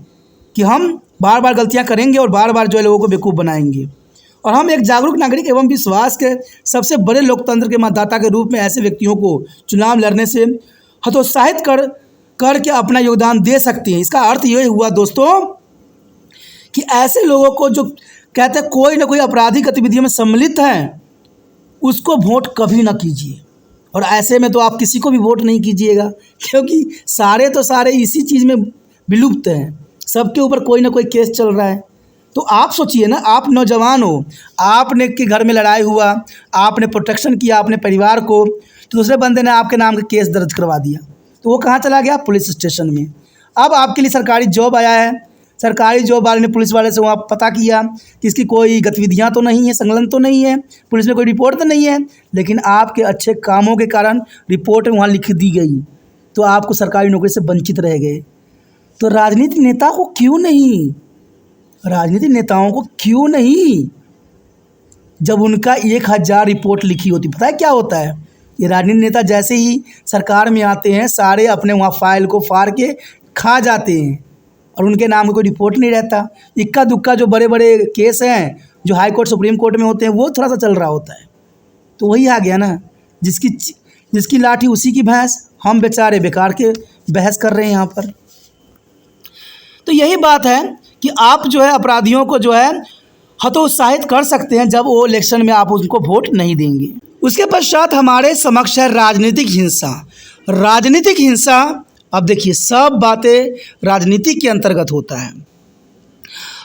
[SPEAKER 1] कि हम बार बार गलतियां करेंगे और बार बार जो है लोगों को बेवकूफ़ बनाएंगे। और हम एक जागरूक नागरिक एवं विश्वास के सबसे बड़े लोकतंत्र के मतदाता के रूप में ऐसे व्यक्तियों को चुनाव लड़ने से हतोत्साहित करके अपना योगदान दे सकते हैं। इसका अर्थ ये हुआ दोस्तों कि ऐसे लोगों को जो कहते हैं कोई ना कोई आपराधिक गतिविधियों में सम्मिलित हैं, उसको वोट कभी ना कीजिए। और ऐसे में तो आप किसी को भी वोट नहीं कीजिएगा, क्योंकि सारे इसी चीज़ में विलुप्त हैं। सबके ऊपर कोई ना कोई केस चल रहा है। तो आप सोचिए ना, आप नौजवान हो, आपने के घर में लड़ाई हुआ, आपने प्रोटेक्शन किया अपने परिवार को, तो दूसरे बंदे ने आपके नाम का केस दर्ज करवा दिया, तो वो कहाँ चला गया? पुलिस स्टेशन में। अब आपके लिए सरकारी जॉब आया है, सरकारी जॉब वाले ने पुलिस वाले से वहाँ पता किया कि इसकी कोई गतिविधियाँ तो नहीं है, संलग्न तो नहीं है, पुलिस में कोई रिपोर्ट तो नहीं है, लेकिन आपके अच्छे कामों के कारण रिपोर्ट वहाँ लिख दी गई, तो आपको सरकारी नौकरी से वंचित रह गए। तो राजनीतिक नेता को क्यों नहीं, राजनीतिक नेताओं को क्यों नहीं, जब उनका 1000 रिपोर्ट लिखी होती? पता है क्या होता है? ये राजनीतिक नेता जैसे ही सरकार में आते हैं, सारे अपने वहाँ फाइल को फाड़ के खा जाते हैं और उनके नाम का कोई रिपोर्ट नहीं रहता। इक्का दुक्का जो बड़े बड़े केस हैं जो हाई कोर्ट सुप्रीम कोर्ट में होते हैं, वो थोड़ा सा चल रहा होता है। तो वही आ गया ना, जिसकी लाठी उसी की भैंस। हम बेचारे बेकार के बहस कर रहे हैं यहाँ पर। तो यही बात है कि आप जो है अपराधियों को जो है हतोत्साहित कर सकते हैं जब वो इलेक्शन में आप उनको वोट नहीं देंगे। उसके पश्चात हमारे समक्ष है राजनीतिक हिंसा। राजनीतिक हिंसा, अब देखिए, सब बातें राजनीति के अंतर्गत होता है।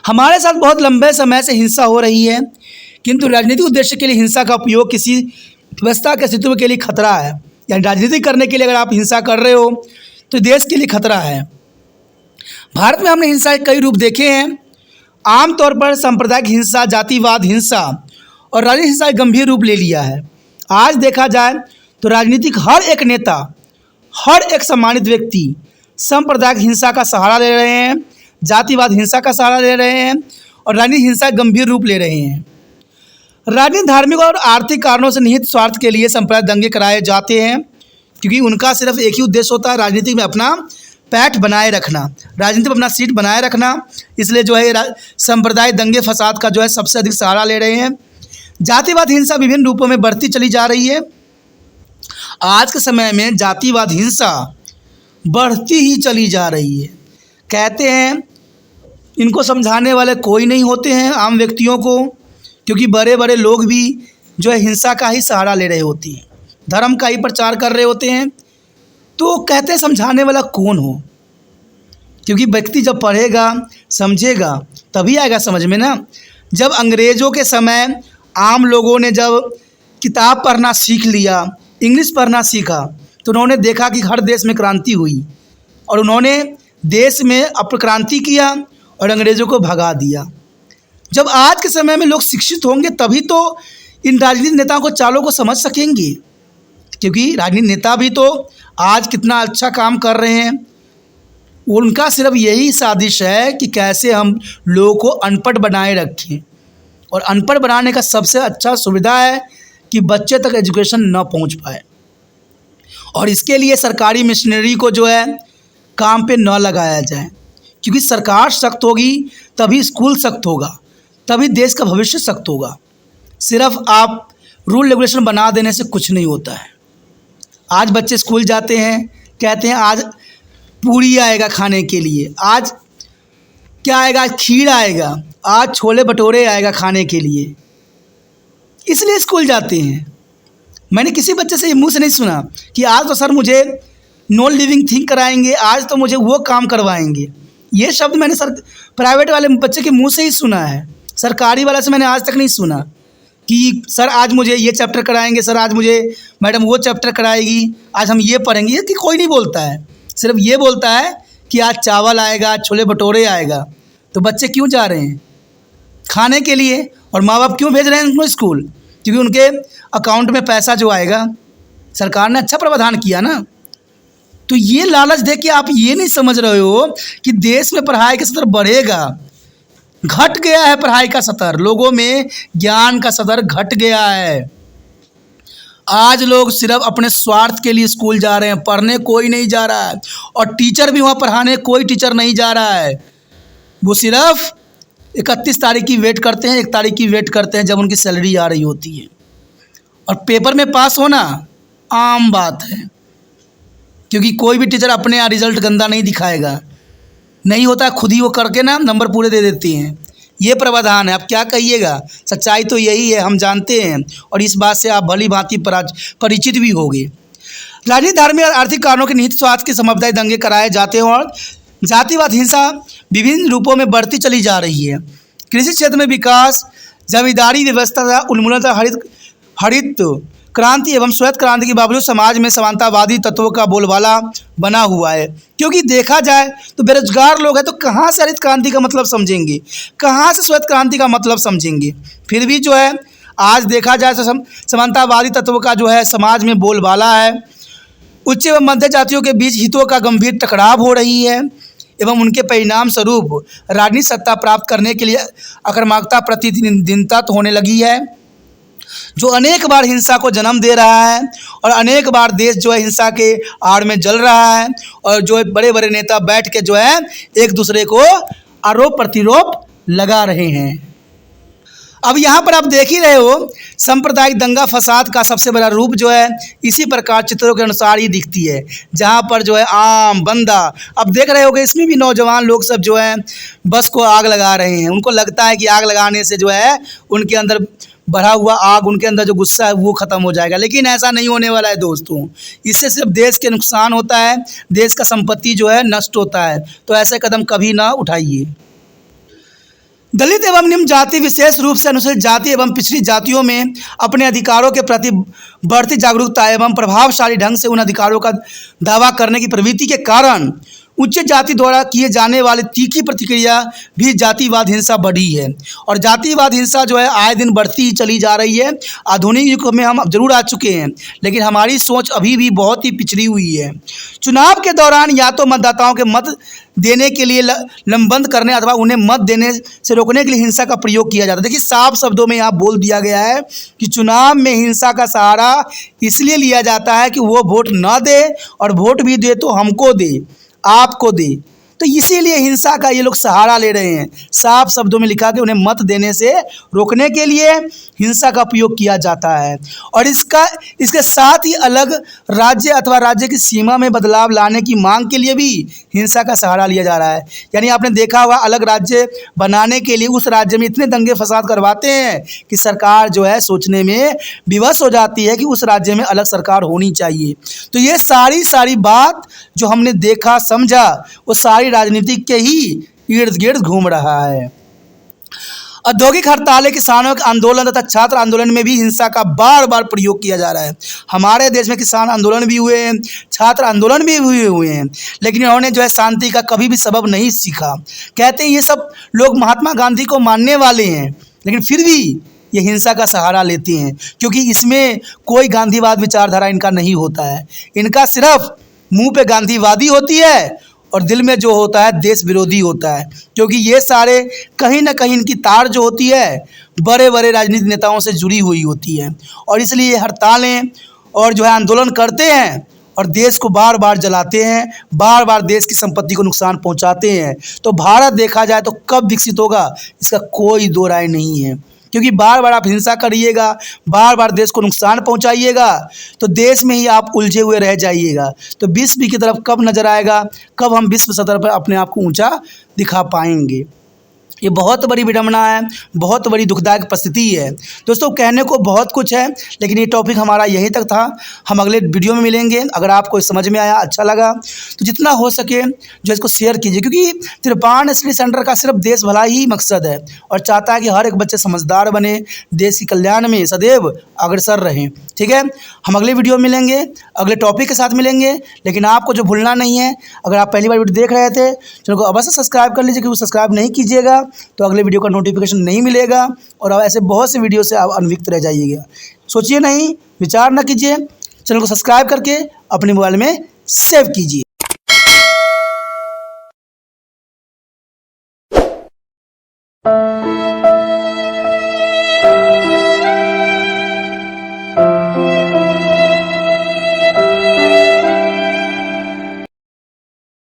[SPEAKER 1] हमारे साथ बहुत लंबे समय से हिंसा हो रही है, किंतु राजनीतिक उद्देश्य के लिए हिंसा का उपयोग किसी व्यवस्था के अस्तित्व के लिए खतरा है। यानी राजनीति करने के लिए अगर आप हिंसा कर रहे हो तो देश के लिए खतरा है। भारत में हमने हिंसा के कई रूप देखे हैं। आमतौर पर सांप्रदायिक हिंसा, जातिवाद हिंसा और राजनीतिक हिंसा एक गंभीर रूप ले लिया है। आज देखा जाए तो राजनीतिक हर एक नेता, हर एक सम्मानित व्यक्ति सांप्रदायिक हिंसा का सहारा ले रहे हैं, जातिवाद हिंसा का सहारा ले रहे हैं और राजनीतिक हिंसा गंभीर रूप ले रहे हैं। राजनीतिक, धार्मिक और आर्थिक कारणों से निहित स्वार्थ के लिए सांप्रदायिक दंगे कराए जाते हैं, क्योंकि उनका सिर्फ एक ही उद्देश्य होता है, राजनीति में अपना पैठ बनाए रखना, राजनीति में अपना सीट बनाए रखना। इसलिए जो है सांप्रदायिक दंगे फसाद का जो है सबसे अधिक सहारा ले रहे हैं। जातिवाद हिंसा विभिन्न रूपों में बढ़ती चली जा रही है। आज के समय में जातिवाद हिंसा बढ़ती ही चली जा रही है। कहते हैं इनको समझाने वाले कोई नहीं होते हैं आम व्यक्तियों को, क्योंकि बड़े बड़े लोग भी जो है हिंसा का ही सहारा ले रहे होते हैं, धर्म का ही प्रचार कर रहे होते हैं। तो कहते हैं समझाने वाला कौन हो, क्योंकि व्यक्ति जब पढ़ेगा समझेगा तभी आएगा समझ में ना। जब अंग्रेज़ों के समय आम लोगों ने जब किताब पढ़ना सीख लिया, इंग्लिश पढ़ना सीखा, तो उन्होंने देखा कि हर देश में क्रांति हुई और उन्होंने देश में अपक्रांति किया और अंग्रेज़ों को भगा दिया। जब आज के समय में लोग शिक्षित होंगे तभी तो इन राजनीतिक नेताओं को चालों को समझ सकेंगे, क्योंकि राजनीतिक नेता भी तो आज कितना अच्छा काम कर रहे हैं। उनका सिर्फ यही साजिश है कि कैसे हम लोगों को अनपढ़ बनाए रखें, और अनपढ़ बनाने का सबसे अच्छा सुविधा है कि बच्चे तक एजुकेशन न पहुंच पाए। और इसके लिए सरकारी मशीनरी को जो है काम पे न लगाया जाए, क्योंकि सरकार सख्त होगी तभी स्कूल सख्त होगा, तभी देश का भविष्य सख्त होगा। सिर्फ आप रूल रेगुलेशन बना देने से कुछ नहीं होता है। आज बच्चे स्कूल जाते हैं, कहते हैं आज पूरी आएगा खाने के लिए, आज क्या आएगा, आज खीर आएगा, आज छोले भटूरे आएगा खाने के लिए, इसलिए स्कूल जाते हैं। मैंने किसी बच्चे से ये मुंह से नहीं सुना कि आज तो सर मुझे नॉन लिविंग थिंग कराएंगे, आज तो मुझे वो काम करवाएंगे। ये शब्द मैंने सर प्राइवेट वाले बच्चे के मुंह से ही सुना है, सरकारी वाला से मैंने आज तक नहीं सुना। कि सर आज मुझे ये चैप्टर कराएंगे, सर आज मुझे मैडम वो चैप्टर कराएगी, आज हम ये पढ़ेंगे, ये कि कोई नहीं बोलता है। सिर्फ ये बोलता है कि आज चावल आएगा, छोले भटूरे आएगा। तो बच्चे क्यों जा रहे हैं? खाने के लिए। और माँ बाप क्यों भेज रहे हैं उनको स्कूल? क्योंकि उनके अकाउंट में पैसा जो आएगा, सरकार ने अच्छा प्रावधान किया ना। तो ये लालच देख के आप ये नहीं समझ रहे हो कि देश में पढ़ाई का स्तर बढ़ेगा। घट गया है पढ़ाई का स्तर, लोगों में ज्ञान का स्तर घट गया है। आज लोग सिर्फ अपने स्वार्थ के लिए स्कूल जा रहे हैं, पढ़ने कोई नहीं जा रहा है। और टीचर भी वहाँ पढ़ाने कोई टीचर नहीं जा रहा है। वो सिर्फ 31 तारीख की वेट करते हैं, 1 तारीख की वेट करते हैं जब उनकी सैलरी आ रही होती है। और पेपर में पास होना आम बात है, क्योंकि कोई भी टीचर अपने यहाँ रिजल्ट गंदा नहीं दिखाएगा। नहीं होता, खुद ही वो करके ना नंबर पूरे दे देती हैं। ये प्रावधान है। आप क्या कहिएगा, सच्चाई तो यही है, हम जानते हैं। और इस बात से आप भली भांति परिचित भी होंगे। राजनीतिक, धार्मिक और आर्थिक कारणों के निहित स्वार्थ के सामुदायिक दंगे कराए जाते हैं और जातिवाद हिंसा विभिन्न रूपों में बढ़ती चली जा रही है। कृषि क्षेत्र में विकास, जमींदारी व्यवस्था तथा उन्मूलन, हरित क्रांति एवं श्वेत क्रांति के बावजूद समाज में समानतावादी तत्वों का बोलबाला बना हुआ है। क्योंकि देखा जाए तो बेरोजगार लोग हैं, तो कहाँ से हरित क्रांति का मतलब समझेंगे, कहाँ से श्वेत क्रांति का मतलब समझेंगे। फिर भी जो है आज देखा जाए तो समानतावादी तत्वों का जो है समाज में बोलबाला है। उच्च एवं मध्य जातियों के बीच हितों का गंभीर टकराव हो रही है एवं उनके परिणाम स्वरूप राजनीतिक सत्ता प्राप्त करने के लिए आक्रामकता प्रतिदिनता होने लगी है, जो अनेक बार हिंसा को जन्म दे रहा है। और अनेक बार देश जो है हिंसा के आड़ में जल रहा है। और जो बड़े बड़े नेता बैठ के जो है एक दूसरे को आरोप प्रतिरोप लगा रहे हैं। अब यहाँ पर आप देख ही रहे हो, सांप्रदायिक दंगा फसाद का सबसे बड़ा रूप जो है इसी प्रकार चित्रों के अनुसार ही दिखती है, जहाँ पर जो है आम बंदा, अब देख रहे होगे इसमें भी नौजवान लोग सब जो है बस को आग लगा रहे हैं। उनको लगता है कि आग लगाने से जो है उनके अंदर बढ़ा हुआ आग, उनके अंदर जो गुस्सा है वो ख़त्म हो जाएगा। लेकिन ऐसा नहीं होने वाला है दोस्तों। इससे सिर्फ देश के नुकसान होता है, देश का संपत्ति जो है नष्ट होता है। तो ऐसे कदम कभी ना उठाइए। दलित एवं निम्न जाति, विशेष रूप से अनुसूचित जाति एवं पिछड़ी जातियों में अपने अधिकारों के प्रति बढ़ती जागरूकता एवं प्रभावशाली ढंग से उन अधिकारों का दावा करने की प्रवृत्ति के कारण उच्च जाति द्वारा किए जाने वाली तीखी प्रतिक्रिया भी जातिवाद हिंसा बढ़ी है। और जातिवाद हिंसा जो है आए दिन बढ़ती ही चली जा रही है। आधुनिक युग में हम जरूर आ चुके हैं, लेकिन हमारी सोच अभी भी बहुत ही पिछड़ी हुई है। चुनाव के दौरान या तो मतदाताओं के मत देने के लिए लंबबंद करने अथवा उन्हें मत देने से रोकने के लिए हिंसा का प्रयोग किया जाता है। देखिए, साफ शब्दों में यहाँ बोल दिया गया है कि चुनाव में हिंसा का सहारा इसलिए लिया जाता है कि वो वोट ना दे, और वोट भी दे तो हमको दे, आपको दे। तो इसीलिए हिंसा का ये लोग सहारा ले रहे हैं। साफ शब्दों में लिखा कि उन्हें मत देने से रोकने के लिए हिंसा का प्रयोग किया जाता है। और इसके साथ ही अलग राज्य अथवा राज्य की सीमा में बदलाव लाने की मांग के लिए भी हिंसा का सहारा लिया जा रहा है। यानी आपने देखा होगा, अलग राज्य बनाने के लिए उस राज्य में इतने दंगे फसाद करवाते हैं कि सरकार जो है सोचने में विवश हो जाती है कि उस राज्य में अलग सरकार होनी चाहिए। तो ये सारी बात जो हमने देखा समझा, वो सारी राजनीति के ही इर्द गिर्द घूम रहा है। औद्योगिक हड़तालें, किसानों के आंदोलन तथा छात्र आंदोलन में भी हिंसा का बार बार प्रयोग किया जा रहा है। हमारे देश में किसान आंदोलन भी हुए हैं, छात्र आंदोलन भी हुए हैं, लेकिन इन्होंने जो है शांति का कभी भी सबब नहीं सीखा। कहते हैं ये सब लोग महात्मा गांधी को मानने वाले हैं, लेकिन फिर भी ये हिंसा का सहारा लेते हैं, क्योंकि इसमें कोई गांधीवाद विचारधारा इनका नहीं होता है। इनका सिर्फ मुंह पे गांधीवादी होती है और दिल में जो होता है देश विरोधी होता है। क्योंकि ये सारे कहीं ना कहीं इनकी तार जो होती है बड़े बड़े राजनीतिक नेताओं से जुड़ी हुई होती है। और इसलिए ये हड़तालें और जो है आंदोलन करते हैं और देश को बार बार जलाते हैं, बार बार देश की संपत्ति को नुकसान पहुंचाते हैं। तो भारत देखा जाए तो कब विकसित होगा, इसका कोई दो राय नहीं है। क्योंकि बार बार आप हिंसा करिएगा, बार बार देश को नुकसान पहुंचाइएगा, तो देश में ही आप उलझे हुए रह जाइएगा। तो विश्व की तरफ कब नज़र आएगा, कब हम विश्व सतह पर अपने आप को ऊंचा दिखा पाएंगे। ये बहुत बड़ी विडंबना है, बहुत बड़ी दुखदायक परिस्थिति है। दोस्तों कहने को बहुत कुछ है, लेकिन ये टॉपिक हमारा यहीं तक था। हम अगले वीडियो में मिलेंगे। अगर आपको समझ में आया, अच्छा लगा तो जितना हो सके जो इसको शेयर कीजिए, क्योंकि तिरपान स्टडी सेंटर का सिर्फ देश भला ही मकसद है और चाहता है कि हर एक बच्चे समझदार बने, देश की कल्याण में सदैव अग्रसर रहें। ठीक है, हम अगले वीडियो में मिलेंगे, अगले टॉपिक के साथ मिलेंगे। लेकिन आपको जो भूलना नहीं है, अगर आप पहली बार वीडियो देख रहे थे चैनल को अवश्य सब्सक्राइब कर लीजिए, क्योंकि सब्सक्राइब नहीं कीजिएगा तो अगले वीडियो का नोटिफिकेशन नहीं मिलेगा और ऐसे बहुत से वीडियो से आप अनभिज्ञ रह जाइएगा। सोचिए नहीं, विचार न कीजिए, चैनल को सब्सक्राइब करके अपने मोबाइल में सेव कीजिए।